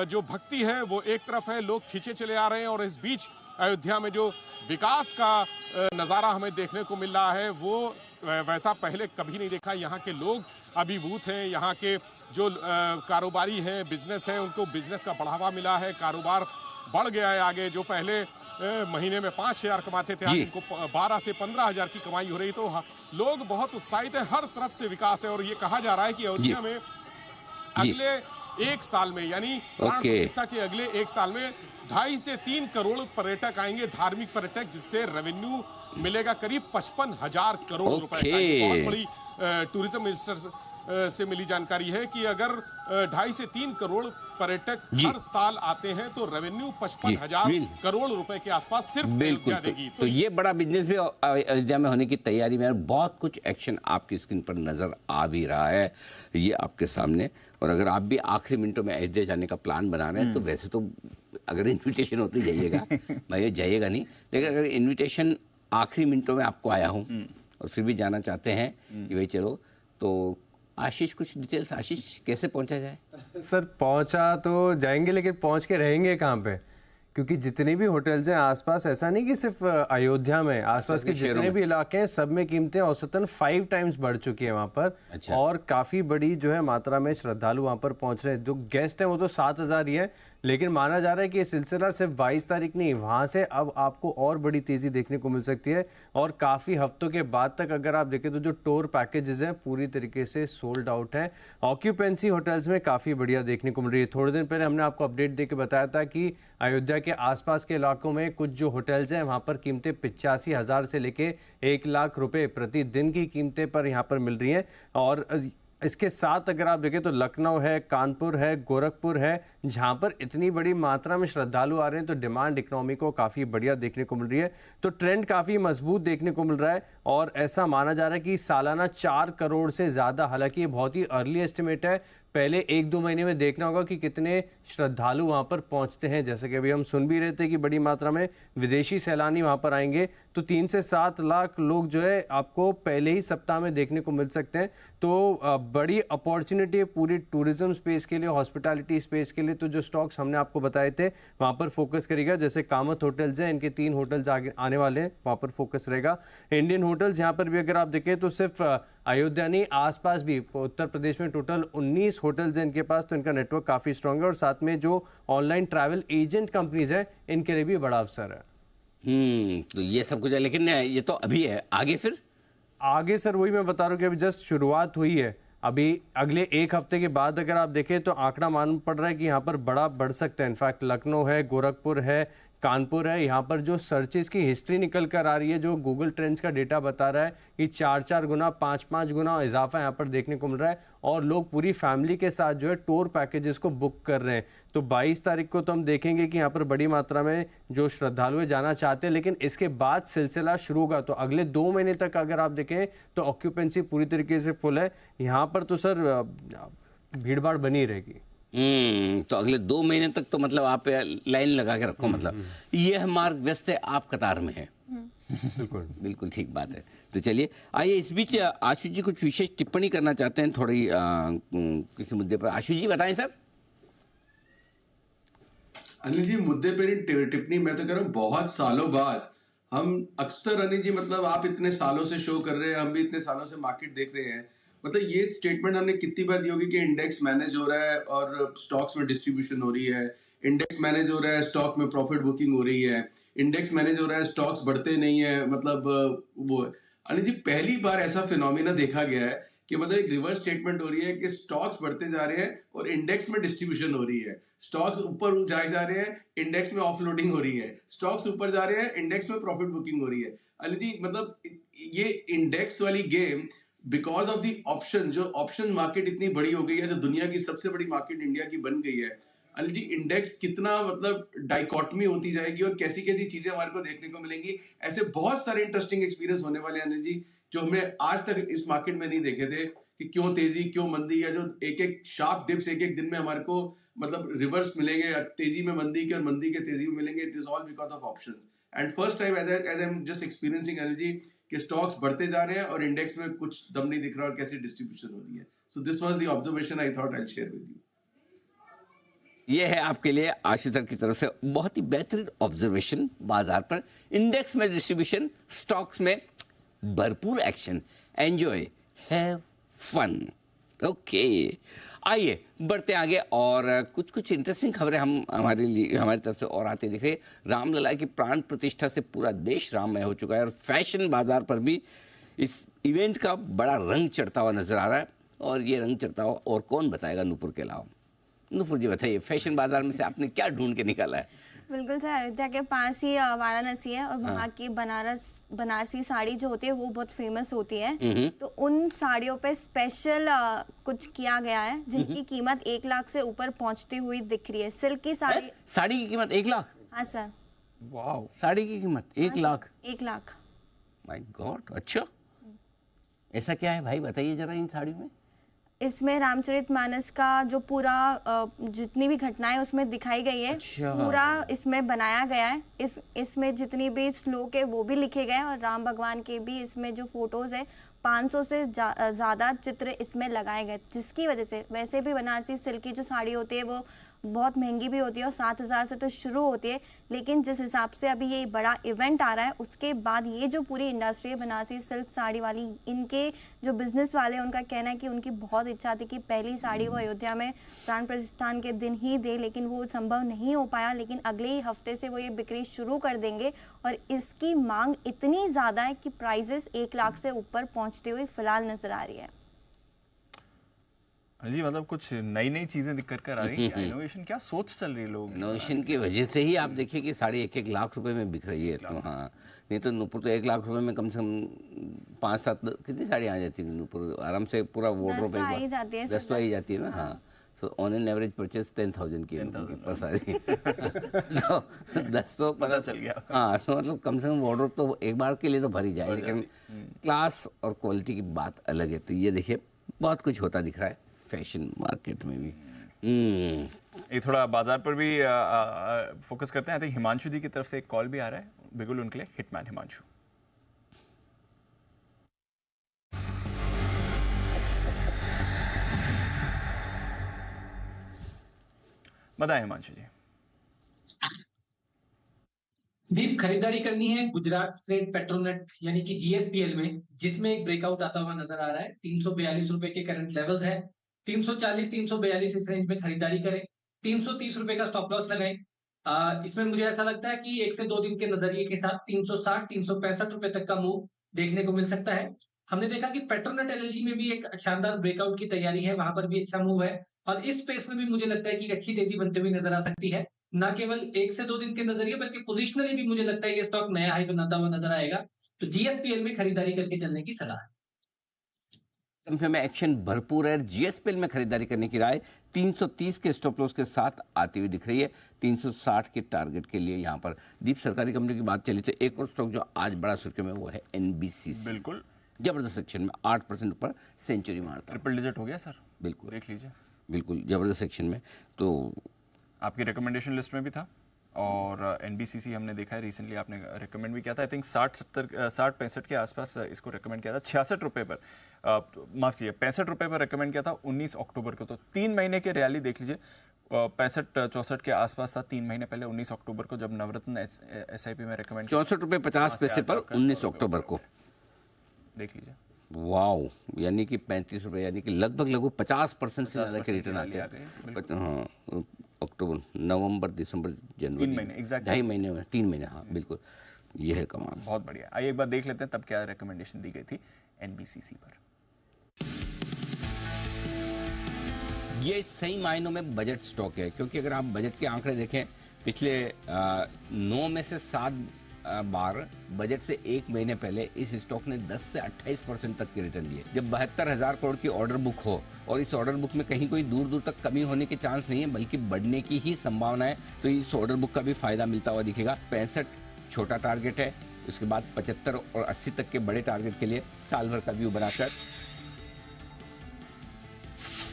जो भक्ति है वो एक तरफ है, लोग खींचे चले आ रहे हैं। और इस बीच अयोध्या में जो विकास का नज़ारा हमें देखने को मिल रहा है, वो वैसा पहले कभी नहीं देखा। यहाँ के लोग अभिभूत हैं, यहाँ के जो कारोबारी हैं, बिजनेस हैं, उनको बिजनेस का बढ़ावा मिला है, कारोबार बढ़ गया है आगे। जो पहले महीने में 5,000 कमाते थे, आज इनको 12 से 15,000 की कमाई हो रही। तो लोग बहुत उत्साहित है, हर तरफ से विकास है। और ये कहा जा रहा है कि अयोध्या में अगले 1 साल में, यानी प्राण प्रतिष्ठा के अगले 1 साल में 2.5 से 3 करोड़ पर्यटक आएंगे, धार्मिक पर्यटक, जिससे रेवेन्यू मिलेगा करीब 55,000 करोड़ रुपए का। बहुत बड़ी टूरिज्म मिनिस्टर से मिली जानकारी है कि अगर 2.5 से 3 करोड़ पर्यटक हर साल आते हैं तो रेवेन्यू 55,000 करोड़ रुपए के आसपास सिर्फ अयोध्या देगी। तो ये बड़ा बिजनेस भी अयोध्या में होने की तैयारी में बहुत कुछ एक्शन आपकी स्क्रीन पर नजर आ भी रहा है, ये आपके सामने। और अगर आप भी आखिरी मिनटों में अयोध्या जाने का प्लान बना रहे हैं तो वैसे तो अगर इन्विटेशन होती जाइएगा, भाई जाइएगा नहीं, लेकिन अगर इन्विटेशन आखिरी मिनटों में आपको आया हूँ और फिर भी जाना चाहते हैं कि भाई चलो, तो आशीष कुछ डिटेल्स, आशीष कैसे पहुंचा जाए? सर पहुंचा तो जाएंगे, लेकिन पहुंच के रहेंगे कहाँ पे? क्योंकि जितने भी होटल्स हैं आसपास, ऐसा नहीं कि सिर्फ अयोध्या में, आसपास के जितने भी इलाके हैं सब में कीमतें औसतन 5 टाइम्स बढ़ चुकी है वहाँ पर। अच्छा। और काफ़ी बड़ी जो है मात्रा में श्रद्धालु वहाँ पर पहुँच रहे हैं। जो गेस्ट हैं वो तो 7,000 ही है, लेकिन माना जा रहा है कि ये सिलसिला सिर्फ 22 तारीख नहीं, वहाँ से अब आपको और बड़ी तेज़ी देखने को मिल सकती है। और काफ़ी हफ्तों के बाद तक अगर आप देखें तो जो टूर पैकेजेस हैं पूरी तरीके से सोल्ड आउट हैं। ऑक्यूपेंसी होटल्स में काफ़ी बढ़िया देखने को मिल रही है। थोड़े दिन पहले हमने आपको अपडेट दे के बताया था कि अयोध्या के आसपास के इलाकों में कुछ जो होटल्स हैं वहाँ पर कीमतें 85,000 से लेके 1 लाख रुपए प्रतिदिन की कीमतें पर यहाँ पर मिल रही हैं। और इसके साथ अगर आप देखें तो लखनऊ है, कानपुर है, गोरखपुर है, जहाँ पर इतनी बड़ी मात्रा में श्रद्धालु आ रहे हैं तो डिमांड इकोनॉमी को काफ़ी बढ़िया देखने को मिल रही है। तो ट्रेंड काफ़ी मजबूत देखने को मिल रहा है और ऐसा माना जा रहा है कि सालाना 4 करोड़ से ज़्यादा, हालांकि ये बहुत ही अर्ली एस्टिमेट है, पहले 1-2 महीने में देखना होगा कि कितने श्रद्धालु वहाँ पर पहुँचते हैं। जैसे कि अभी हम सुन भी रहे थे कि बड़ी मात्रा में विदेशी सैलानी वहाँ पर आएंगे, तो 3 से 7 लाख लोग जो है आपको पहले ही सप्ताह में देखने को मिल सकते हैं। तो बड़ी अपॉर्चुनिटी है पूरी टूरिज्म स्पेस के लिए, हॉस्पिटैलिटी स्पेस के लिए। तो जो स्टॉक्स हमने आपको बताए थे वहाँ पर फोकस करेगा। जैसे कामत होटल्स हैं, इनके 3 होटल्स आगे आने वाले हैं, वहाँ पर फोकस रहेगा। इंडियन होटल्स यहाँ पर भी अगर आप देखें तो सिर्फ अयोध्या नहीं, आसपास भी उत्तर प्रदेश में टोटल 19 होटल्स हैं इनके पास, तो इनका नेटवर्क काफ़ी स्ट्रांग है। और साथ में जो ऑनलाइन ट्रैवल एजेंट कंपनीज हैं इनके लिए भी बड़ा अवसर है। तो ये सब कुछ है, लेकिन ये तो अभी है, आगे फिर? आगे सर वही मैं बता रहा हूँ कि अभी जस्ट शुरुआत हुई है। अभी अगले 1 हफ्ते के बाद अगर आप देखें तो आंकड़ा मालूम पड़ रहा है कि यहाँ पर बड़ा बढ़ सकता है। इनफैक्ट लखनऊ है, गोरखपुर है, कानपुर है, यहाँ पर जो सर्चेस की हिस्ट्री निकल कर आ रही है, जो गूगल ट्रेंड्स का डेटा बता रहा है कि 4-4 गुना 5-5 गुना इजाफा यहाँ पर देखने को मिल रहा है। और लोग पूरी फैमिली के साथ जो है टूर पैकेजेस को बुक कर रहे हैं। तो 22 तारीख को तो हम देखेंगे कि यहाँ पर बड़ी मात्रा में जो श्रद्धालु जाना चाहते हैं, लेकिन इसके बाद सिलसिला शुरू होगा। तो अगले 2 महीने तक अगर आप देखें तो ऑक्यूपेंसी पूरी तरीके से फुल है यहाँ पर। तो सर भीड़ भाड़ बनी रहेगी। तो अगले 2 महीने तक तो मतलब आप लाइन लगा के रखो, मतलब यह मार्ग व्यस्त है, आप कतार में है। बिल्कुल बिल्कुल ठीक बात है। तो चलिए आइए, इस बीच आशु जी कुछ विशेष टिप्पणी करना चाहते हैं थोड़ी किसी मुद्दे पर। आशु जी बताएं सर। अनिल जी मुद्दे पर टिप्पणी मैं तो कह रहा हूँ, बहुत सालों बाद हम अक्सर, अनिल जी मतलब आप इतने सालों से शो कर रहे हैं, हम भी इतने सालों से मार्केट देख रहे हैं, मतलब ये स्टेटमेंट हमने कितनी बार दी होगी कि इंडेक्स मैनेज हो रहा है और स्टॉक्स में डिस्ट्रीब्यूशन हो रही है, इंडेक्स मैनेज हो रहा है, स्टॉक में प्रॉफिट बुकिंग हो रही है, इंडेक्स मैनेज हो रहा है, स्टॉक्स बढ़ते नहीं है, मतलब वो अनिल जी पहली बार ऐसा फिनोमिना देखा गया है कि मतलब एक रिवर्स स्टेटमेंट हो रही है कि स्टॉक्स बढ़ते जा रहे हैं और इंडेक्स में डिस्ट्रीब्यूशन हो रही है, स्टॉक्स ऊपर जाए जा रहे हैं, इंडेक्स में ऑफलोडिंग हो रही है, स्टॉक्स ऊपर जा रहे हैं, इंडेक्स में प्रॉफिट बुकिंग हो रही है। अनिल जी मतलब ये इंडेक्स वाली game because of the option, जो ऑप्शन मार्केट इतनी बड़ी हो गई है, जो दुनिया की सबसे बड़ी मार्केट इंडिया की बन गई है, अनिल जी इंडेक्स कितना मतलब डाइकॉटमी होती जाएगी और कैसी कैसी चीजें हमारे को देखने को मिलेंगी, ऐसे बहुत सारे इंटरेस्टिंग एक्सपीरियंस होने वाले हैं अनिल जी जो हमने आज तक इस मार्केट में नहीं देखे थे कि क्यों तेजी क्यों मंदी, या जो एक एक शार्प डिप्स एक एक दिन में हमारे को मतलब रिवर्स मिलेंगे, तेजी में मंदी के और मंदी के तेजी में मिलेंगे, it is all because of options. And first time as I am just experiencing Anil ji कि स्टॉक्स बढ़ते जा रहे हैं और इंडेक्स में कुछ दम नहीं दिख रहा और कैसी डिस्ट्रीब्यूशन हो रही है। So this was the observation I thought I will share with you. ये है आपके लिए आशीष सर की तरफ से बहुत ही बेहतरीन ऑब्जर्वेशन। बाजार पर इंडेक्स में डिस्ट्रीब्यूशन, स्टॉक्स में भरपूर action, enjoy, have fun. Okay, आइए बढ़ते आगे और कुछ कुछ इंटरेस्टिंग खबरें हम हमारी तरफ से और आते दिख रहे। रामलला की प्राण प्रतिष्ठा से पूरा देश राममय हो चुका है और फैशन बाजार पर भी इस इवेंट का बड़ा रंग चढ़ता हुआ नजर आ रहा है। और ये रंग चढ़ता हुआ और कौन बताएगा नूपुर के अलावा। नूपुर जी बताइए, फैशन बाजार में से आपने क्या ढूंढ के निकाला है? बिल्कुल सर, अयोध्या के पास ही वाराणसी है और वहाँ की बनारसी साड़ी जो होती है वो बहुत फेमस होती है। तो उन साड़ियों पे स्पेशल कुछ किया गया है जिनकी कीमत 1 लाख से ऊपर पहुँचती हुई दिख रही है। सिल्क की साड़ी, साड़ी की कीमत 1 लाख? हाँ सर। वाह, साड़ी की कीमत 1 लाख? 1 लाख। माय गॉड, अच्छा ऐसा क्या है भाई, बताइए जरा इन साड़ियों में। इसमें रामचरितमानस का जो पूरा जितनी भी घटनाएं उसमें दिखाई गई है, अच्छा। पूरा इसमें बनाया गया है। इसमें जितनी भी श्लोक है वो भी लिखे गए हैं और राम भगवान के भी इसमें जो फोटोज है 500 से ज़्यादा चित्र इसमें लगाए गए, जिसकी वजह से वैसे भी बनारसी सिल्क की जो साड़ी होती है वो बहुत महंगी भी होती है और 7,000 से तो शुरू होती है। लेकिन जिस हिसाब से अभी ये बड़ा इवेंट आ रहा है उसके बाद ये जो पूरी इंडस्ट्री है बनारसी सिल्क साड़ी वाली, इनके जो बिजनेस वाले हैं उनका कहना है कि उनकी बहुत इच्छा थी कि पहली साड़ी वो अयोध्या में प्राण प्रतिष्ठान के दिन ही दे, लेकिन वो संभव नहीं हो पाया। लेकिन अगले ही हफ्ते से वो ये बिक्री शुरू कर देंगे और इसकी मांग इतनी ज़्यादा है कि प्राइजेस 1 लाख से ऊपर पहुँचती हुई फिलहाल नजर आ रही है। जी मतलब कुछ नई नई चीजें दिक्कत कर आ रही है, इनोवेशन क्या सोच चल रही है लोग, इनोवेशन की वजह से ही आप देखिए कि साड़ी 1-1 लाख रुपए में बिक रही है। तो हाँ, नहीं तो नूपुर तो 1 लाख रुपए में कम से कम 5-7 कितनी साड़ी आ जाती है नूपुर, आराम से पूरा वार्डरोब एक बार 10 तो आ ही जाती है ना। हाँ, so on an average purchase 10,000 की पर साड़ी। तो 10 तो पता चल गया। हाँ, सो मतलब कम से कम वार्डरोब तो एक बार के लिए तो भरी जाए, लेकिन क्लास और क्वालिटी की बात अलग है। तो ये देखिए बहुत कुछ होता दिख रहा है फैशन मार्केट में भी। ये थोड़ा बाजार पर भी फोकस करते हैं। आई थिंक हिमांशु जी की तरफ से एक कॉल भी आ रहा है, बिल्कुल उनके लिए। हिटमैन हिमांशु। बताएं हिमांशु जी। दीप, खरीदारी करनी है गुजरात स्टेट पेट्रोनेट यानी कि GSPL में, जिसमें एक ब्रेकआउट आता हुआ नजर आ रहा है। 342 रुपए के करंट लेवल्स है। 340 342 इस रेंज में खरीदारी करें। 330 रुपए का स्टॉप लॉस लगाएं। इसमें मुझे ऐसा लगता है कि 1 से 2 दिन के नजरिए के साथ 360 365 रुपए तक का मूव देखने को मिल सकता है। हमने देखा कि पेट्रोनेट LNG में भी एक शानदार ब्रेकआउट की तैयारी है, वहां पर भी अच्छा मूव है और इस स्पेस में भी मुझे लगता है कि एक अच्छी तेजी बनते हुई नजर आ सकती है। ना केवल 1 से 2 दिन के नजरिए बल्कि पोजिशनली भी मुझे लगता है ये स्टॉक नया हाई बनाता हुआ नजर आएगा। तो GSPL में खरीदारी करके चलने की सलाह है। में एक्शन भरपूर है। GSPL में खरीदारी करने की राय 330 के स्टॉप लॉस के साथ आती हुई दिख रही है। 360 के टारगेट के लिए यहाँ पर दीप सरकारी कंपनी की बात चली तो एक और स्टॉक जो आज बड़ा सुर्खी में वो है NBCC। बिल्कुल जबरदस्त सेक्शन में 8% ऊपर सेंचुरी मारता, ट्रिपल डिजिट हो गया सर। बिल्कुल देख लीजिए, बिल्कुल जबरदस्त सेक्शन में। तो आपकी रिकमेंडेशन लिस्ट में भी था और NBCC हमने देखा है रिसेंटली, आपने रिकमेंड भी किया था। आई थिंक 60-65 के आसपास इसको रिकमेंड किया था। 66 रुपये पर माफ़ कीजिए 65 रुपये पर रिकमेंड किया था 19 अक्टूबर को। तो 3 महीने की रैली देख लीजिए। 65-64 के आसपास था 3 महीने पहले 19 अक्टूबर को, जब नवरत्न SIP में रिकमेंड 64 रुपये 50 पैसे पर 19 अक्टूबर को देख लीजिए। वाओ, यानी कि 35 रुपये, यानी कि लगभग 50% से ज़्यादा के रिटर्न आते हैं। हाँ, अक्टूबर, नवंबर, दिसंबर, जनवरी, 3 महीने एग्जैक्ट, 2.5 महीने में, 3 महीने, हाँ बिल्कुल, ये है कमाल। बहुत बढ़िया। आइए एक बार देख लेते हैं तब क्या रिकमेंडेशन दी गई थी एनबीसीसी पर। ये सही मायनों में बजट स्टॉक है, क्योंकि अगर आप बजट के आंकड़े देखें, पिछले 9 में से 7 बार बजट से 1 महीने पहले इस स्टॉक ने 10 से 28% तक के रिटर्न दिए। जब 72,000 करोड़ की ऑर्डर बुक हो और इस ऑर्डर बुक में कहीं कोई दूर दूर तक कमी होने के चांस नहीं है, बल्कि बढ़ने की ही संभावना है, तो इस ऑर्डर बुक का भी फायदा मिलता हुआ दिखेगा। 65 छोटा टारगेट है, उसके बाद 75 और 80 तक के बड़े टारगेट के लिए साल भर का व्यू बनाकर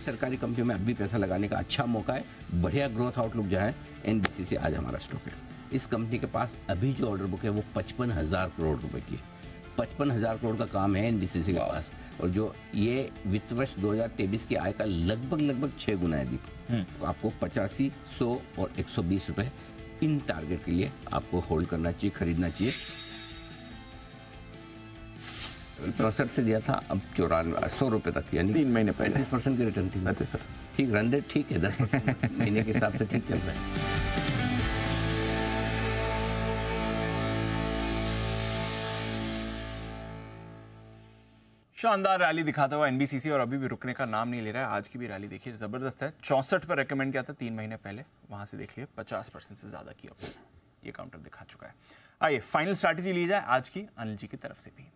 सरकारी कंपनियों में अब भी पैसा लगाने का अच्छा मौका है। बढ़िया ग्रोथ आउटलुक जो है, एनबीसीसी आज हमारा स्टॉक है। इस कंपनी के पास अभी जो ऑर्डर बुक है वो 55,000 करोड़ रुपए की है। 55,000 करोड़ का काम है एनबीसीसी के पास, और जो ये वित्त वर्ष 2023 की आय का लगभग 6 गुना है दीप। तो आपको 85, 100 और 120 रुपए इन टारगेट के लिए आपको होल्ड करना चाहिए, खरीदना चाहिए। 64 से दिया था, अब 94, 100 रुपए तक, यानी 3 महीने पहले 35% की रिटर्न थी। 35%, ठीक, रन रेट ठीक है, 10% महीने के हिसाब से ठीक चल रहा है। शानदार रैली दिखाता हुआ एनबीसीसी, और अभी भी रुकने का नाम नहीं ले रहा है। आज की भी रैली देखिए, जबरदस्त है। 64 पर रेकमेंड किया था 3 महीने पहले, वहां से देख लिए 50% से ज्यादा की अपने ये काउंटर दिखा चुका है। आइए फाइनल स्ट्रैटेजी ली जाए आज की अनिल जी की तरफ से भी।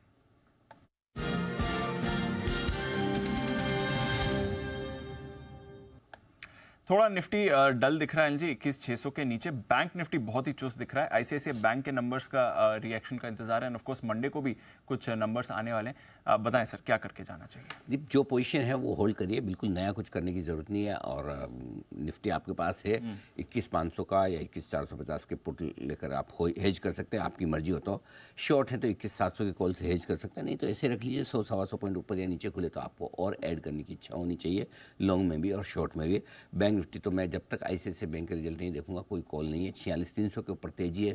थोड़ा निफ्टी डल दिख रहा है जी, 21,600 के नीचे। बैंक निफ्टी बहुत ही चुस्त दिख रहा है। आईसीआईसीआई बैंक के नंबर्स का रिएक्शन का इंतजार है, एंड ऑफ कोर्स मंडे को भी कुछ नंबर्स आने वाले हैं। बताएं सर, क्या करके जाना चाहिए? दीप, जो पोजीशन है वो होल्ड करिए, बिल्कुल नया कुछ करने की जरूरत नहीं है। और निफ्टी आपके पास है 21,500 का या 21,450 के पुट लेकर आप हेज कर सकते हैं, आपकी मर्जी हो तो। शॉर्ट है तो 21,700 के कॉल से हेज कर सकते हैं, नहीं तो ऐसे रख लीजिए। 100-125 पॉइंट ऊपर या नीचे खुले तो आपको और ऐड करने की इच्छा होनी चाहिए, लॉन्ग में भी और शॉर्ट में भी। बैंक निफ्टी तो मैं जब तक आईसीआईसीआई बैंक के रिजल्ट नहीं देखूंगा कोई कॉल नहीं है। 46,300 के ऊपर तेजी है,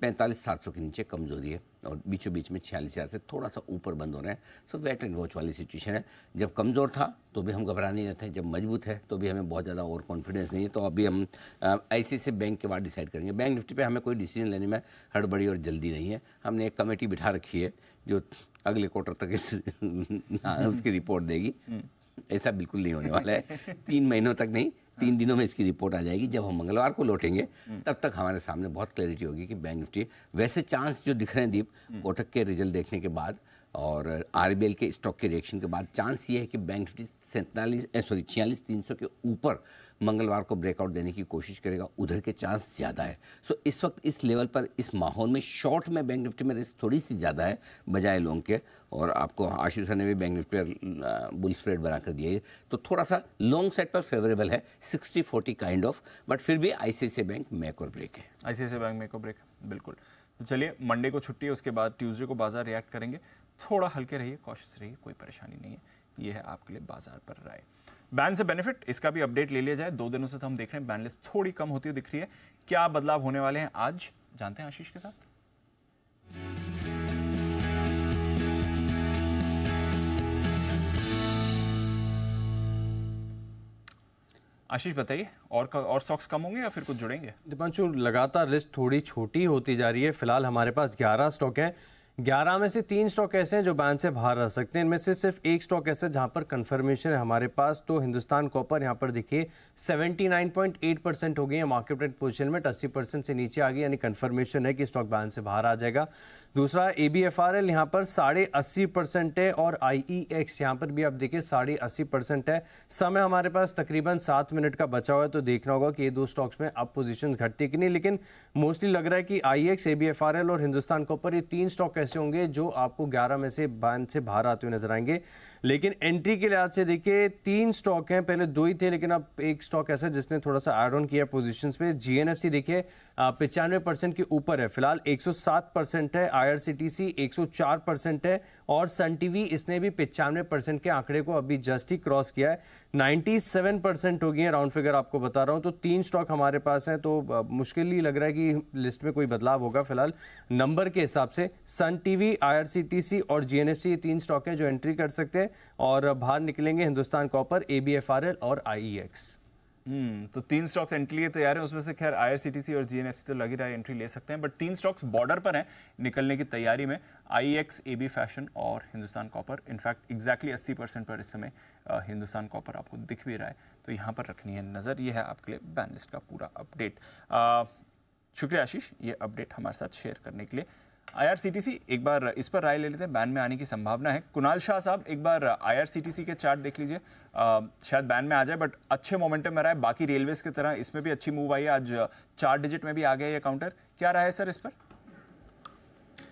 45,700 के नीचे कमजोरी है, और बीचों बीच में 46,000 से थोड़ा सा ऊपर बंद हो रहे हैं। सो वेट एंड वॉच वाली सिचुएशन है। जब कमज़ोर था तो भी हम घबरा नहीं रहते हैं, जब मजबूत है तो भी हमें बहुत ज़्यादा ओवर कॉन्फिडेंस नहीं है। तो अभी हम आईसीआईसीआई बैंक के बाद डिसाइड करेंगे। बैंक निफ्टी पे हमें कोई डिसीजन लेने में हड़बड़ी और जल्दी नहीं है। हमने एक कमेटी बिठा रखी है जो अगले क्वार्टर तक उसकी रिपोर्ट देगी। ऐसा बिल्कुल नहीं होने वाला है, 3 महीनों तक नहीं, 3 दिनों में इसकी रिपोर्ट आ जाएगी। जब हम मंगलवार को लौटेंगे तब तक हमारे सामने बहुत क्लैरिटी होगी कि बैंक निफ्टी, वैसे चांस जो दिख रहे हैं दीप, कोटक के रिजल्ट देखने के बाद और आरबीएल के स्टॉक के रिएक्शन के बाद, चांस ये है कि बैंक निफ्टी 46,300 के ऊपर मंगलवार को ब्रेकआउट देने की कोशिश करेगा, उधर के चांस ज़्यादा है। सो इस वक्त इस लेवल पर, इस माहौल में शॉर्ट में बैंक निफ्टी में रिस्क थोड़ी सी ज़्यादा है बजाय लॉन्ग के। और आपको आशीष सर ने भी बैंक निफ्टी पर बुल स्प्रेड बना कर दिया है, तो थोड़ा सा लॉन्ग साइड पर फेवरेबल है, 60-40 काइंड ऑफ। बट फिर भी आईसीआईसीआई बैंक मेक और ब्रेक है। आईसीआईसीआई बैंक मेक और ब्रेक, बिल्कुल। तो चलिए, मंडे को छुट्टी है, उसके बाद ट्यूसडे को बाजार रिएक्ट करेंगे। थोड़ा हल्के रहिए, कॉशियस रहिए, कोई परेशानी नहीं है। ये है आपके लिए बाजार पर राय। बैन से बेनिफिट, इसका भी अपडेट ले लिया जाए। 2 दिनों से तो हम देख रहे हैं बैन लिस्ट थोड़ी कम होती हुई दिख रही है। क्या बदलाव होने वाले हैं आज, जानते हैं आशीष के साथ। आशीष बताइए, और स्टॉक्स कम होंगे या फिर कुछ जुड़ेंगे? दीपांशु, लगातार लिस्ट थोड़ी छोटी होती जा रही है। फिलहाल हमारे पास 11 स्टॉक हैं। 11 में से 3 स्टॉक ऐसे हैं जो बैन से बाहर रह सकते हैं। इनमें से सिर्फ एक स्टॉक ऐसा है जहां पर कंफर्मेशन है हमारे पास, तो हिंदुस्तान कॉपर। यहां पर देखिए 79.8% हो गई है मार्केट रेट पोजीशन में, 80% से नीचे आ गई, यानी कंफर्मेशन है कि स्टॉक बैन से बाहर आ जाएगा। दूसरा ABFRL यहाँ पर 80.5% है, और IEX यहाँ पर भी आप देखिए 80.5% है। समय हमारे पास तकरीबन 7 मिनट का बचा हुआ है, तो देखना होगा कि ये 2 स्टॉक्स में अब पोजीशंस घटती कि नहीं। लेकिन मोस्टली लग रहा है कि IEX, ABFRL और हिंदुस्तान कॉपर, ये 3 स्टॉक ऐसे होंगे जो आपको 11 में से बैन से बाहर आते हुए नजर आएंगे। लेकिन एंट्री के लिहाज से देखिए 3 स्टॉक हैं, पहले 2 ही थे, लेकिन अब एक स्टॉक ऐसा जिसने थोड़ा सा ऐड ऑन किया पोजीशंस पे। GNFC देखिए 95% के ऊपर है, फिलहाल 107% है। IRCTC 104% है, और सन टीवी इसने भी 95% के आंकड़े को अभी जस्ट ही क्रॉस किया है। 97% हो गई है, राउंड फिगर आपको बता रहा हूं। तो 3 स्टॉक हमारे पास हैं, तो मुश्किल ही लग रहा है कि लिस्ट में कोई बदलाव होगा। फिलहाल नंबर के हिसाब से सन टीवी, IRCTC और GNFC, ये 3 स्टॉक हैं जो एंट्री कर सकते हैं, और बाहर निकलेंगे हिंदुस्तान कॉपर, ABFRL और IEX। तो 3 स्टॉक्स एंट्री लिए तैयार हैं, उसमें से खैर IRCTC और GNFC तो लग ही रहा है एंट्री ले सकते हैं, बट 3 स्टॉक्स बॉर्डर पर हैं निकलने की तैयारी में, IEX, AB फैशन और हिंदुस्तान कॉपर। इनफैक्ट एग्जैक्टली 80% पर इस समय हिंदुस्तान कॉपर आपको दिख भी रहा है, तो यहाँ पर रखनी है नज़र। ये है आपके लिए बैन लिस्ट का पूरा अपडेट। शुक्रिया आशीष ये अपडेट हमारे साथ शेयर करने के लिए। IRCTC एक बार इस पर राय ले लेते हैं, बैन में आने की संभावना है। कुणाल शाह साहब एक बार IRCTC के चार्ट देख लीजिए, शायद बैन में आ जाए बट अच्छे मोमेंटम में रहा है, बाकी रेलवेज की तरह इसमें भी अच्छी मूव आई है, आज 4 डिजिट में भी आ गया ये काउंटर। क्या रहा है सर इस पर?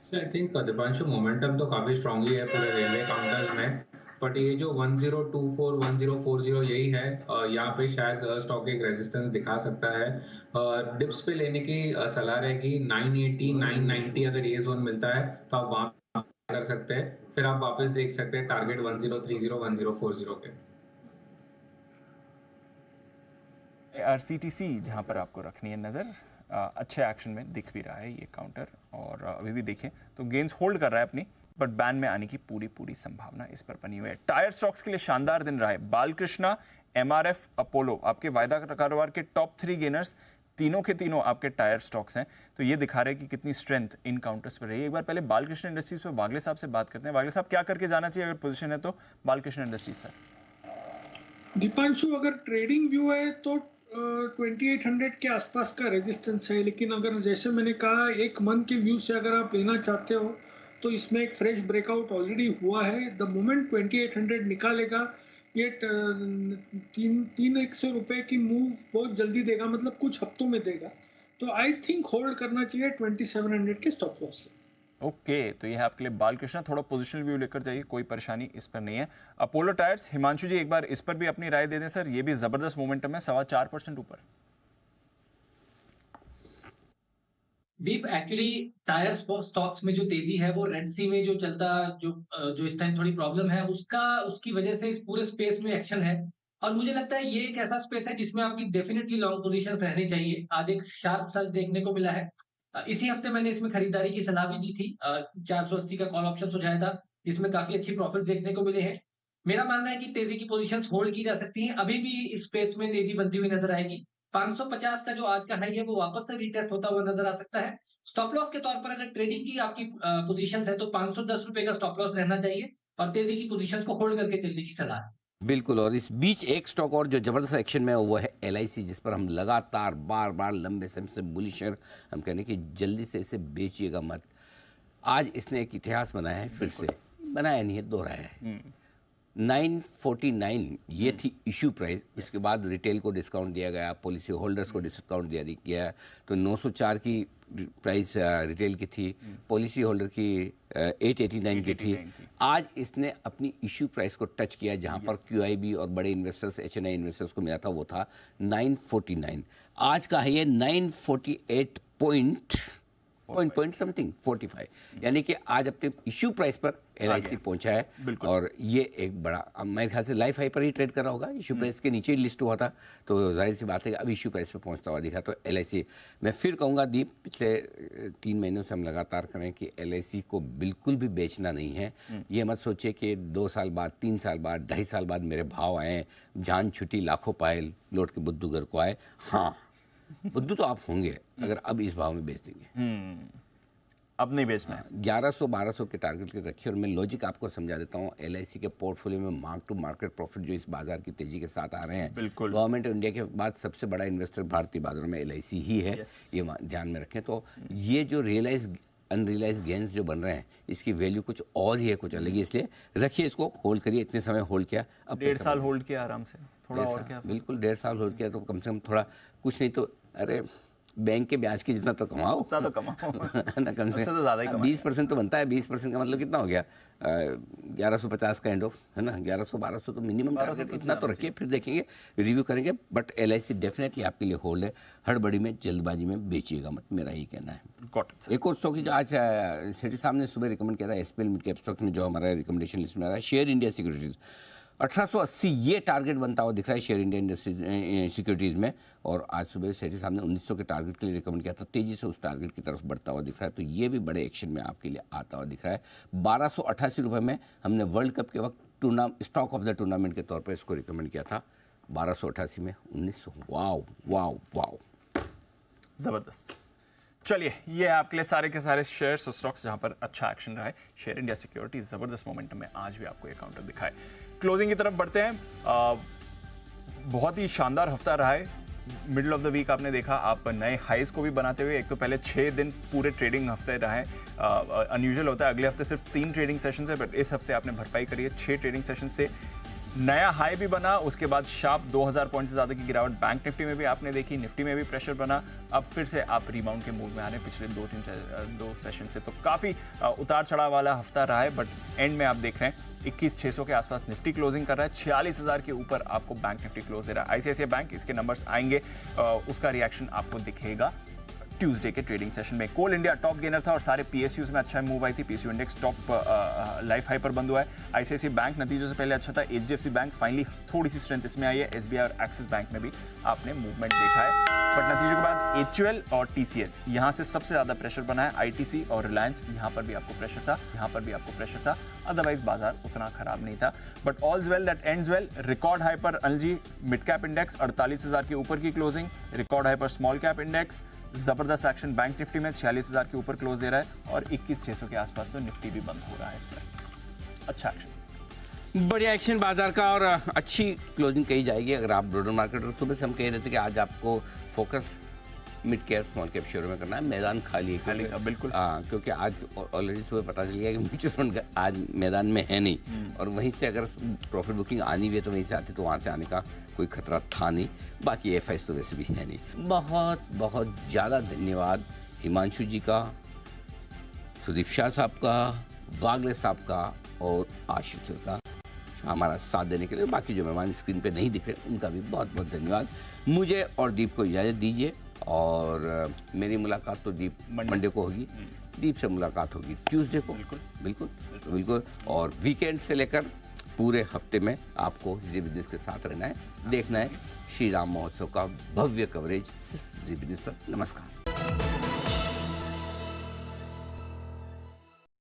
Sir I think Deepanshu momentum तो काफी स्ट्रांगली है पूरे रेलवे काउंटर्स में, बट ये जो 1024 1040 यही है, यहाँ पे शायद स्टॉक एक रेजिस्टेंस दिखा सकता है। डिप्स पे लेने की सलाह रहेगी, 980 990 अगर ये जोन मिलता है तो आप वहां कर सकते हैं, फिर आप वापस देख सकते हैं टारगेट 1030 1040 के। IRCTC जहाँ पर आपको रखनी है नज़र, अच्छे एक्शन में दिख भी रहा है ये काउंटर, और अभी भी देखें तो गेंस होल्ड कर रहा है अपनी, बट बैन में आने की पूरी संभावना इस पर बनी हुई है। टायर स्टॉक्स के लिए शानदार दिन रहा है। बालकृष्णा, MRF, अपोलो आपके वायदा कारोबार के टॉप 3 गेनर्स, तीनों के तीनों आपके टायर स्टॉक्स हैं, तो ये दिखा रहे हैं कि कितनी स्ट्रेंथ इन काउंटर्स पर रही है। एक बार पहले बालकृष्ण इंडस्ट्रीज पर वागले साहब से बात करते हैं। वागले साहब क्या करके जाना चाहिए अगर पोजीशन है तो बालकृष्ण इंडस्ट्रीज सर? दीपांशु अगर ट्रेडिंग व्यू है तो 2800 के आसपास का रेजिस्टेंस है, लेकिन अगर जैसे मैंने कहा एक मंथ के व्यू से अगर आप लेना चाहते हो तो इसमें एक फ्रेश ब्रेकआउट ऑलरेडी हुआ है। द मोमेंट 2800 निकालेगा ये 300 रुपए की मूव बहुत जल्दी देगा, मतलब कुछ हफ्तों में देगा, तो आई थिंक होल्ड करना चाहिए 2700 के स्टॉप लॉस से। ओके, तो ये है आपके लिए बालकृष्ण, थोड़ा पोजिशनल व्यू लेकर जाइए, कोई परेशानी इस पर नहीं है। अपोलो टायर्स, हिमांशु जी एक बार इस पर भी अपनी राय दे दें सर, ये भी जबरदस्त मोमेंटम है, 4.25% ऊपर। दीप एक्चुअली टायर स्टॉक्स में जो तेजी है वो रेड सी में जो चलता जो इस टाइम थोड़ी प्रॉब्लम है उसकी वजह से इस पूरे स्पेस में एक्शन है, और मुझे लगता है ये एक ऐसा स्पेस है जिसमें आपकी डेफिनेटली लॉन्ग पोजीशंस रहनी चाहिए। आज एक शार्प सर्च देखने को मिला है, इसी हफ्ते मैंने इसमें खरीदारी की सलाह भी दी थी, 480 का कॉल ऑप्शन सुझाया था जिसमें काफी अच्छी प्रॉफिट देखने को मिले हैं। मेरा मानना है कि तेजी की पोजीशंस होल्ड की जा सकती हैं, अभी भी इस स्पेस में तेजी बनती हुई नजर आएगी। 550 का जो आज का हाई है वो वापस से रीटेस्ट होता हुआ नजर आ सकता है। स्टॉप लॉस के तौर पर अगर ट्रेडिंग की आपकी पोजीशंस है तो 510 रुपए का स्टॉप लॉस रहना चाहिए और तेजी की पोजीशंस को होल्ड करके चलने की सलाह है। बिल्कुल, और इस बीच एक स्टॉक और जो जबरदस्त एक्शन में है वो है LIC, जिस पर हम लगातार बार लंबे समय से बुलिश हैं, हम कहने कि जल्दी से इसे बेचिएगा मत। आज इसने एक इतिहास बनाया है, फिर से बनाया नहीं है, दोहराया है। 949 ये थी इशू प्राइस, इसके बाद रिटेल को डिस्काउंट दिया गया, पॉलिसी होल्डर्स को डिस्काउंट दिया गया, तो 904 की प्राइस रिटेल की थी, पॉलिसी होल्डर की 889 की थी। आज इसने अपनी इशू प्राइस को टच किया, जहां पर QIB और बड़े इन्वेस्टर्स HNI इन्वेस्टर्स को मिला था वो था 949। आज का है ये 948 पॉइंट समथिंग 45, यानी कि आज अपने इशू प्राइस पर LIC पहुंचा है, और ये एक बड़ा, अब मेरे ख्याल से लाइफ हाई पर ही ट्रेड कर रहा होगा, इशू प्राइस के नीचे ही लिस्ट हुआ था, तो जाहिर सी बात है कि अब इशू प्राइस पर पहुंचता हुआ दिखा। तो LIC, मैं फिर कहूँगा दीप, पिछले 3 महीनों से हम लगातार करें कि LIC को बिल्कुल भी बेचना नहीं है। ये मत सोचिए कि 2 साल बाद, 3 साल बाद, 2.5 साल बाद मेरे भाव आए, जान छुट्टी लाखों पायल लौट के बुद्धू घर को आए। हाँ, बुद्धू तो आप होंगे अगर अब इस भाव में बेच देंगे, अब नहीं बेचना है। 1100-1200 के टारगेट के रखिए, और मैं लॉजिक आपको समझा देता हूँ। LIC के पोर्टफोलियो में मार्क टू मार्केट प्रॉफिट जो इस बाजार की तेजी के साथ आ रहे हैं, बिल्कुल गवर्नमेंट ऑफ इंडिया के बाद सबसे बड़ा इन्वेस्टर भारतीय बाजारों में LIC ही है, ये ध्यान में रखें। तो ये जो अनरियलाइज गेंस जो बन रहे हैं, इसकी वैल्यू कुछ और ही है, कुछ अलग ही, इसलिए रखिए, इसको होल्ड करिए। इतने समय होल्ड किया, अब 1.5 साल होल्ड किया आराम से, थोड़ा और क्या, बिल्कुल 1.5 साल होल्ड किया तो कम से कम थोड़ा, कुछ नहीं तो अरे बैंक के ब्याज की जितना तो कमाओ, उतना तो कमाओ ना, कम से तो ज़्यादा ही 20% तो बनता है। 20% का मतलब कितना हो गया? 1150 का एंड ऑफ है ना, 1100-1200 तो मिनिमम टारगेट, इतना तो रखिए, फिर देखेंगे, रिव्यू करेंगे। बट LIC डेफिनेटली आपके लिए होल्ड है, हड़बड़ी में, जल्दबाजी में बेचिएगा मत, मेरा ही कहना है। एक और स्टॉक जो आज सेठी साहब ने सुबह रिकमेंड किया था, SPL मिड कैप स्टॉक में, जो हमारा रिकमेंडेशन लिस्ट में आ रहा है, शेयर इंडिया सिक्योरिटीज़ 1880 ये टारगेट बनता हुआ दिख रहा है शेयर इंडिया इंडस्ट्रीज सिक्योरिटीज़ में, और आज सुबह सेठी साहब ने 1900 के टारगेट के लिए रिकमेंड किया था, तेज़ी से उस टारगेट की तरफ बढ़ता हुआ दिख रहा है, तो ये भी बड़े एक्शन में आपके लिए आता हुआ दिख रहा है। 1288 रुपये में हमने वर्ल्ड कप के वक्त स्टॉक ऑफ द टूर्नामेंट के तौर पर इसको रिकमेंड किया था, 1288 में 1900। वाओ वाओ वाओ, जबरदस्त। चलिए, ये है आपके लिए सारे के सारे शेयर्स और स्टॉक्स जहां पर अच्छा एक्शन रहा है। शेयर इंडिया सिक्योरिटी जबरदस्त मोमेंटम में आज भी आपको ये काउंटर दिखाए। क्लोजिंग की तरफ बढ़ते हैं। बहुत ही शानदार हफ्ता रहा है। मिडिल ऑफ द वीक आपने देखा, आप नए हाईज को भी बनाते हुए, एक तो पहले 6 दिन पूरे ट्रेडिंग हफ्ते रहा है। अनयूजुअल होता है, अगले हफ्ते सिर्फ 3 ट्रेडिंग सेशन है, बट इस हफ्ते आपने भरपाई करी है 6 ट्रेडिंग सेशन से। नया हाई भी बना, उसके बाद शार्प 2000 पॉइंट से ज़्यादा की गिरावट बैंक निफ्टी में भी आपने देखी, निफ्टी में भी प्रेशर बना। अब फिर से आप रिबाउंड के मूड में आ रहे हैं पिछले 2 सेशन से। तो काफ़ी उतार चढ़ाव वाला हफ्ता रहा है, बट एंड में आप देख रहे हैं 21,600 के आसपास निफ्टी क्लोजिंग कर रहा है। 46,000 के ऊपर आपको बैंक निफ्टी क्लोज दे रहा है। आईसीआईसीआई बैंक, इसके नंबर्स आएंगे, उसका रिएक्शन आपको दिखेगा ट्यूसडे के ट्रेडिंग सेशन में। कोल इंडिया टॉप गेनर था और सारे पीएसयूज में अच्छा मूव आई थी। PSU index top life high पर बंद हुआ है। आईसीआईसीआई बैंक नतीजों से पहले अच्छा था। एचडीएफसी बैंक फाइनली थोड़ी सी स्ट्रेंथ इसमें आई है। एसबीआई और एक्सिस बैंक में भी आपने मूवमेंट देखा है, बट नतीजों के बाद एचयूएल और टीसीएस यहां से सबसे ज्यादा प्रेशर बना है। आईटीसी और रिलायंस, यहां पर भी आपको प्रेशर था, अदरवाइज बाजार उतना खराब नहीं था। But all's well that ends well. Record high पर अनजी मिड कैप इंडेक्स 48,000 के ऊपर की क्लोजिंग। रिकॉर्ड हाई पर स्मॉल कैप इंडेक्स। जबरदस्त एक्शन बैंक निफ्टी में 46,000 के ऊपर क्लोज दे रहा है और 21,600 के आसपास तो निफ्टी भी बंद हो रहा है। सर अच्छा एक्शन, बढ़िया एक्शन बाजार का और अच्छी क्लोजिंग कही जाएगी। अगर आप ब्रॉडर मार्केट, और सुबह से हम कह रहे थे कि आज आपको focus mid cap small cap शेयरों में करना है। मैदान खाली है, बिल्कुल। हाँ, क्योंकि आज ऑलरेडी सुबह पता चल गया कि म्यूचुअल फंड आज मैदान में है नहीं, और वहीं से अगर प्रॉफिट बुकिंग आनी भी है तो वहीं से आती, तो वहाँ से आने का कोई खतरा था नहीं। बाकी एफआईस तो वैसे भी है नहीं। बहुत बहुत ज़्यादा धन्यवाद हिमांशु जी का, सुदीप शाह साहब का, वागले साहब का और आशुतोष का हमारा साथ देने के लिए। बाकी जो मेहमान स्क्रीन पे नहीं दिख रहे उनका भी बहुत बहुत धन्यवाद। मुझे और दीप को इजाज़त दीजिए, और मेरी मुलाकात तो दीप मंडे को होगी, दीप से मुलाकात होगी ट्यूसडे को। बिल्कुल। और वीकेंड से लेकर पूरे हफ्ते में आपको जी बिजनेस के साथ रहना है, देखना है श्री राम महोत्सव का भव्य कवरेज सिर्फ जी बिजनेस पर। नमस्कार।